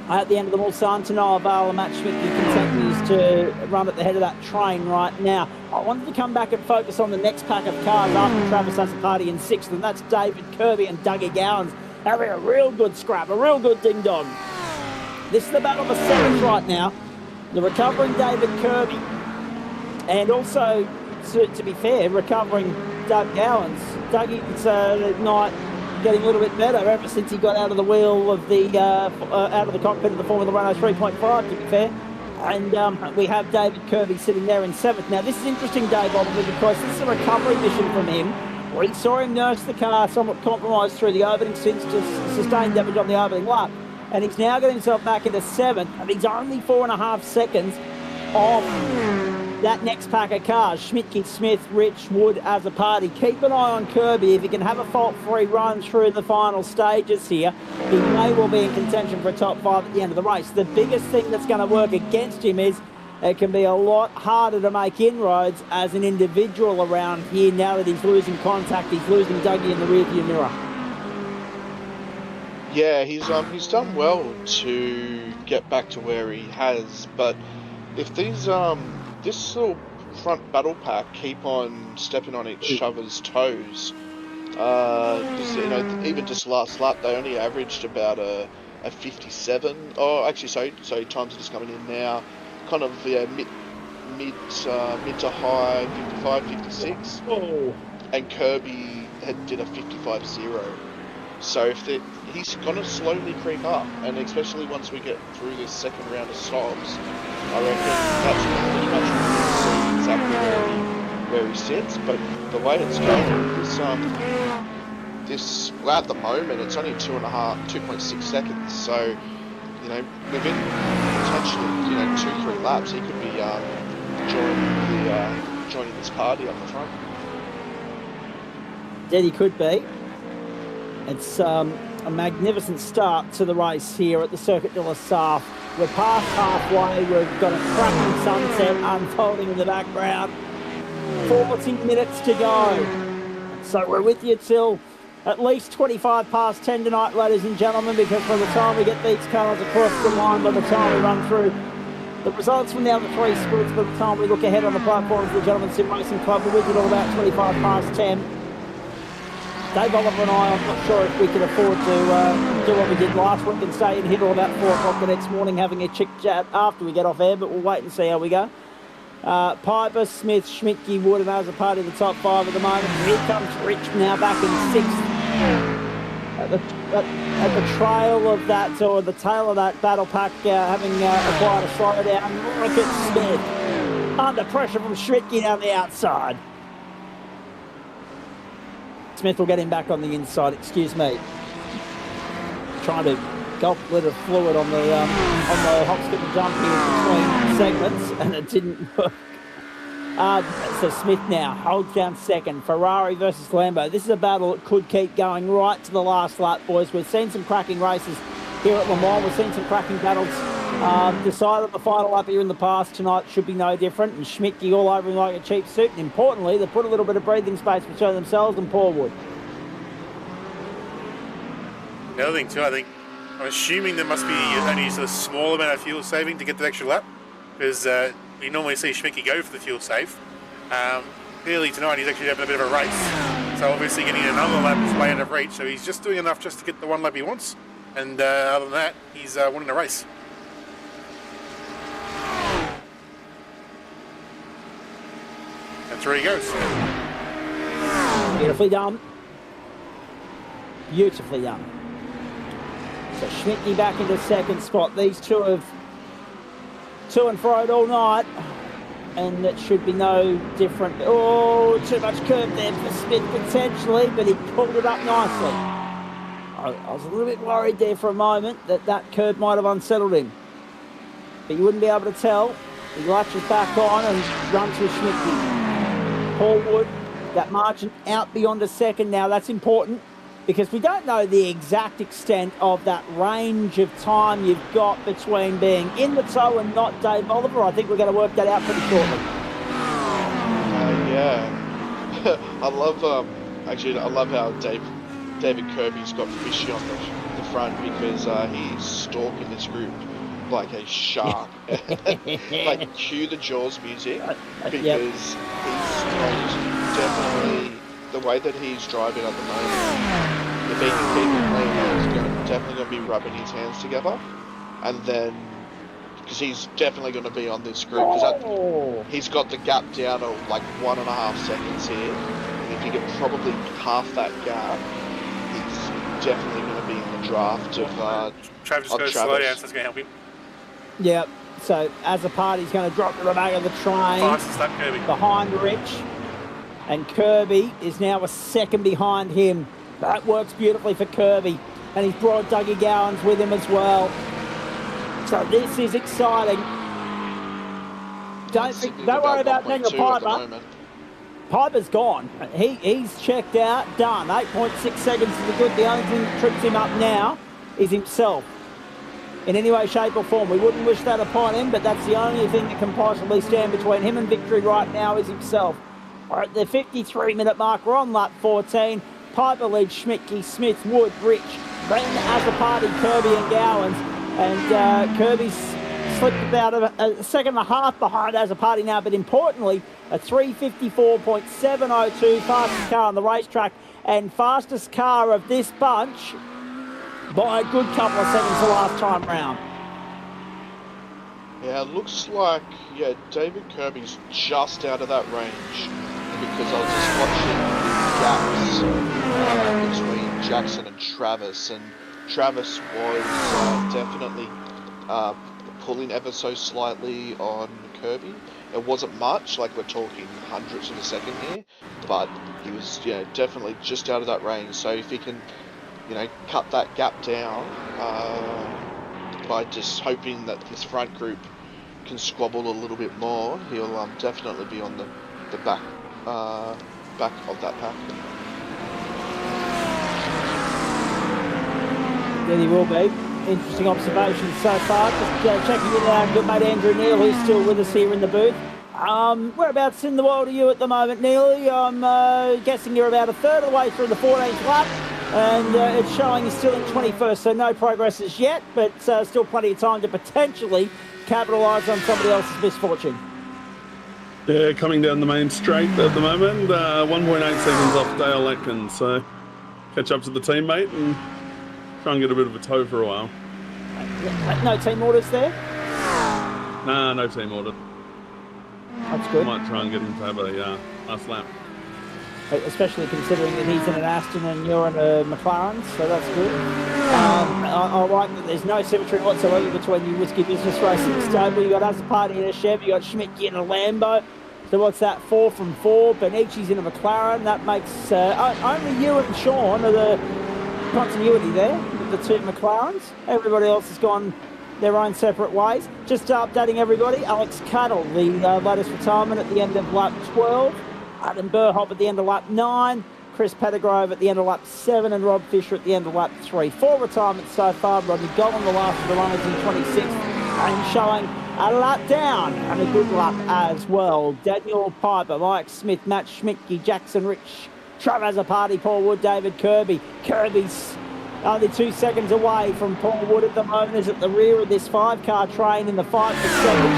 at the end of the Mulsanne. To no avail, and Matt Schmidt continues to run at the head of that train right now. I wanted to come back and focus on the next pack of cars after Travis has a party in 6th, and that's David Kirby and Dougie Gowans having a real good scrap, a real good ding-dong. This is the battle for 7th right now. The recovering David Kirby, and also, to be fair, recovering Doug Gowans. Dougie's not getting a little bit better ever since he got out of the wheel of the out of the cockpit of the Formula Renault 3.5. To be fair, and we have David Kirby sitting there in 7th. Now, this is interesting, Dave Oliver, because this is a recovery mission from him. We saw him nurse the car, somewhat compromised through the opening since to sustain damage on the opening lap. And he's now got himself back into 7th, and he's only 4.5 seconds off that next pack of cars. Schmidtke, Smith, Rich, Wood as a party. Keep an eye on Kirby. If he can have a fault-free run through the final stages here, he may well be in contention for a top 5 at the end of the race. The biggest thing that's going to work against him is it can be a lot harder to make inroads as an individual around here now that he's losing contact. He's losing Dougie in the rearview mirror. Yeah, he's done well to get back to where he has, but if these this little front battle pack keep on stepping on each other's toes, because you know, even just last lap they only averaged about a 57. Oh, actually, so times are just coming in now, kind of mid to high 55, 56. Oh. And Kirby did a 55.0. So if he's going to slowly creep up, and especially once we get through this second round of stops, I reckon that's pretty much exactly where he sits. But the way it's going, this at the moment it's only 2.6 seconds. So you know, within potentially 2-3 laps, he could be joining this party on the front. Yeah, he could be. It's a magnificent start to the race here at the Circuit de la Sarthe. We're past halfway. We've got a cracking sunset unfolding in the background. 40 minutes to go. So we're with you till at least 25 past 10 tonight, ladies and gentlemen, because by the time we get these cars across the line, by the time we run through the results from the other 3 splits, by the time we look ahead on the platform of the Gentlemen's Sim Racing Club, we're with you till about 25 past 10. Dave Oliver and I, I'm not sure if we can afford to do what we did last week and stay in here till about 4 o'clock the next morning having a chick chat after we get off air, but we'll wait and see how we go. Piper, Smith, Schmidtke, Wood and as a part of the top 5 at the moment. Here comes Rich now back in 6th. At the trail of that, or the tail of that battle pack, having acquired a slowdown. Look at Smith. Under pressure from Schmidtke down the outside. Smith will get him back on the inside, excuse me. Trying to gulp a bit of fluid on the hop, skip and jump here between segments, and it didn't work. So Smith now holds down 2nd. Ferrari versus Lambo. This is a battle that could keep going right to the last lap, boys. We've seen some cracking races here at Le Mans. We've seen some cracking battles decided on the final lap here in the past. Tonight should be no different. And Schmidtke all over him like a cheap suit. And importantly, they put a little bit of breathing space between themselves and Paul Wood. The other thing too, I think, I'm assuming there must be only a small amount of fuel saving to get the extra lap, because we normally see Schmidtke go for the fuel save. Clearly tonight he's actually having a bit of a race, so obviously getting another lap is way out of reach, so he's just doing enough just to get the 1 lap he wants, and other than that, he's winning the race. And through he goes. Beautifully done. Beautifully done. So Schmidtke back into 2nd spot. These two have to and froed all night, and it should be no different. Oh, too much curve there for Smith potentially, but he pulled it up nicely. I was a little bit worried there for a moment that curve might have unsettled him, but you wouldn't be able to tell. He latches back on and runs with Schmidtke. Paul Wood, that margin out beyond a 2nd now. That's important, because we don't know the exact extent of that range of time you've got between being in the tow and not, Dave Oliver. I think we're going to work that out pretty shortly. Yeah. I love how David Kirby's got Fishy on the front, because he's stalking this group like a shark. Like, cue the Jaws music, because he's definitely, the way that he's driving at the moment, the beating is definitely going to be rubbing his hands together, and then because he's definitely going to be on this group, because he's got the gap down to like 1.5 seconds here, and if you get probably half that gap, he's definitely going to be in the draft of Travis just got to slow down, so it's going to help him. Yeah, so as a part, he's going to drop the remainder of the train Fastest lap, Kirby. behind Rich. and Kirby is now a second behind him. That works beautifully for Kirby, and he's brought Dougie Gowans with him as well. So this is exciting. Don't worry about Daniel Piper. Piper's gone. He's checked out, done. 8.6 seconds is the good. The only thing that trips him up now is himself. In any way, shape or form. We wouldn't wish that upon him, but that's the only thing that can possibly stand between him and victory right now is himself. We're at the 53-minute mark. We're on lap 14. Piper leads Schmidtke, Smith, Wood, Rich, Brenton, Azzopardi, Kirby and Gowans. And Kirby's slipped about a second and a half behind Azzopardi now, but importantly, a 3:54.702, fastest car on the racetrack and fastest car of this bunch by a good couple of seconds the last time round. Yeah, it looks like, David Kirby's just out of that range because I was just watching gaps between Jackson and Travis, and Travis was definitely pulling ever so slightly on Kirby. It wasn't much, like we're talking hundredths of a second here, but he was definitely just out of that range. So if he can cut that gap down by just hoping that this front group can squabble a little bit more, he'll definitely be on the back of that pack. There he will be. Interesting observations so far. Just checking in our good mate Andrew Neal, who's still with us here in the booth. Whereabouts in the world are you at the moment, Neely? I'm guessing you're about a third of the way through the 14th lap, and it's showing you're still in 21st, so no progress as yet, but still plenty of time to potentially capitalise on somebody else's misfortune. Yeah, coming down the main straight at the moment, 1.8 seconds off Dale Atkins, so catch up to the teammate and try and get a bit of a tow for a while. No team orders there? Nah, no team order. That's good. Might try and get him to have a last lap. Especially considering that he's in an Aston and you're in a McLaren, so that's good. I like that there's no symmetry whatsoever between you Whiskey Business Racing stable. You've got Azzopardi in a Chevy, you've got Schmidtke in a Lambo. So what's that, 4 from 4? Benici's in a McLaren. That makes only you and Sean are the continuity there with the two McLarens. Everybody else has gone their own separate ways. Just updating everybody, Alex Cattle, the latest retirement at the end of lap 12. Adam Burhoff at the end of lap 9. Chris Pettigrove at the end of lap 7. And Rob Fisher at the end of lap 3. 4 retirements so far. Rodney Golan, the last of the runners in 26th. And showing a lap down and a good lap as well. Daniel Piper, Mike Smith, Matt Schmidtke, Jackson Rich, Travis Azzopardi, Paul Wood, David Kirby. Kirby's only 2 seconds away from Paul Wood at the moment. Is at the rear of this 5-car train in the fight for second.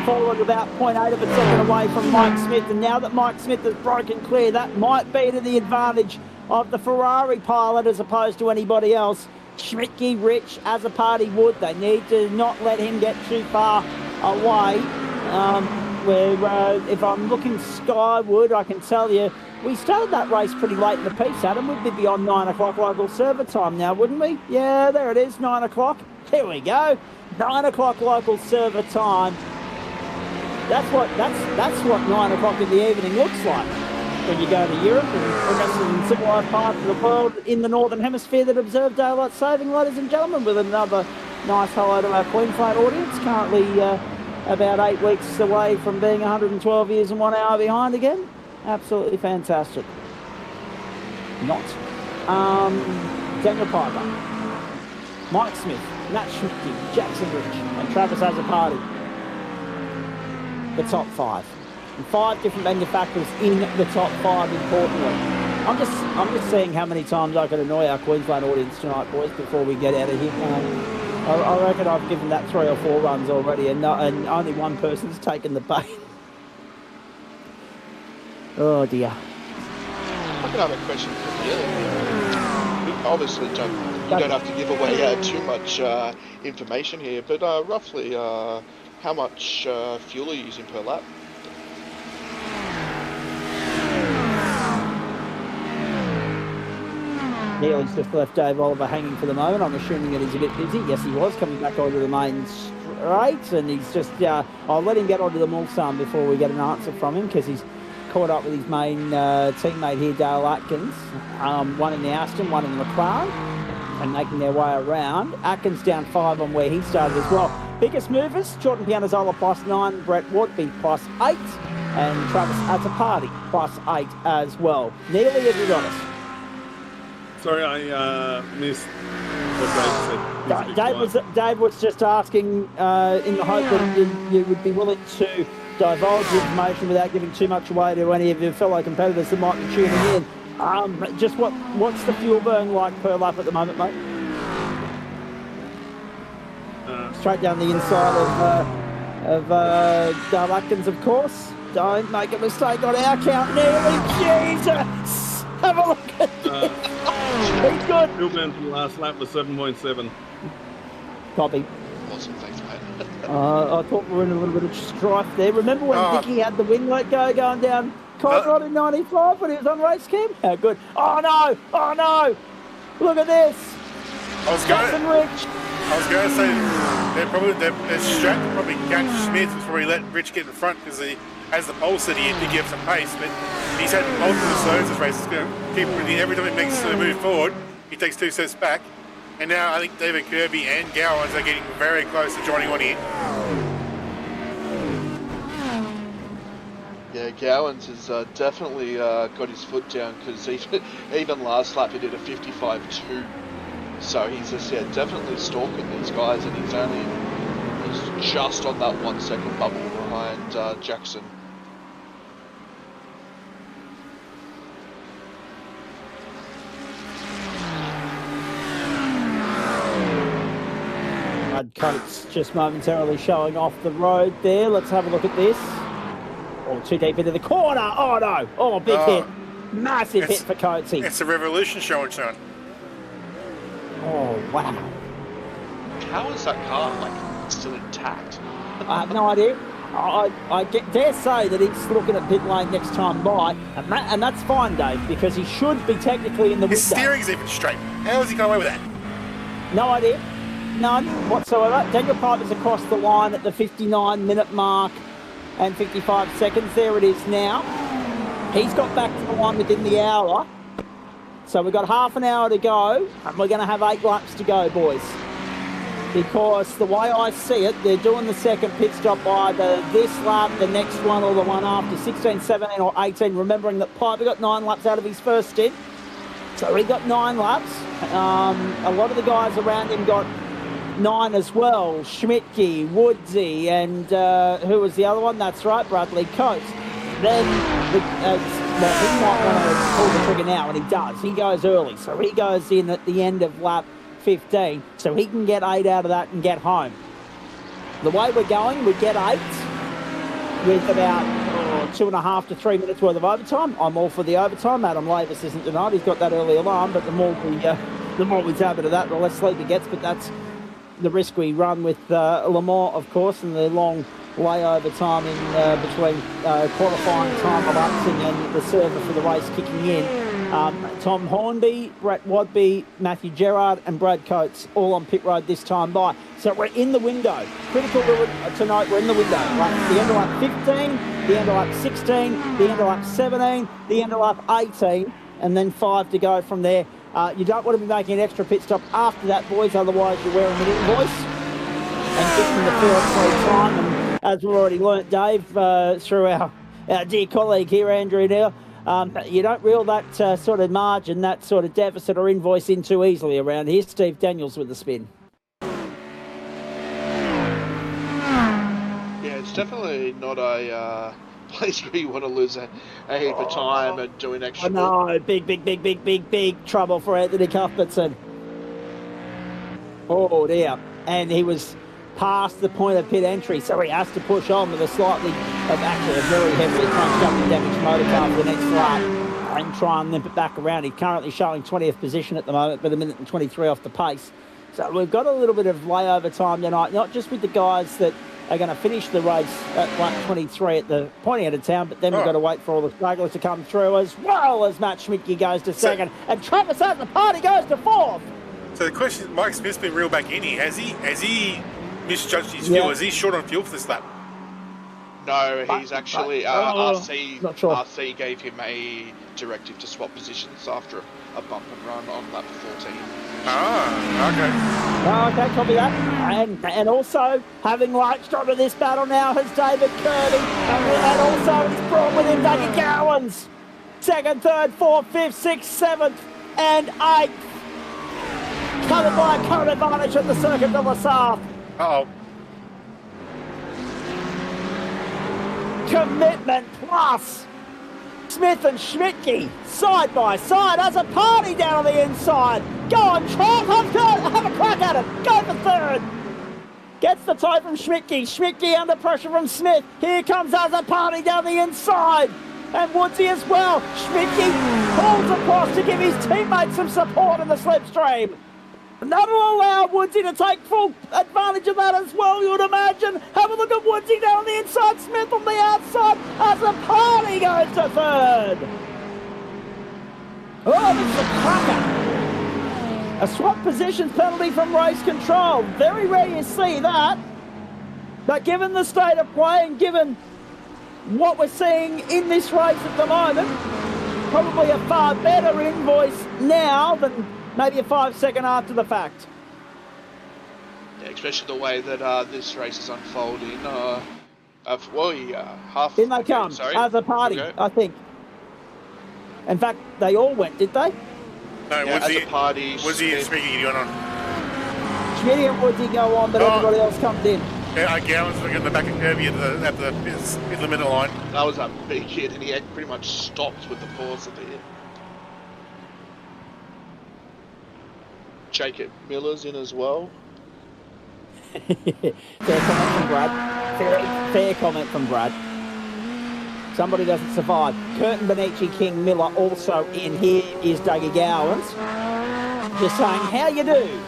Fallen about 0.8 of a second away from Mike Smith. And now that Mike Smith has broken clear, that might be to the advantage of the Ferrari pilot as opposed to anybody else. Schmidtke, Rich, Azzopardi, Wood. They need to not let him get too far away. If I'm looking skyward, I can tell you, we started that race pretty late in the piece, Adam. We'd be beyond 9 o'clock local server time now, wouldn't we? Yeah, there it is, 9 o'clock. Here we go. 9 o'clock local server time. That's what 9 o'clock in the evening looks like when you go to Europe and the rest of the civilised parts of the world in the Northern Hemisphere that observe daylight saving, ladies and gentlemen, with another nice hello to our Queensland audience, currently about 8 weeks away from being 112 years and 1 hour behind again. Absolutely fantastic. Not. Daniel Piper, Mike Smith, Matt Schmidtke, Jackson Rich, and Travis Azzopardi. The top 5. And 5 different manufacturers in the top 5, importantly. I'm just seeing how many times I can annoy our Queensland audience tonight, boys, before we get out of here. I reckon I've given that 3 or 4 runs already, and only one person's taken the bait. Oh dear. I can have a question for you. Obviously, you don't have to give away too much information here, but roughly how much fuel are you using per lap? Neil's just left Dave Oliver hanging for the moment. I'm assuming that he's a bit busy. Yes, he was coming back onto the main straight, and he's just. I'll let him get onto the Mulsanne before we get an answer from him because he's caught up with his main teammate here, Dale Atkins. One in the Aston, one in the McLaren, and making their way around. Atkins down 5 on where he started as well. Biggest movers, Jordan Pianazola +9, Brett Woodby +8, and Travis Attapati +8 as well. Nearly have you got us? Sorry, I missed what Dave said. Dave was just asking in the hope that you would be willing to divulge the information without giving too much away to any of your fellow competitors that might be tuning in. Just what's the fuel burn like per lap at the moment, mate? Straight down the inside of Dale Atkins, of course. Don't make a mistake on our count, nearly. Jesus! Have a look at this. He's good. Fuel burn for the last lap was 7.7. Copy. Awesome, thanks, mate. I thought we were in a little bit of strife there. Remember when Vicky had the wing let go going down Conrod in 95 when he was on race cam? How good. Oh no! Oh no! Look at this! I was going to say they're strapped to probably catch Smith before he let Rich get in front because as the pole said, he did give some pace, but he's had multiple stones this race. He's going to keep every time he makes a move forward, he takes 2 steps back. And now I think David Kirby and Gowans are getting very close to joining on here. Yeah, Gowans has definitely got his foot down because even last lap he did a 55.2. So he's just definitely stalking these guys, and he's just on that 1 second bubble behind Jackson. Coates just momentarily showing off the road there. Let's have a look at this. Oh, too deep into the corner. Oh no! Oh, big hit. Massive hit for Coatesy. It's a revolution show and shine. Oh, wow. How is that car still intact? I have no idea. I dare say that he's looking at pit lane next time by, and that's fine, Dave, because he should be technically in the window. His steering's even straight. How has he got away with that? No idea. None whatsoever. Daniel Piper's across the line at the 59-minute mark and 55 seconds. There it is now. He's got back to the line within the hour. So we've got half an hour to go, and we're going to have 8 laps to go, boys. Because the way I see it, they're doing the second pit stop by either this lap, the next one, or the one after, 16, 17 or 18, remembering that Piper got 9 laps out of his first stint. So he got 9 laps. A lot of the guys around him got 9 as well. Schmidtke, Woodsy, and who was the other one? That's right, Bradley Coates. Then he might want to pull the trigger now, and he does. He goes early, so he goes in at the end of lap 15, so he can get 8 out of that and get home. The way we're going, we get 8 with about 2.5 to 3 minutes worth of overtime. I'm all for the overtime. Adam Lavis isn't tonight. He's got that early alarm, but the more we tap into that, the less sleep he gets. But that's the risk we run with Le Mans, of course, and the long layover time in between qualifying time elapsing and the server for the race kicking in. Tom Hornby, Brett Wadby, Matthew Gerard and Brad Coates all on pit road this time by. So we're in the window. Critical to note, we're in the window. Like the end of lap 15, the end of lap 16, the end of lap 17, the end of lap 18, and then 5 to go from there. You don't want to be making an extra pit stop after that, boys, otherwise you're wearing an invoice and getting the field time. And as we've already learnt, Dave, through our dear colleague here, Andrew Neal, you don't reel that sort of margin, that sort of deficit or invoice in too easily around here. Steve Daniels with the spin. Yeah, it's definitely not a place where you want to lose a heap of time and do an extra. Oh no, big trouble for Anthony Cuthbertson. Oh dear. And he was past the point of pit entry, so he has to push on with a very heavily crunched up and damaged motor car for the next lap and try and limp it back around. He's currently showing 20th position at the moment, but 1:23 off the pace. So we've got a little bit of layover time tonight, not just with the guys that are going to finish the race at 1:23 at the pointy end of town, but then we've got to wait for all the stragglers to come through, as well as Matt Schmidtke goes to second, and Travis Attapati goes to 4th. So the question, Mike Smith's been reeled back in here. Has he misjudged his fuel? Is he short on fuel for this lap? No, he's actually not sure. RC gave him a directive to swap positions after a bump and run on lap 14. Okay. Okay, copy that. And also, having latched onto this battle now has David Kirby. And also he's brought with him Dougie Gowans. Second, third, fourth, fifth, sixth, seventh, and eighth. Covered by a current advantage at the Circuit de la Sarthe. Uh-oh. Commitment plus. Smith and Schmidtke side by side as a party down on the inside. Go on, Trump, have a crack at it. Go for third. Gets the toe from Schmidtke. Schmidtke under pressure from Smith. Here comes as a party down the inside. And Woodsy as well. Schmidtke pulls across to give his teammates some support in the slipstream. That'll allow Woodsy to take full advantage of that as well, you would imagine. Have a look at Woodsy down on the inside, Smith on the outside, as the party goes to third. Oh, this is a cracker. A swap positions penalty from race control. Very rare you see that. But given the state of play and given what we're seeing in this race at the moment, probably a far better invoice now than maybe a 5 second after the fact. Yeah, especially the way that this race is unfolding. Half. In they come, sorry. as a party, I think. In fact, they all went, did they? No, Yeah, as a party. Woodsy and Schmidtke going on. Schmitty and Woodsy go on, but everybody else comes in. Yeah, Gowan's looking at the back of Kirby at the middle line. That was a big hit, and he had pretty much stopped with the pause at the end. Jacob Miller's in as well. Fair comment from Brad. Fair comment from Brad. Somebody doesn't survive. Curtin, Benici, King, Miller also in. Here is Dougie Gowans. Just saying, how you do?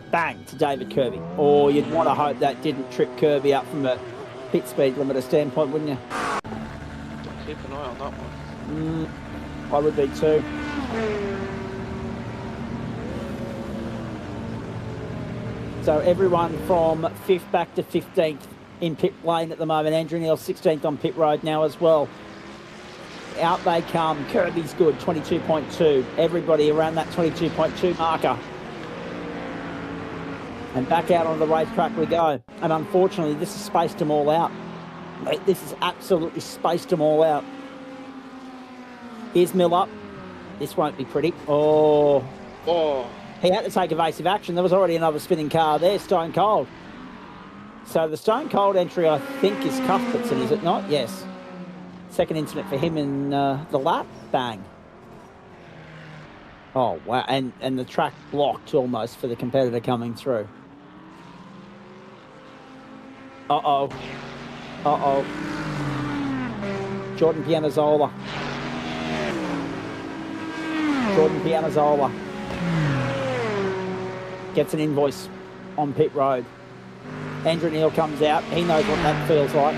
Bang to David Kirby. Or you'd want to hope that didn't trip Kirby up from a pit speed limiter standpoint, wouldn't you? Keep an eye on that one. I would be too. So everyone from 5th back to 15th in pit lane at the moment. Andrew Neil 16th on pit road now as well. Out they come. Kirby's good, 22.2. Everybody around that 22.2 marker. And back out onto the racetrack we go. And unfortunately, this has spaced them all out. This has absolutely spaced them all out. Here's Miller. This won't be pretty. Oh. He had to take evasive action. There was already another spinning car there, Stone Cold. So the Stone Cold entry, I think, is Cuthbertson, is it not? Yes. Second incident for him in the lap. Bang. Oh, wow. And the track blocked almost for the competitor coming through. Uh-oh. Jordan Pianazzola. Gets an invoice on pit road. Andrew Neil comes out. He knows what that feels like.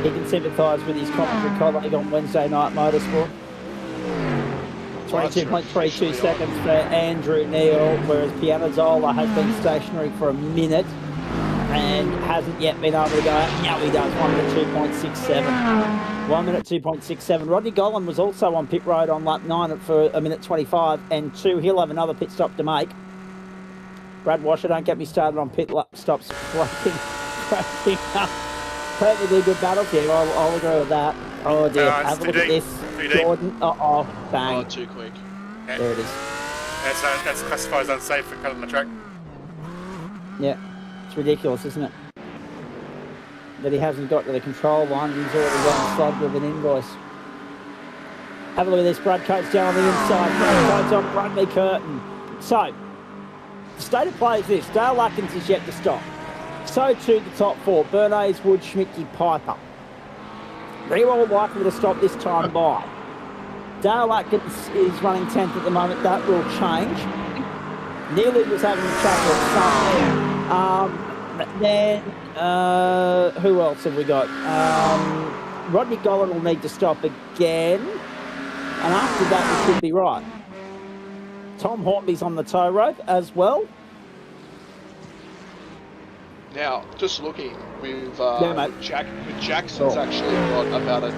He can sympathise with his commentary colleague on Wednesday Night Motorsport. 22.32 seconds for Andrew Neil, whereas Pianazzola has been stationary for a minute and hasn't yet been able to go out. Now he does, 1 minute 2.67. 1 minute 2.67. Rodney Gollan was also on pit road on lap 9 for a minute 25 and 2. He'll have another pit stop to make. Brad Washer, don't get me started on pit stops. Perfectly good battle here. I'll agree with that. Oh dear. Have a look at this. Jordan. Bang. Oh, too quick. Yeah. There it is. That's classified as unsafe for cutting the track. Yeah. It's ridiculous, isn't it? That he hasn't got to the control line and he's already gone slugged with an invoice. Have a look at this. Brad Coates down on the inside. Brad Coates on Bradley Curtin. So, the state of play is this. Dale Atkins is yet to stop. So too the top four. Bernays, Wood, Schmidtke, Piper. They're all likely to stop this time by. Dale Atkins is running 10th at the moment. That will change. Nearly was having trouble with something. Then, who else have we got? Rodney Gollan will need to stop again. And after that, we should be right. Tom Hornby's on the tow rope as well. Now, just looking with mate. Jackson's actually got about a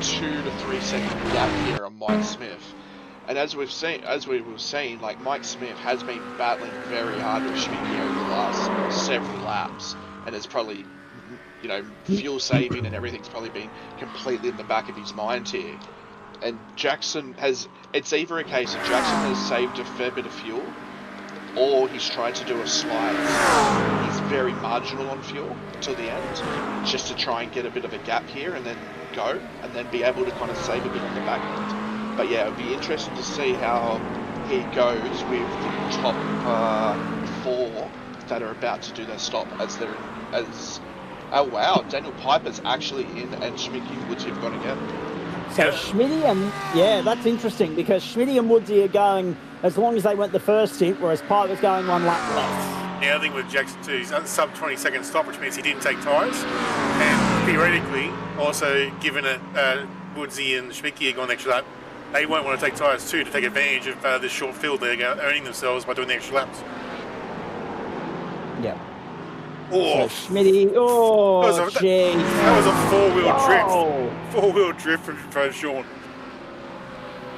2 to 3 second gap here on Mike Smith. And as we were saying, like Mike Smith has been battling very hard with Schmicky over the last several laps, and it's probably, fuel saving and everything's probably been completely in the back of his mind here. And it's either a case of Jackson has saved a fair bit of fuel, or he's trying to do a slide. He's very marginal on fuel till the end, just to try and get a bit of a gap here and then go, and then be able to kind of save a bit on the back end. But yeah, it'll be interesting to see how he goes with the top 4 that are about to do their stop oh wow, Daniel Piper's actually in and Schmicky and Woodsy have gone again. So Schmitty and, that's interesting because Schmitty and Woodsy are going as long as they went the first stint, whereas Piper's going 1 lap less. Yeah, I think with Jackson too, he's at the sub 20 second stop, which means he didn't take tyres. And theoretically, also given it Woodsy and Schmicky are going the extra lap, they won't want to take tyres too to take advantage of this short field they're earning themselves by doing the extra laps. Yeah. Oh, so Schmitty, jeez. That was a 4-wheel drift. 4-wheel drift from Sean.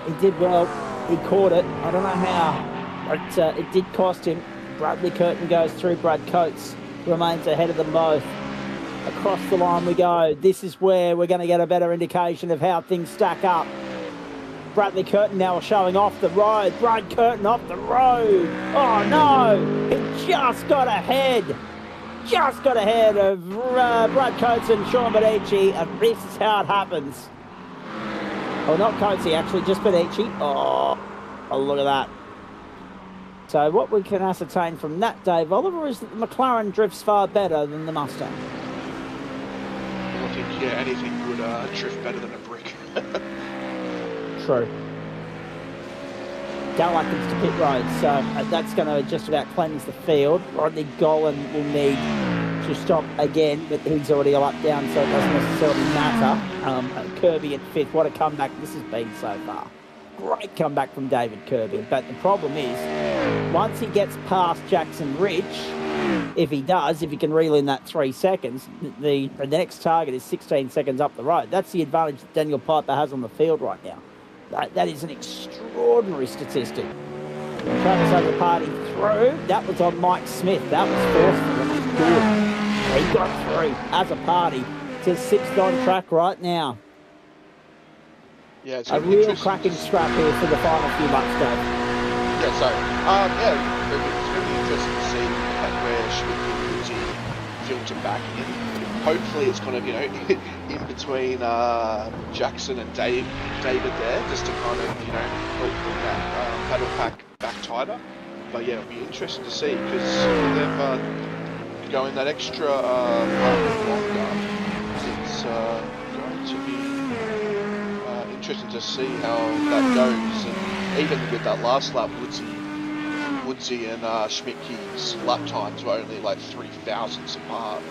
He did well. He caught it. I don't know how, but it did cost him. Bradley Curtin goes through. Brad Coates remains ahead of them both. Across the line we go. This is where we're going to get a better indication of how things stack up. Bradley Curtin now showing off the road. Brad Curtin off the road. Oh no! He just got ahead. Just got ahead of Brad Coates and Sean Benici, and this is how it happens. Oh, not Coatesy, actually, just Benici. Oh, look at that. So what we can ascertain from that, Dave Oliver, is that the McLaren drifts far better than the Mustang. I think, anything would drift better than a brick. True. Gallagher's to pit road, so that's going to just about cleanse the field. Rodney Gollan will need to stop again, but he's already a lap down, so it doesn't necessarily matter. Kirby at 5th, what a comeback this has been so far. Great comeback from David Kirby, but the problem is, once he gets past Jackson Ridge, if he can reel in that 3 seconds, the next target is 16 seconds up the road. That's the advantage that Daniel Piper has on the field right now. That is an extraordinary statistic. Travis has a party through. That was on Mike Smith. That was forceful. That was good. He got through as a party to 6th on track right now. Yeah, it's a real cracking scrap here for the final few laps, Dave. Yeah, so it's really interesting to see where Schmidt and filter back in. Hopefully it's kind of, in between Jackson and David there, just to kind of, help bring that battle pack back tighter. But yeah, it'll be interesting to see, because they've going that extra lap longer. It's going to be interesting to see how that goes. And even with that last lap, Woodsy and Schmidtke's lap times were only like 3 thousandths apart.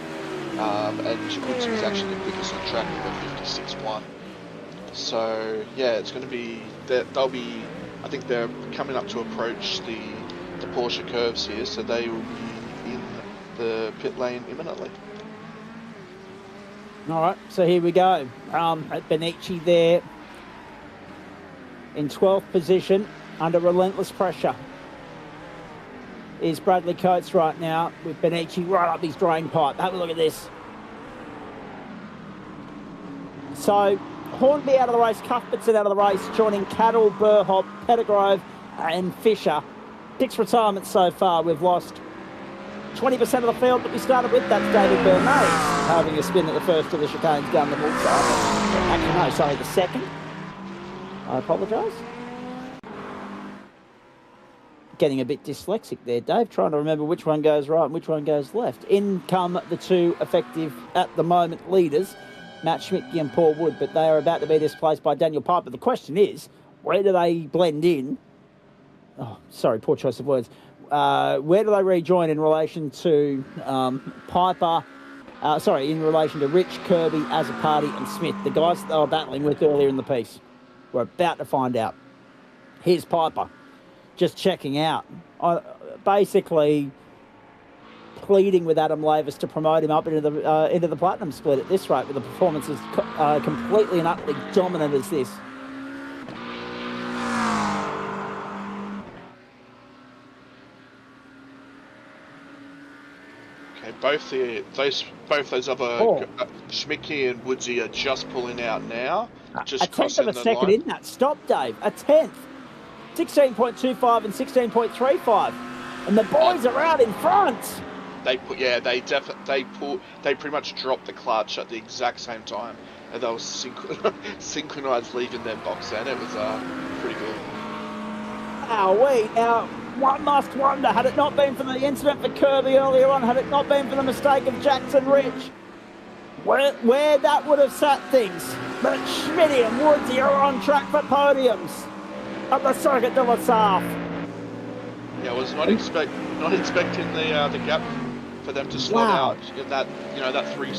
And Woodsy was actually the quickest on track with a 56.1. So yeah, it's going to be I think they're coming up to approach the Porsche curves here, so they will be in the pit lane imminently. All right, so here we go. At Benici there in 12th position under relentless pressure is Bradley Coates right now, with Benici right up his drain pipe. Have a look at this. So Hornby out of the race, Cuthbertson out of the race, joining Cattle, Burhop, Pettigrove and Fisher. 6 retirements so far. We've lost 20% of the field that we started with. That's David Bernays having a spin at the first of the chicanes down the wall side. Actually, no, sorry, the second. I apologise. Getting a bit dyslexic there, Dave, trying to remember which one goes right and which one goes left. In come the 2 effective, at the moment, leaders, Matt Schmidtke and Paul Wood, but they are about to be displaced by Daniel Piper. The question is, where do they blend in? Oh, sorry, poor choice of words. Where do they rejoin in relation to Piper? In relation to Rich, Kirby, as a party, and Smith, the guys that they were battling with earlier in the piece. We're about to find out. Here's Piper. Just checking out. Basically, pleading with Adam Lavis to promote him up into the platinum split at this rate, with the performance as completely and utterly dominant as this. Okay, both those other Schmicky and Woodsy are just pulling out now. Just a tenth of a second in that stop, Dave. A tenth. 16.25 and 16.35, and the boys are out in front. They pretty much dropped the clutch at the exact same time, and they were synchronized leaving their box, and it was pretty good. Now, one must wonder, had it not been for the incident for Kirby earlier on, had it not been for the mistake of Jackson Rich, where that would have sat things. But Schmitty and Woodsy are on track for podiums at the Circuit de la Sarthe. Yeah, I was not expecting the gap for them to slot out in that, that 3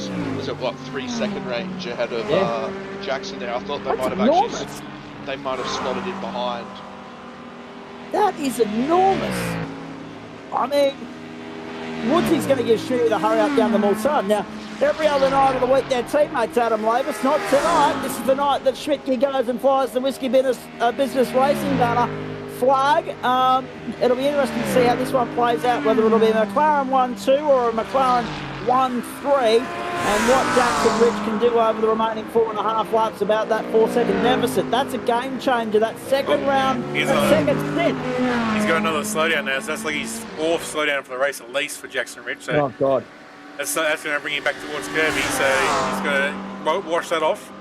second range ahead of Jackson there. I thought they might have slotted in behind. That is enormous. I mean, Woodsy's going to give Schmitty the hurry up down the Mulsanne. Now, every other night of the week, their teammates, Adam Lavis, not tonight. This is the night that Schmitty goes and flies the Whiskey Business Racing banner flag. It'll be interesting to see how this one plays out, whether it'll be a McLaren 1-2 or a McLaren 1-3, and what Jackson Rich can do over the remaining 4.5 laps about that 4-second deficit. That's a game changer, that second round, second stint. He's got another slowdown now, so that's like his 4th slowdown for the race at least for Jackson Rich. So oh, God. That's going to bring him back towards Kirby, so he's going to wash that off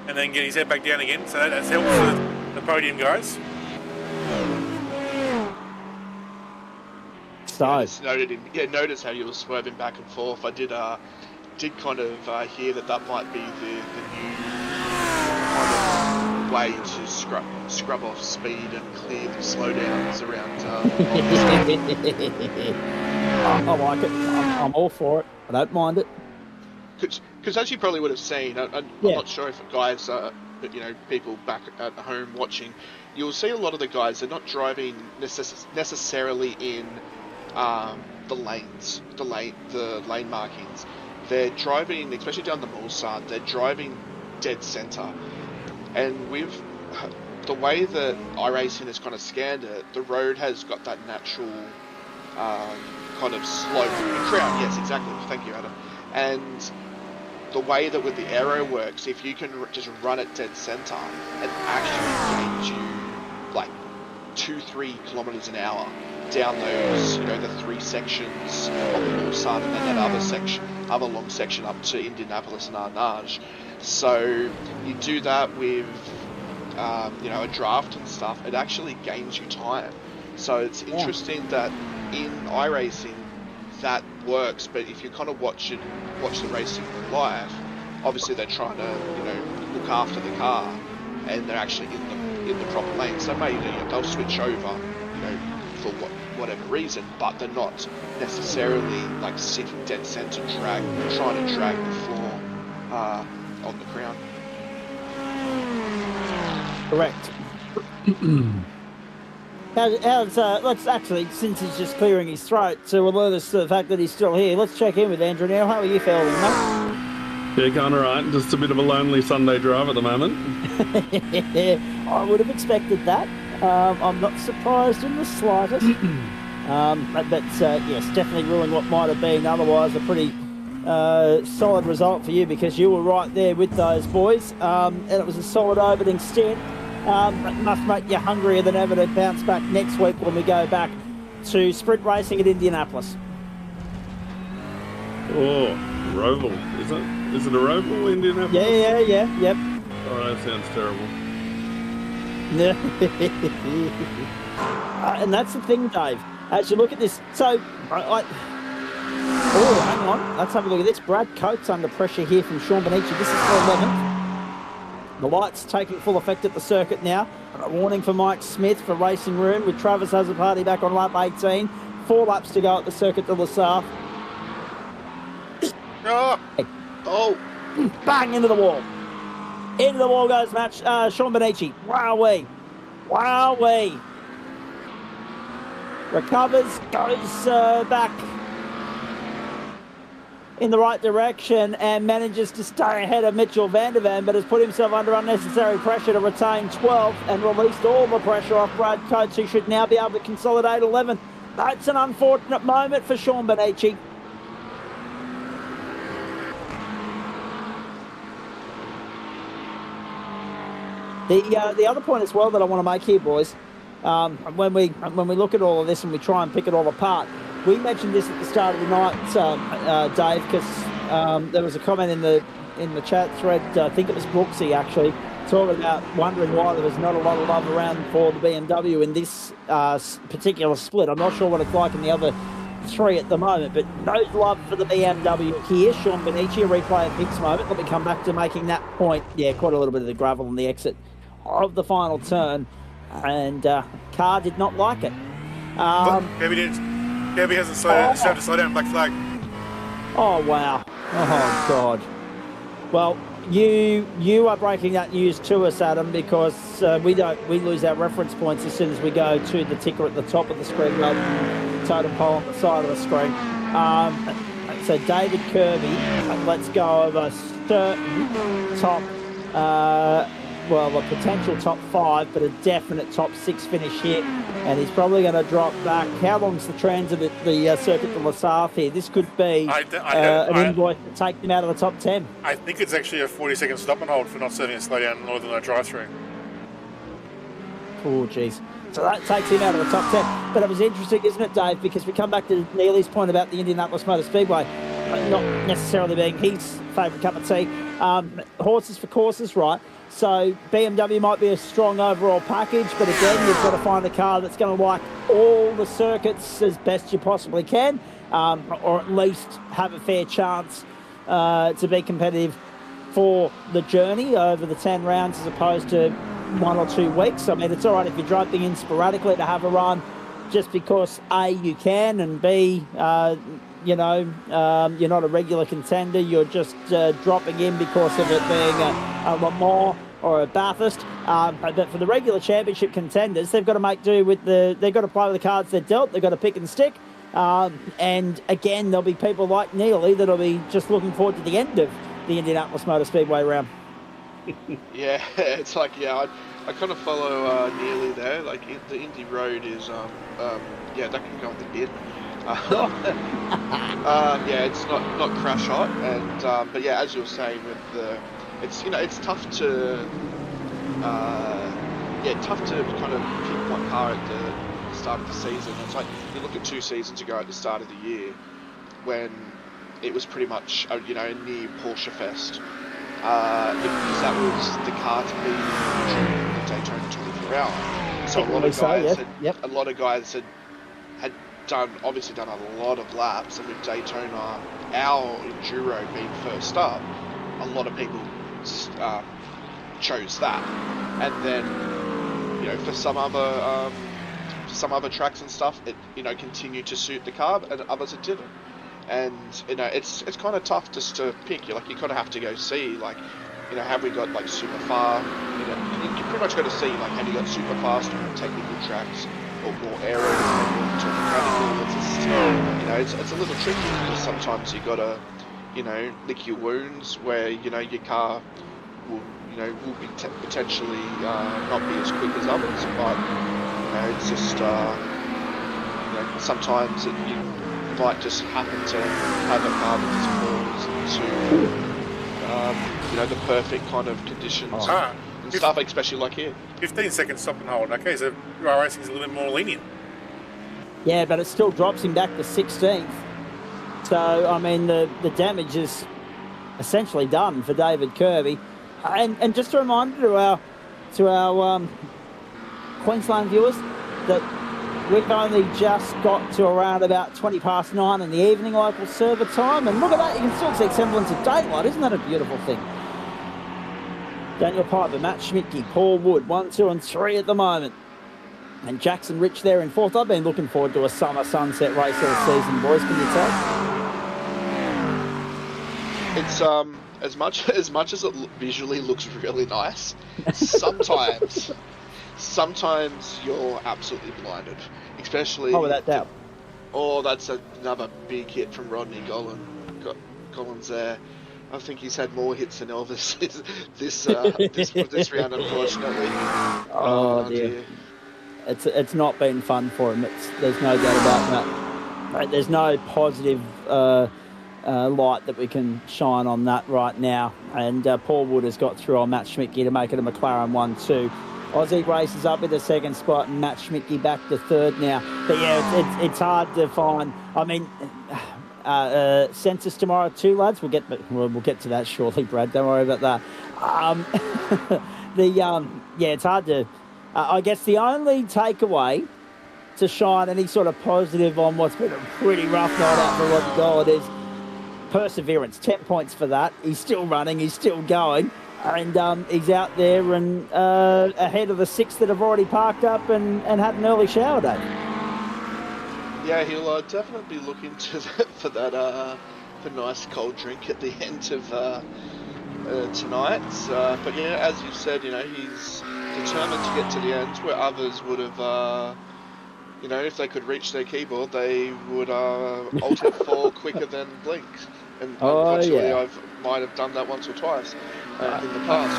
and then get his head back down again. So that's helpful for the podium guys. Notice how you were swerving back and forth. I did kind of hear that might be the new kind of way to scrub off speed and clear the slowdowns around. I like it. I'm all for it. I don't mind it. Because as you probably would have seen, I'm not sure if guys, people back at home watching, you'll see a lot of the guys, they're not driving necessarily in the lanes, the lane markings. They're driving, especially down the Mulsanne, they're driving dead centre. And with the way that iRacing has kind of scanned it, the road has got that natural kind of slope. Crown, yes, exactly. Thank you, Adam. And the way that with the aero works, if you can just run it dead centre, it actually gains you like 2-3 kilometres an hour down those, the 3 sections of the Mulsanne, and then that other long section up to Indianapolis and Arnage. So you do that with, a draft and stuff, it actually gains you time. So it's interesting that in iRacing that works, but if you kind of watch the racing live, obviously they're trying to, look after the car, and they're actually in the proper lane. So maybe they'll switch over, for whatever reason, but they're not necessarily like sitting dead centre trying to drag the floor on the crown. Correct. Let's actually, since he's just clearing his throat to alert us to the fact that he's still here, let's check in with Andrew now. How are you feeling, mate? Yeah, going all right. Just a bit of a lonely Sunday drive at the moment. I would have expected that. I'm not surprised in the slightest. But yes, definitely ruling what might have been otherwise a pretty solid result for you, because you were right there with those boys. And it was a solid opening stint. It must make you hungrier than ever to bounce back next week when we go back to sprint racing at Indianapolis. Oh, Roval, is it? Is it a Roval, Indianapolis? Yeah, yep. Oh, that sounds terrible. And that's the thing, Dave. As you look at this, so hang on. Let's have a look at this. Brad Coates under pressure here from Sean Benici. This is for 11th. The lights taking full effect at the circuit now. A warning for Mike Smith for Racing Room, with Travis Party back on lap 18. 4 laps to go at the Circuit de la Sarthe. Oh! Bang into the wall. Into the wall goes Sean Benici. Wowee. Recovers, goes back in the right direction and manages to stay ahead of Mitchell van der Van, but has put himself under unnecessary pressure to retain 12th and released all the pressure off Brad Coates, who should now be able to consolidate 11th. That's an unfortunate moment for Sean Benici. The other point as well that I want to make here, boys, when we look at all of this and we try and pick it all apart, we mentioned this at the start of the night, Dave, because there was a comment in the chat thread. I think it was Brooksy actually talking about wondering why there was not a lot of love around for the BMW in this particular split. I'm not sure what it's like in the other three at the moment, but no love for the BMW here. Sean Benici, a replay of Mick's moment. Let me come back to making that point. Yeah, quite a little bit of the gravel on the exit of the final turn, and car did not like it. Kirby hasn't started to slow down. Black flag. Oh wow! Oh god. Well, you are breaking that news to us, Adam, because we lose our reference points as soon as we go to the ticker at the top of the screen rather than totem pole on the side of the screen. So David Kirby, let's go over certain top. Well, a potential top 5, but a definite top 6 finish here. And he's probably going to drop back. How long's the transit at the Circuit de la Sarthe here? This could be an invoice to take him out of the top 10. I think it's actually a 40-second stop and hold for not serving a slow down in Northern drive-through. Oh, jeez. So that takes him out of the top 10. But it was interesting, isn't it, Dave? Because we come back to Neely's point about the Indianapolis Motor Speedway not necessarily being his favourite cup of tea. Horses for courses, right? So BMW might be a strong overall package, but again, you've got to find a car that's going to like all the circuits as best you possibly can, or at least have a fair chance to be competitive for the journey over the 10 rounds as opposed to 1 or 2 weeks. I mean, it's all right if you're dropping in sporadically to have a run just because A, you can, and B, you're not a regular contender. You're just dropping in because of it being a Le Mans or a Bathurst. But for the regular championship contenders, they've got to make do with they've got to play with the cards they're dealt. They've got to pick and stick. And again, there'll be people like Neely that'll be just looking forward to the end of the Indianapolis Motor Speedway round. Yeah, it's like, I kind of follow Neely there. Like, the Indy Road is, that can go in the bin. It's not crash hot, and but yeah, as you were saying, with it's tough to kind of pinpoint car at the start of the season. It's like you look at 2 seasons ago at the start of the year when it was pretty much a near Porsche fest. Because that was the car to be during the Daytona 24 hour. So a lot of guys had done a lot of laps, and with Daytona, our enduro being first up, a lot of people chose that. And then for some other tracks and stuff, it continued to suit the car, and others it didn't. And it's kind of tough just to pick. You kind of have to go see, have we got super far? You pretty much got to see have you got super fast or technical tracks, or more aerodynamic to mechanical. It's a little tricky because sometimes you got to lick your wounds where your car will be potentially not be as quick as others, but it's just sometimes you might just happen to have a car that just falls into the perfect kind of conditions and stuff, especially like here. 15 seconds stop and hold. Okay, so racing is a little bit more lenient. Yeah, but it still drops him back to 16th. So I mean, the damage is essentially done for David Kirby. And just a reminder to our Queensland viewers that we've only just got to around about 20 past 9 in the evening local server time. And look at that, you can still see semblance of daylight. Isn't that a beautiful thing? Daniel Piper, Matt Schmidtke, Paul Wood, 1, 2 and 3 at the moment. And Jackson Rich there in 4th. I've been looking forward to a summer sunset race all season, boys, can you tell? It's as much as it visually looks really nice, sometimes you're absolutely blinded, especially. Oh, without doubt. Oh, that's another big hit from Rodney Collins there. I think he's had more hits than Elvis this round, unfortunately. Oh dear. It's not been fun for him. There's no doubt about that. Mate, there's no positive light that we can shine on that right now. And Paul Wood has got through on Matt Schmidtke to make it a McLaren 1-2. Aussie races up in the second spot and Matt Schmidtke back to third now. But yeah, it's hard to find. I mean, census tomorrow too, lads. We'll get to that shortly, Brad. Don't worry about that. Yeah, it's hard to. I guess the only takeaway to shine any sort of positive on what's been a pretty rough night out for Rod Gold is perseverance. 10 points for that. He's still running. He's still going. And he's out there and ahead of the 6 that have already parked up and had an early shower day. Yeah, he'll definitely be looking for that for nice cold drink at the end of tonight. But yeah, as you said, he's determined to get to the end, where others would have, if they could reach their keyboard, they would alt F4 quicker than blink. And unfortunately, I might have done that once or twice in the past.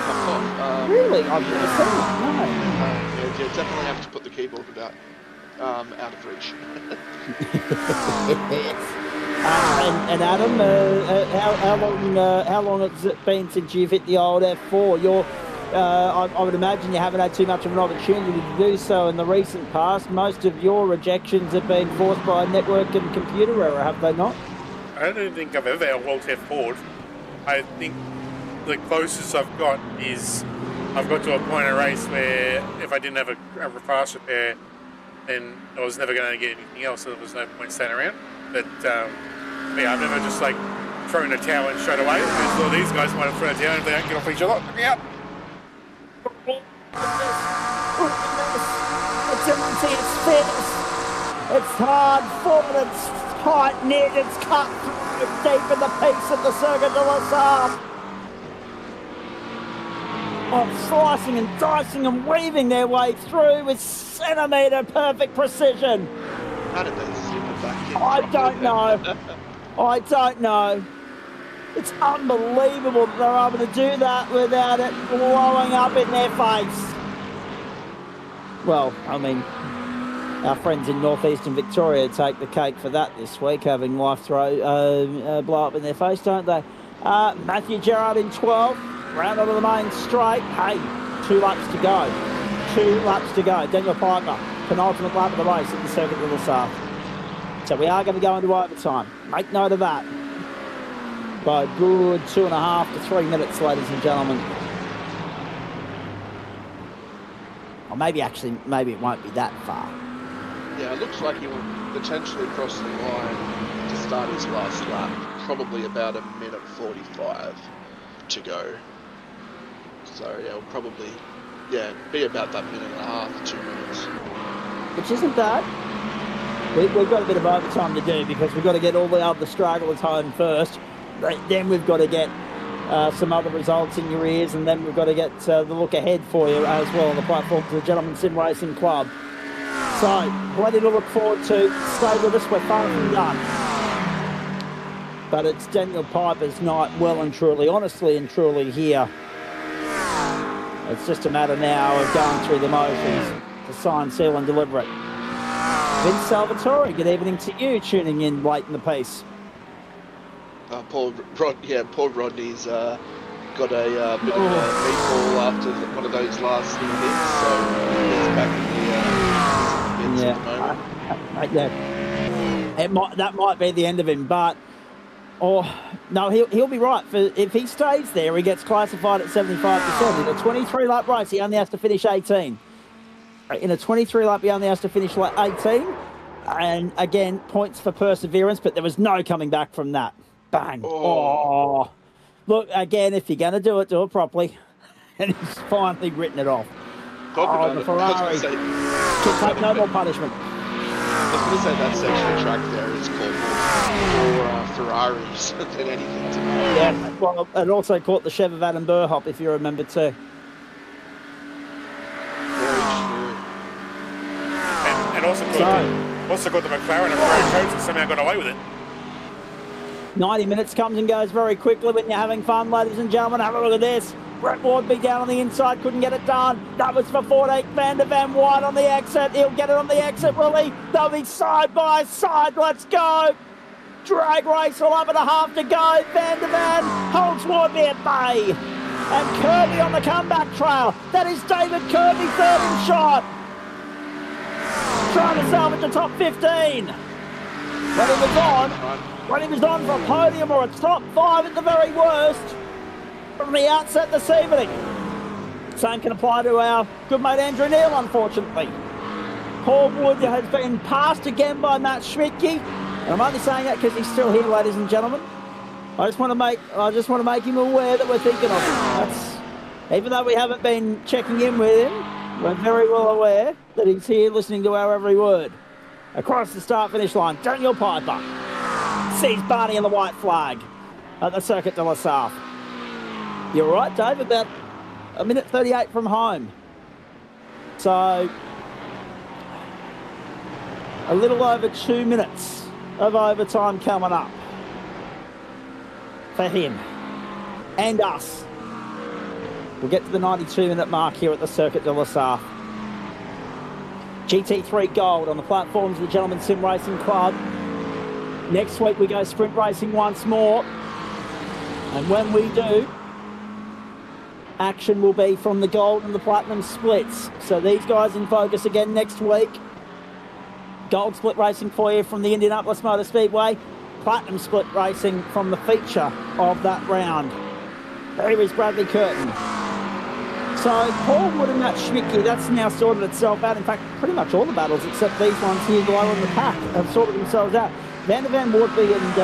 Really? I've never seen that. No. Yeah, definitely have to put the keyboard out of reach. And Adam, how long has it been since you've hit the old F4? I would imagine you haven't had too much of an opportunity to do so in the recent past. Most of your rejections have been forced by network and computer error, have they not? I don't think I've ever Alt F4'd. I think the closest I've got is I've got to a point in a race where if I didn't have a fast repair, then I was never going to get anything else, so there was no point staying around. But yeah, I've never just like thrown a towel in straight away. Because all these guys might have thrown a towel and if they don't get off each other, look out! It's empty, it's fierce, it's hard fought, it's tight knit, it's cut through deep in the piece of the Circuit de la Sarthe. Slicing and dicing and weaving their way through with centimetre perfect precision. How did they slip it back in? I don't know. I don't know. It's unbelievable that they're able to do that without it blowing up in their face. Well, I mean, our friends in northeastern Victoria take the cake for that this week, having life blow up in their face, don't they? Matthew Gerard in 12th, round onto the main straight. Hey, 2 laps to go. 2 laps to go. Daniel Piper, penultimate lap of the race at the Circuit de la Sarthe. So we are going to go into overtime. Make note of that. By a good 2.5 to 3 minutes, ladies and gentlemen. Or maybe it won't be that far. Yeah, it looks like he will potentially cross the line to start his last lap. Probably about 1:45 to go. So yeah, it'll probably be about that 1.5 to 2 minutes. Which isn't bad. We've got a bit of overtime to do because we've got to get all the other stragglers home first. Then we've got to get some other results in your ears, and then we've got to get the look ahead for you as well on the platform to the Gentlemen's Sim Racing Club. So, plenty to look forward to. Stay with us, we're far from done. But it's Daniel Piper's night well and truly, honestly and truly here. It's just a matter now of going through the motions to sign, seal and deliver it. Vince Salvatore, good evening to you, tuning in late in the piece. Paul Rodney's got a bit of a meatball after one of those last hits, so he's back in the bits at the moment. That might be the end of him, but no, he'll be right. If he stays there, he gets classified at 75%. In a 23 lap race, he only has to finish 18. In a 23 lap, he only has to finish 18. And again, points for perseverance, but there was no coming back from that. Bang. Oh. Look, again, if you're going to do it properly. And he's finally written it off. The Ferrari can take no more punishment. I was going to say that section of track there is called more Ferraris than anything to me. Yeah, well, it also caught the Chev of Adam Burhop, if you remember too. Very true. And also caught the McLaren and Ferrari coach and somehow got away with it. 90 minutes comes and goes very quickly when you're having fun, ladies and gentlemen. Have a look at this. Brett Wardby down on the inside, couldn't get it done. That was for 14th. Van der Van wide on the exit. He'll get it on the exit, will he? They'll be side by side. Let's go. Drag race, 11.5 to go. Van der Van holds Wardby at bay. And Kirby on the comeback trail. That is David Kirby, third in shot. Trying to salvage the top 15. When he was on for a podium or a top 5 at the very worst from the outset this evening. Same can apply to our good mate Andrew Neil, unfortunately. Paul Wood has been passed again by Matt Schmidtke, and I'm only saying that because he's still here, ladies and gentlemen. I just want to make him aware that we're thinking of him. Even though we haven't been checking in with him, we're very well aware that he's here listening to our every word. Across the start-finish line, Daniel Piper sees Barney in the white flag at the Circuit de la Sarthe. You're right, Dave, about a minute 38 from home. So, a little over 2 minutes of overtime coming up for him and us. We'll get to the 92-minute mark here at the Circuit de la Sarthe. GT3 Gold on the platforms of the Gentleman Sim Racing Club. Next week we go sprint racing once more. And when we do, action will be from the gold and the platinum splits. So these guys in focus again next week. Gold split racing for you from the Indianapolis Motor Speedway. Platinum split racing from the feature of that round. There is Bradley Curtin. So Paul Wood and Matt Schmidtke, that's now sorted itself out. In fact, pretty much all the battles except these ones here below in the pack have sorted themselves out. Van der Van Wardby and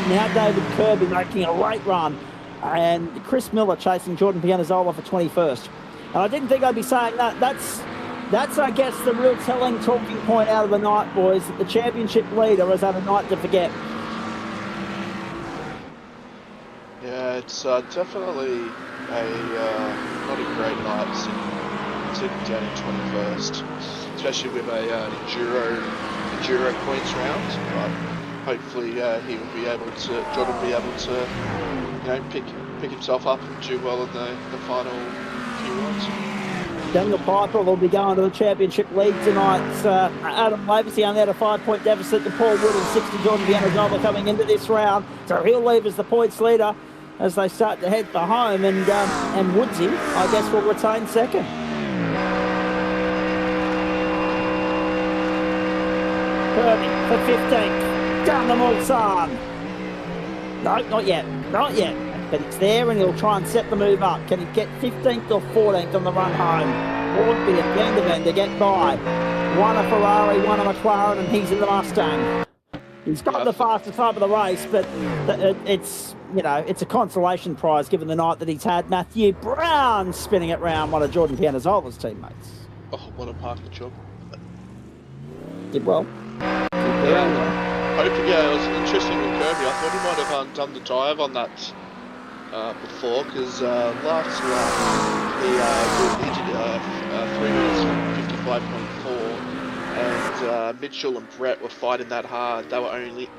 now David Kirby making a late run. And Chris Miller chasing Jordan Pianazola for 21st. And I didn't think I'd be saying that. That's I guess, the real telling talking point out of the night, boys, that the championship leader has had a night to forget. Yeah, it's definitely not a great night sitting down in 21st, especially with a enduro points round. But hopefully Jordan will be able to, pick himself up and do well in the final few rounds. Daniel Piper will be going to the championship lead tonight. Adam Laversy only had a 5-point deficit to Paul Wood and 60 Jordan Pianazola coming into this round. So he'll leave as the points leader as they start to head for home, and Woodsy, I guess, will retain second. Kirby for 15th, down the Mulsanne. No, not yet, but it's there and he'll try and set the move up. Can he get 15th or 14th on the run home? Wardby and Van der Van to get by. One a Ferrari, one a McLaren, and he's in the Mustang. He's got the fastest time of the race, but it's a consolation prize given the night that he's had. Matthew Brown spinning it round, one of Jordan Pianazola's teammates. Oh, what a parking job. Did well. Yeah, it was interesting with Kirby. I thought he might have done the dive on that before, because last lap he did 3 minutes 55.4. And Mitchell and Brett were fighting that hard. They only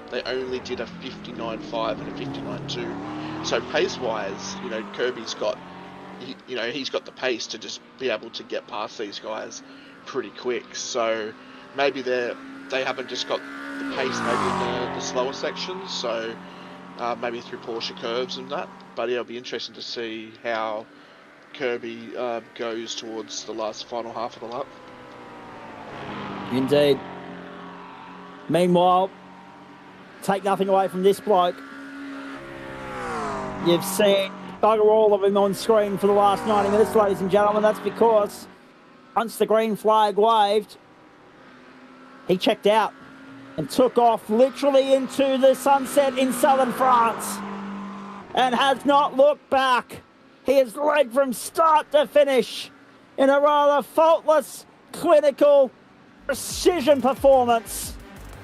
did a 59.5 and a 59.2. So pace-wise, Kirby's got, he's got the pace to just be able to get past these guys pretty quick. So maybe they haven't just got the pace maybe in the slower sections. So maybe through Porsche curves and that. But it'll be interesting to see how Kirby goes towards the final half of the lap. Indeed. Meanwhile, take nothing away from this bloke. You've seen bugger all of him on screen for the last 90 minutes, ladies and gentlemen. That's because once the green flag waved, he checked out and took off literally into the sunset in southern France and has not looked back. He has led from start to finish in a rather faultless, clinical, precision performance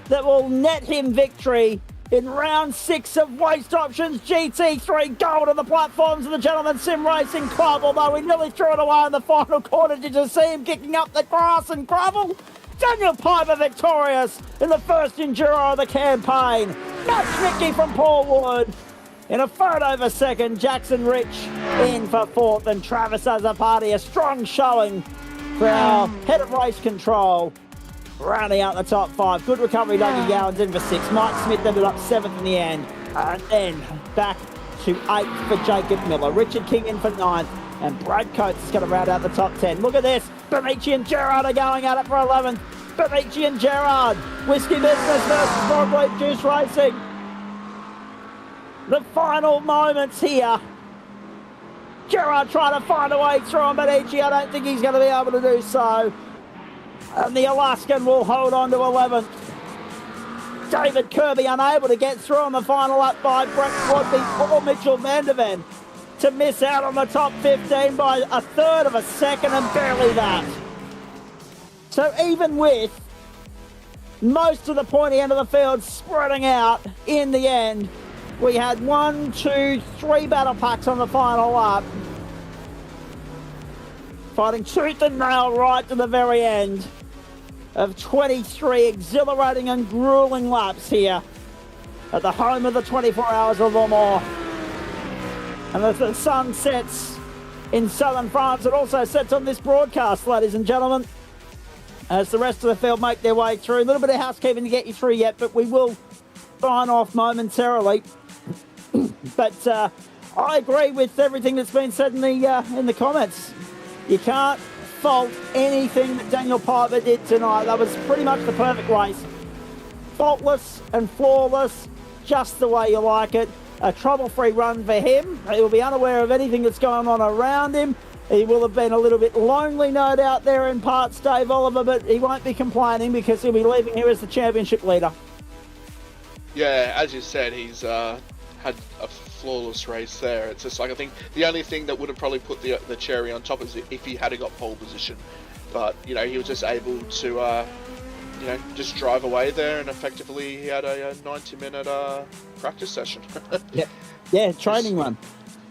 that will net him victory in round 6 of Waste Options GT3 Gold on the platforms of the Gentleman Sim Racing Club. Although we nearly threw it away in the final quarter, did you see him kicking up the grass and gravel? Daniel Piper victorious in the first enduro of the campaign. Matt Schmicke from Paul Wood. In a third over second, Jackson Rich in for fourth, and Travis Azzopardi, a strong showing for our head of race control, rounding out the top 5. Good recovery, Dougie Gowans in for 6. Mike Smith ended up 7th in the end, and then back to 8th for Jacob Miller. Richard King in for 9th, and Brad Coates is going to round out the top 10. Look at this, Benici and Gerard are going at it for 11th. Benici and Gerard, Whiskey Business versus Broadway Juice Racing. The final moments here. Gerard trying to find a way through on Benici. I don't think he's going to be able to do so. And the Alaskan will hold on to 11th. David Kirby unable to get through on the final lap by Brett Wadby or Mitchell van der Ven to miss out on the top 15 by a third of a second, and barely that. So even with most of the pointy end of the field spreading out, in the end, we had 1, 2, 3 battle packs on the final lap. Fighting tooth and nail right to the very end of 23 exhilarating and grueling laps here at the home of the 24 Hours of Le Mans. And as the sun sets in southern France, it also sets on this broadcast, ladies and gentlemen, as the rest of the field make their way through. A little bit of housekeeping to get you through yet, but we will sign off momentarily. But I agree with everything that's been said in the comments. You can't fault anything that Daniel Piper did tonight. That was pretty much the perfect race. Faultless and flawless, just the way you like it. A trouble-free run for him. He will be unaware of anything that's going on around him. He will have been a little bit lonely, no doubt, there in parts, Dave Oliver, but he won't be complaining because he'll be leaving here as the championship leader. Yeah, as you said, he's had a flawless race there. It's just like, I think the only thing that would have probably put the cherry on top is if he had got pole position. But, you know, he was just able to, you know, just drive away there, and effectively he had a 90-minute practice session. Yeah, training run.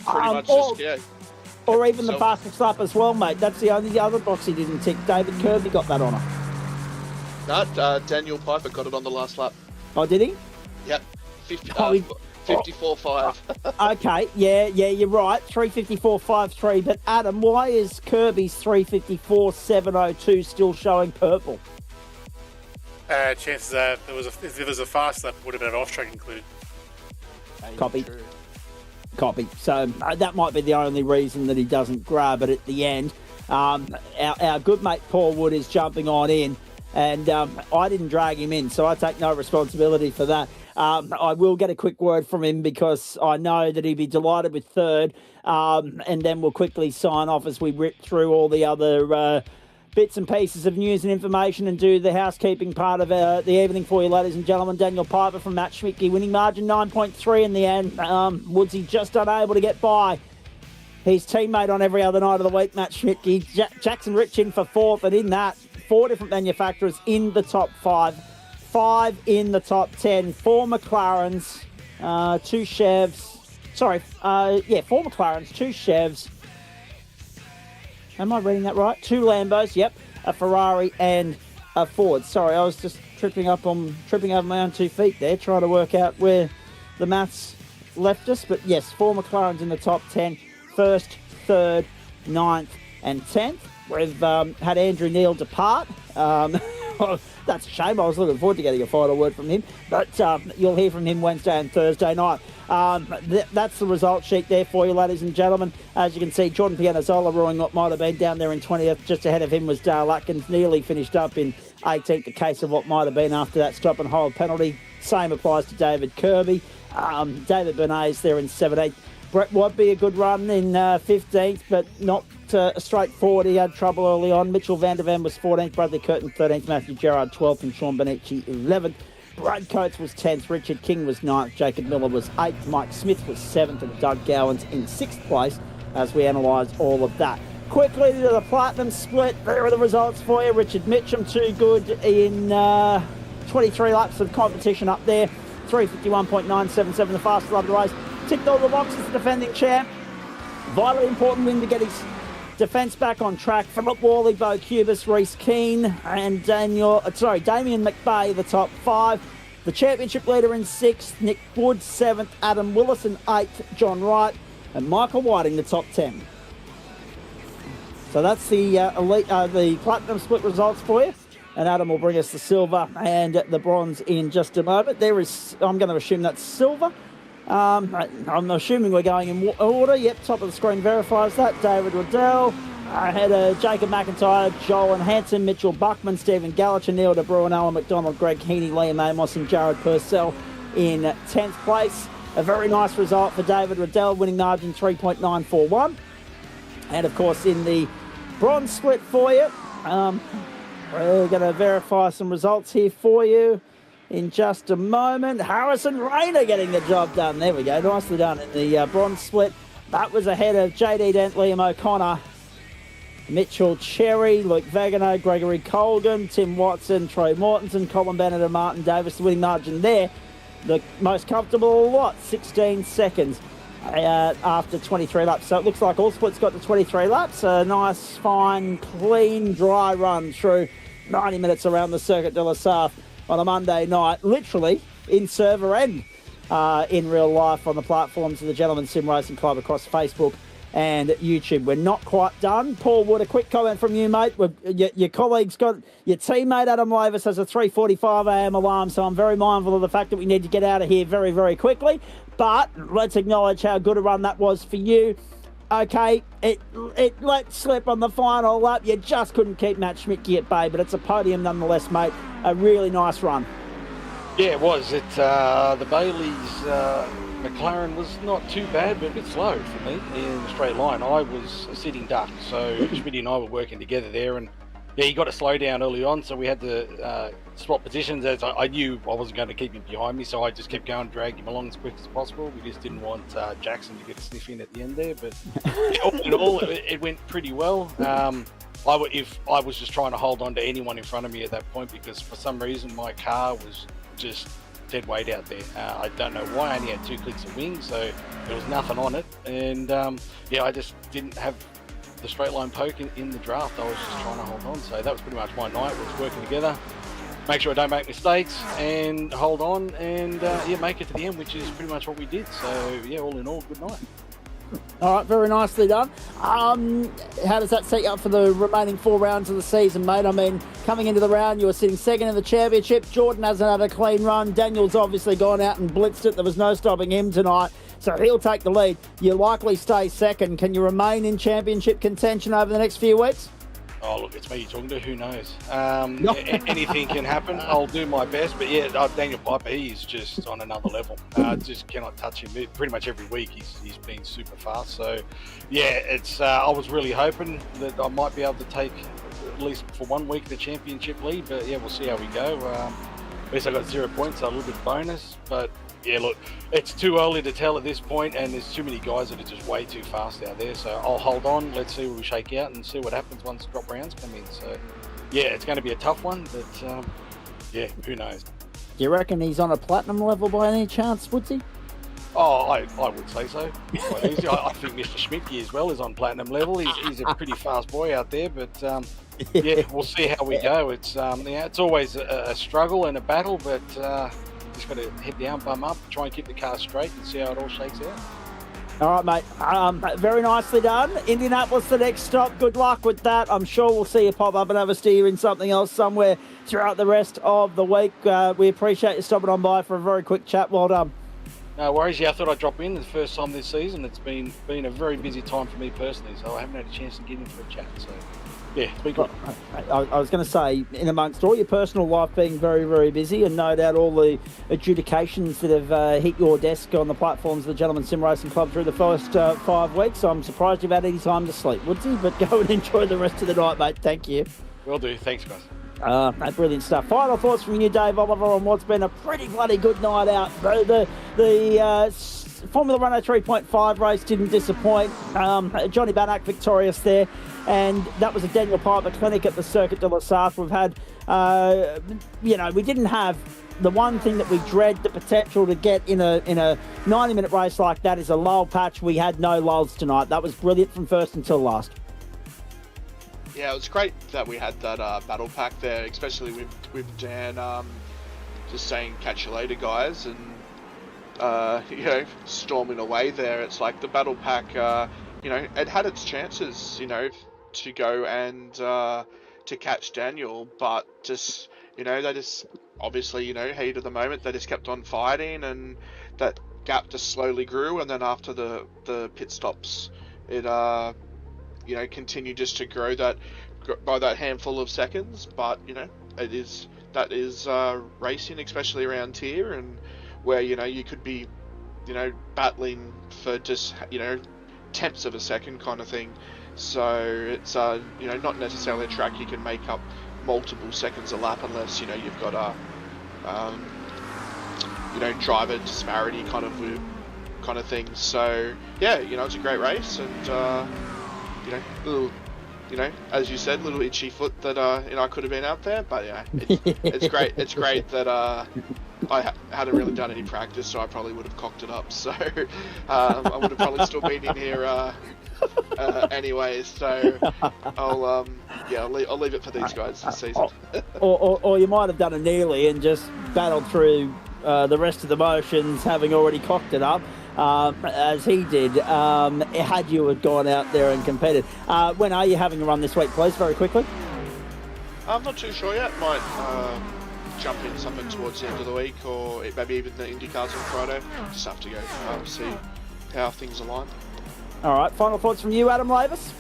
Pretty much just, yeah. Or even the fastest lap as well, mate. That's the only other box he didn't tick. David Kirby got that honour. No, Daniel Piper got it on the last lap. Oh, did he? Yep. 54.5. Okay, yeah, you're right. 354.53. But Adam, why is Kirby's 354.702 still showing purple? Chances are if there was a fast lap, it would have been an off-track included. Copy. So that might be the only reason that he doesn't grab it at the end. Our good mate Paul Wood is jumping on in, and I didn't drag him in, so I take no responsibility for that. I will get a quick word from him because I know that he'd be delighted with third, and then we'll quickly sign off as we rip through all the other bits and pieces of news and information and do the housekeeping part of the evening for you, ladies and gentlemen. Daniel Piper from Matt Schmicke, winning margin 9.3 in the end. Woodsy just unable to get by his teammate on every other night of the week, Matt Schmicke. Jackson Rich in for fourth, and in that, 4 different manufacturers in the top 5. 5 in the top 10. 4 McLarens, 2 Chevs. 4 McLarens, 2 Chevs. Am I reading that right? 2 Lambos, yep. A Ferrari and a Ford. Sorry, I was just tripping over my own 2 feet there, trying to work out where the maths left us. But yes, 4 McLarens in the top 10. First, third, 9th and 10th. We've had Andrew Neil depart. That's a shame. I was looking forward to getting a final word from him. But you'll hear from him Wednesday and Thursday night. That's the result sheet there for you, ladies and gentlemen. As you can see, Jordan Pianazzola ruling what might have been down there in 20th. Just ahead of him was Dale Atkins, nearly finished up in 18th, the case of what might have been after that stop and hold penalty. Same applies to David Kirby. David Bernays there in 17th. Brett Wadby, a good run in 15th, but not straightforward. He had trouble early on. Mitchell van der Ven was 14th, Bradley Curtin 13th, Matthew Gerard 12th, and Sean Benici 11th. Brad Coates was 10th, Richard King was 9th, Jacob Miller was 8th, Mike Smith was 7th, and Doug Gowans in 6th place as we analyse all of that. Quickly to the Platinum split, there are the results for you. Richard Mitchum, too good in 23 laps of competition up there. 351.977, the fastest lap of the race. Ticked all the boxes, the defending champ. Vitally important win to get his defence back on track. Philip Worley, Bo Cubis, Reece Keane, and Damien McBay, the top 5. The championship leader in 6th, Nick Wood 7th, Adam Willis in 8th, John Wright, and Michael Whiting the top 10. So that's the the platinum split results for you. And Adam will bring us the silver and the bronze in just a moment. I'm going to assume that's silver. I'm assuming we're going in order. Yep, top of the screen verifies that. David Riddell, ahead of Jacob McIntyre, Joel and Hanson, Mitchell Buckman, Stephen Gallacher, Neil De Bruin, Alan McDonald, Greg Heaney, Liam Amos and Jared Purcell in 10th place. A very nice result for David Riddell, winning margin 3.941. And of course in the bronze split for you, we're going to verify some results here for you in just a moment. Harrison Rayner getting the job done. There we go. Nicely done in the bronze split. That was ahead of JD Dent, Liam O'Connor, Mitchell Cherry, Luke Vagano, Gregory Colgan, Tim Watson, Troy Mortensen, Colin Bennett and Martin Davis. The winning margin there. The most comfortable lot, 16 seconds after 23 laps. So it looks like all splits got to 23 laps. A nice, fine, clean, dry run through 90 minutes around the Circuit de la Sarthe on a Monday night, literally in server and in real life on the platforms of the Gentleman Sim Racing Club across Facebook and YouTube. We're not quite done. Paul Wood, a quick comment from you, mate. Your colleague's got, your teammate Adam Lavis has a 3:45am alarm, so I'm very mindful of the fact that we need to get out of here very, very quickly. But let's acknowledge how good a run that was for you. Okay, it let slip on the final lap. You just couldn't keep Matt Schmidtke at bay, but it's a podium nonetheless, mate. A really nice run. Yeah, it was. The Bailey's McLaren was not too bad, but a bit slow for me in a straight line. I was a sitting duck, so Schmidtke and I were working together there, and yeah, he got a slow down early on, so we had to swap positions. As I knew I wasn't going to keep him behind me, so I just kept going, dragged him along as quick as possible. We just didn't want Jackson to get a sniff in at the end there, but all in all, it went pretty well. If I was just trying to hold on to anyone in front of me at that point, because for some reason my car was just dead weight out there. I don't know why. I only had 2 clicks of wing, so there was nothing on it, and yeah, I just didn't have the straight line poke in the draft. I was just trying to hold on, so that was pretty much my night. Was working together, make sure I don't make mistakes and hold on, and yeah, make it to the end, which is pretty much what we did. So yeah, all in all, good night. All right, very nicely done. How does that set you up for the remaining 4 rounds of the season, mate? I mean, coming into the round, you were sitting second in the championship. Jordan hasn't had a clean run. Daniel's obviously gone out and blitzed it. There was no stopping him tonight, so he'll take the lead. You likely stay second. Can you remain in championship contention over the next few weeks? Oh, look, it's me you're talking to. Who knows? Anything can happen. I'll do my best. But yeah, Daniel Piper, he's just on another level. Just cannot touch him. Pretty much every week he's been super fast. So yeah, I was really hoping that I might be able to take, at least for 1 week, the championship lead. But yeah, we'll see how we go. At least I got 0 points, so a little bit of bonus. But yeah, look, it's too early to tell at this point, and there's too many guys that are just way too fast out there. So I'll hold on. Let's see where we shake out and see what happens once drop rounds come in. So yeah, it's going to be a tough one, but yeah, who knows? Do you reckon he's on a platinum level by any chance, Woodsy? Oh, I would say so. Quite easy. I think Mr. Schmidtke as well is on platinum level. He's a pretty fast boy out there, but yeah, we'll see how we go. It's yeah, it's always a struggle and a battle, but just got to head down, bum up, try and keep the car straight and see how it all shakes out. All right, mate. Very nicely done. Indianapolis, the next stop. Good luck with that. I'm sure we'll see you pop up and have a steer in something else somewhere throughout the rest of the week. We appreciate you stopping on by for a very quick chat. Well done. No worries. Yeah, I thought I'd drop in the first time this season. It's been a very busy time for me personally, so I haven't had a chance to get in for a chat. So yeah, it's been good. I was going to say, in amongst all your personal life being very, very busy, and no doubt all the adjudications that have hit your desk on the platforms of the Gentleman Sim Racing Club through the first 5 weeks, I'm surprised you've had any time to sleep, Woodsy, but go and enjoy the rest of the night, mate. Thank you. Will do. Thanks, guys. Brilliant stuff. Final thoughts from you, Dave Oliver, on what's been a pretty bloody good night out. The Formula Renault 3.5 race didn't disappoint. Johnny Bannock victorious there, and that was a Daniel Piper clinic at the Circuit de la Sarthe. We've had, we didn't have the one thing that we dread, the potential to get in a 90-minute race like that, is a lull patch. We had no lulls tonight. That was brilliant from first until last. Yeah, it was great that we had that battle pack there, especially with Dan just saying catch you later, guys, and you know, storming away there. It's like the battle pack, you know, it had its chances, you know, to go and to catch Daniel, but just, you know, they just obviously, you know, heat of the moment, they just kept on fighting, and that gap just slowly grew, and then after the pit stops, it you know, continued just to grow that by that handful of seconds. But you know, that is racing, especially around here, and where, you know, you could be, you know, battling for just, you know, tenths of a second kind of thing. So it's you know, not necessarily a track you can make up multiple seconds a lap unless, you know, you've got a you know, driver disparity kind of thing. So yeah, you know, it's a great race, and you know, little, you know, as you said, little itchy foot that you know, I could have been out there, but yeah, it's great. It's great that I hadn't really done any practice, so I probably would have cocked it up. So I would have probably still been in here anyways. So I'll leave it for these guys this season. or you might have done a nearly and just battled through the rest of the motions, having already cocked it up. As he did, had you had gone out there and competed. When are you having a run this week, please, very quickly? I'm not too sure yet. Might jump in something towards the end of the week, or maybe even the IndyCars on Friday. Just have to go see how things align. All right, final thoughts from you, Adam Lavis?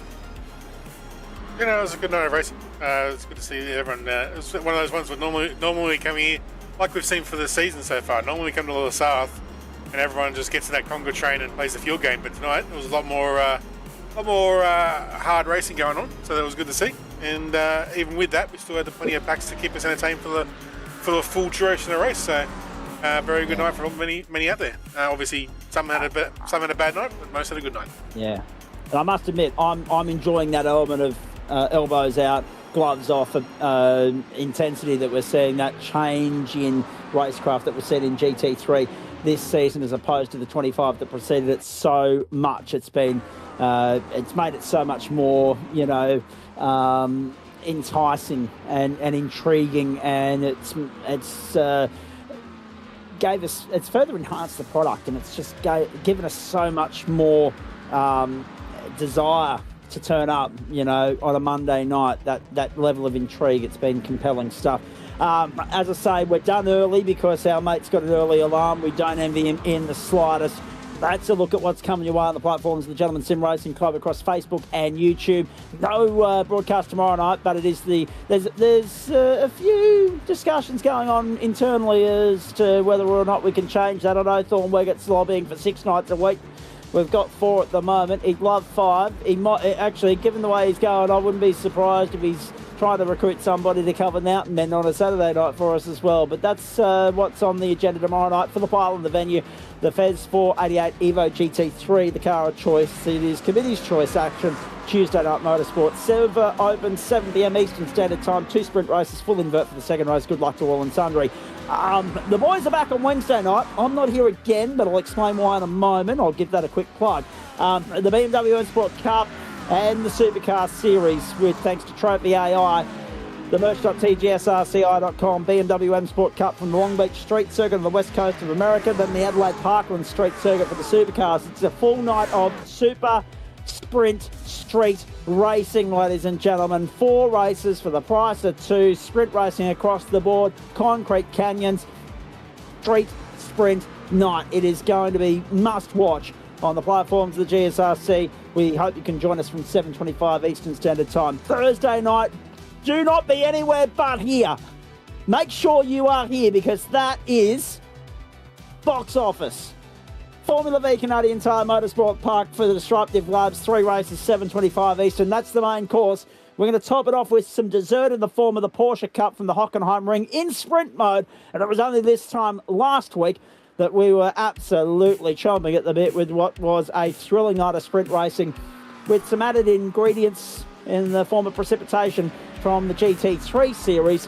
You know, it was a good night of racing. It's good to see everyone. It was one of those ones where normally come here, like we've seen for the season so far, normally we come to the south and everyone just gets in that Conga train and plays the fuel game. But tonight there was a lot more hard racing going on, so that was good to see. And even with that, we still had plenty of packs to keep us entertained for the full duration of the race. So very good night for many out there. Obviously, some had a bad night, but most had a good night. Yeah, and I must admit, I'm enjoying that element of elbows out, gloves off intensity that we're seeing, that change in racecraft that we're seeing in GT3 this season as opposed to the 25 that preceded it so much. It's been it's made it so much more, you know, enticing and intriguing, and it's further enhanced the product, and it's just given us so much more desire to turn up, you know, on a Monday night. That level of intrigue, it's been compelling stuff. As I say, we're done early because our mate's got an early alarm. We don't envy him in the slightest. That's a look at what's coming your way on the platforms of the Gentleman Sim Racing Club across Facebook and YouTube. No broadcast tomorrow night, but it is there's a few discussions going on internally as to whether or not we can change that. I know Thornweggett's lobbying for 6 nights a week. We've got 4 at the moment. He'd love 5. He might actually, given the way he's going, I wouldn't be surprised if he's trying to recruit somebody to cover Mountain Men on a Saturday night for us as well. But that's what's on the agenda tomorrow night. Phillip Island, the venue, the Fez 488 Evo GT3, the car of choice. It is committee's choice action. Tuesday night motorsport. Silver Open, 7 p.m. Eastern Standard Time. 2 sprint races, full invert for the second race. Good luck to all and sundry. The boys are back on Wednesday night. I'm not here again, but I'll explain why in a moment. I'll give that a quick plug. The BMW Sport Cup and the Supercar Series, with thanks to Trophy AI, the merch.tgsrci.com, BMW M Sport Cup from the Long Beach Street Circuit on the west coast of America, then the Adelaide Parkland Street Circuit for the Supercars. It's a full night of super sprint street racing, ladies and gentlemen. 4 races for the price of 2. Sprint racing across the board, concrete canyons, street sprint night. It is going to be must watch on the platforms of the GSRC. We hope you can join us from 7:25 Eastern Standard Time. Thursday night, do not be anywhere but here. Make sure you are here, because that is box office. Formula V Canadian Tire Motorsport Park for the Disruptive Labs. 3 races, 7:25 Eastern. That's the main course. We're going to top it off with some dessert in the form of the Porsche Cup from the Hockenheim Ring in sprint mode. And it was only this time last week that we were absolutely chomping at the bit with what was a thrilling night of sprint racing, with some added ingredients in the form of precipitation from the GT3 series.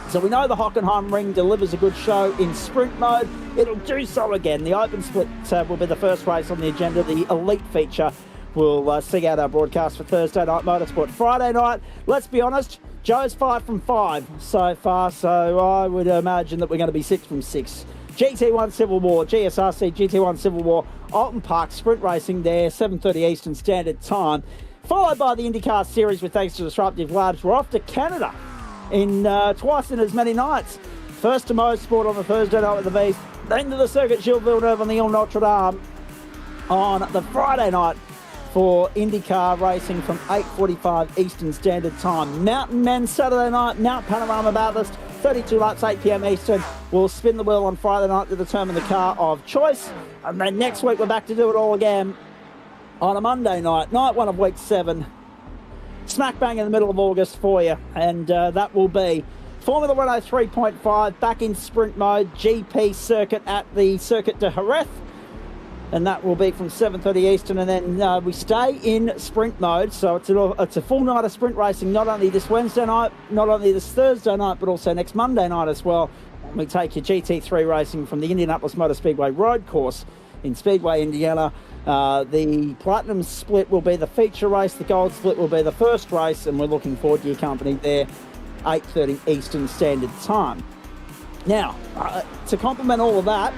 So we know the Hockenheim Ring delivers a good show in sprint mode. It'll do so again. The open split will be the first race on the agenda. The elite feature will see out our broadcast for Thursday night motorsport. Friday night, let's be honest, Joe's 5 from 5 so far, so I would imagine that we're going to be 6 from 6. GT1 Civil War, GSRC GT1 Civil War, Alton Park Sprint Racing there, 7:30 Eastern Standard Time, followed by the IndyCar Series with thanks to Disruptive Labs. We're off to Canada in twice in as many nights. First to Motorsport on the Thursday night with the V's, then to the Circuit Gilles Villeneuve on the Ile Notre Dame on the Friday night for IndyCar racing from 8:45 Eastern Standard Time. Mountain Men Saturday night, Mount Panorama Bathurst, 32 laps, 8 p.m. Eastern. We'll spin the wheel on Friday night to determine the car of choice. And then next week we're back to do it all again on a Monday night, night 1 of week 7. Smack bang in the middle of August for you. And that will be Formula Renault 3.5 back in sprint mode, GP circuit at the Circuit de Jerez. And that will be from 7:30 Eastern, and then we stay in sprint mode. So it's a full night of sprint racing, not only this Wednesday night, not only this Thursday night, but also next Monday night as well. We take your GT3 racing from the Indianapolis Motor Speedway road course in Speedway, Indiana. The Platinum split will be the feature race, the Gold split will be the first race, and we're looking forward to your company there, 8:30 Eastern Standard Time. Now, to complement all of that,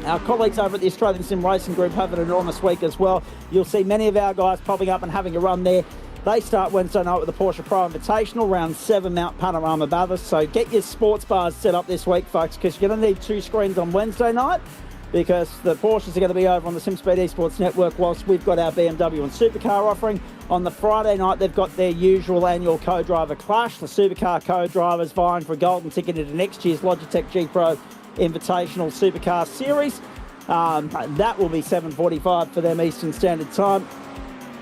our colleagues over at the Australian Sim Racing Group have an enormous week as well. You'll see many of our guys popping up and having a run there. They start Wednesday night with the Porsche Pro Invitational, round 7, Mount Panorama Bathurst. So get your sports bars set up this week, folks, because you're going to need 2 screens on Wednesday night, because the Porsches are going to be over on the SimSpeed Esports Network, whilst we've got our BMW and Supercar offering. On the Friday night, they've got their usual annual co-driver clash. The Supercar co-drivers vying for a golden ticket into next year's Logitech G Pro Invitational Supercar Series. That will be 7:45 for them Eastern Standard Time.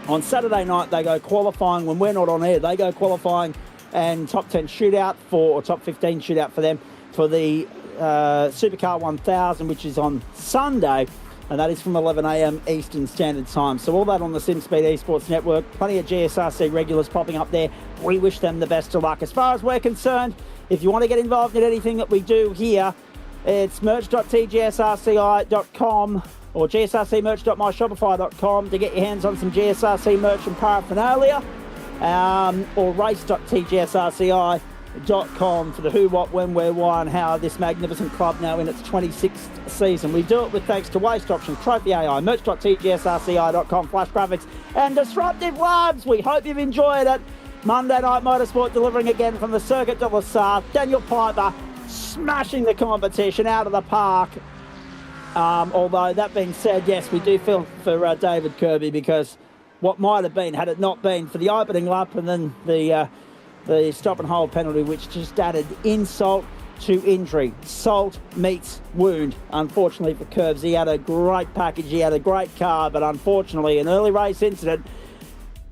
On Saturday night, they go qualifying. When we're not on air, they go qualifying and top 10 shootout or top 15 shootout for them for the Supercar 1000, which is on Sunday, and that is from 11 a.m. Eastern Standard Time. So all that on the SimSpeed Esports Network. Plenty of GSRC regulars popping up there. We wish them the best of luck. As far as we're concerned, if you want to get involved in anything that we do here, it's merch.tgsrci.com or gsrcmerch.myshopify.com to get your hands on some GSRC merch and paraphernalia, or race.tgsrci.com for the who, what, when, where, why and how this magnificent club now in its 26th season. We do it with thanks to Waste Options, Trophy AI, merch.tgsrci.com, Flash Graphics and Disruptive Labs. We hope you've enjoyed it. Monday Night Motorsport delivering again from the Circuit de la Sarthe. Daniel Piper smashing the competition out of the park. Although, that being said, yes, we do feel for David Kirby, because what might have been, had it not been for the opening lap and then the stop and hold penalty, which just added insult to injury. Salt meets wound, unfortunately for Curbs. He had a great package, he had a great car, but unfortunately an early race incident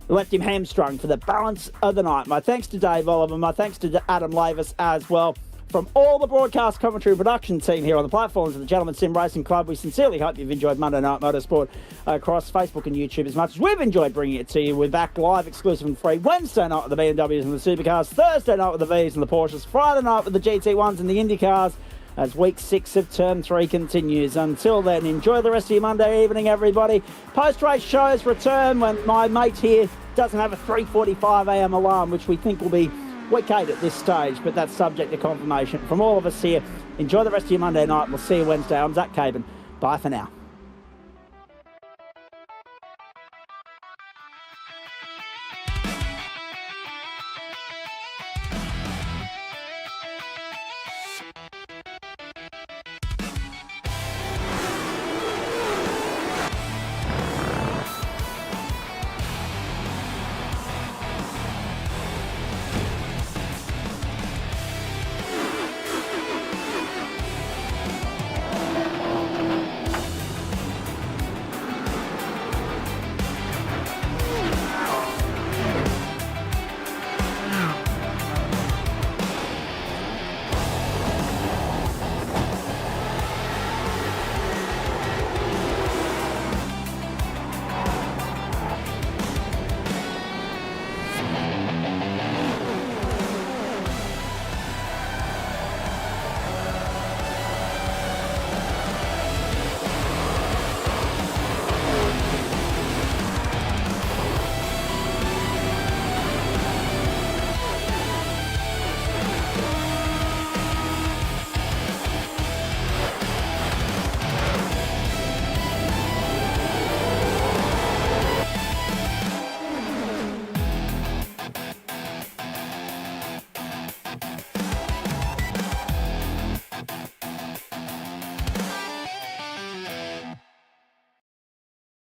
left him hamstrung for the balance of the night. My thanks to Dave Oliver, my thanks to Adam Lavis as well. From all the broadcast commentary production team here on the platforms of the Gentleman Sim Racing Club, we sincerely hope you've enjoyed Monday Night Motorsport across Facebook and YouTube as much as we've enjoyed bringing it to you. We're back live, exclusive and free Wednesday night with the BMWs and the Supercars, Thursday night with the Vs and the Porsches, Friday night with the GT1s and the IndyCars as week 6 of term 3 continues. Until then, enjoy the rest of your Monday evening, everybody. Post-race shows return when my mate here doesn't have a 3:45 a.m. alarm, which we think will be week 8 at this stage, but that's subject to confirmation. From all of us here, enjoy the rest of your Monday night. We'll see you Wednesday. I'm Zach Caban. Bye for now.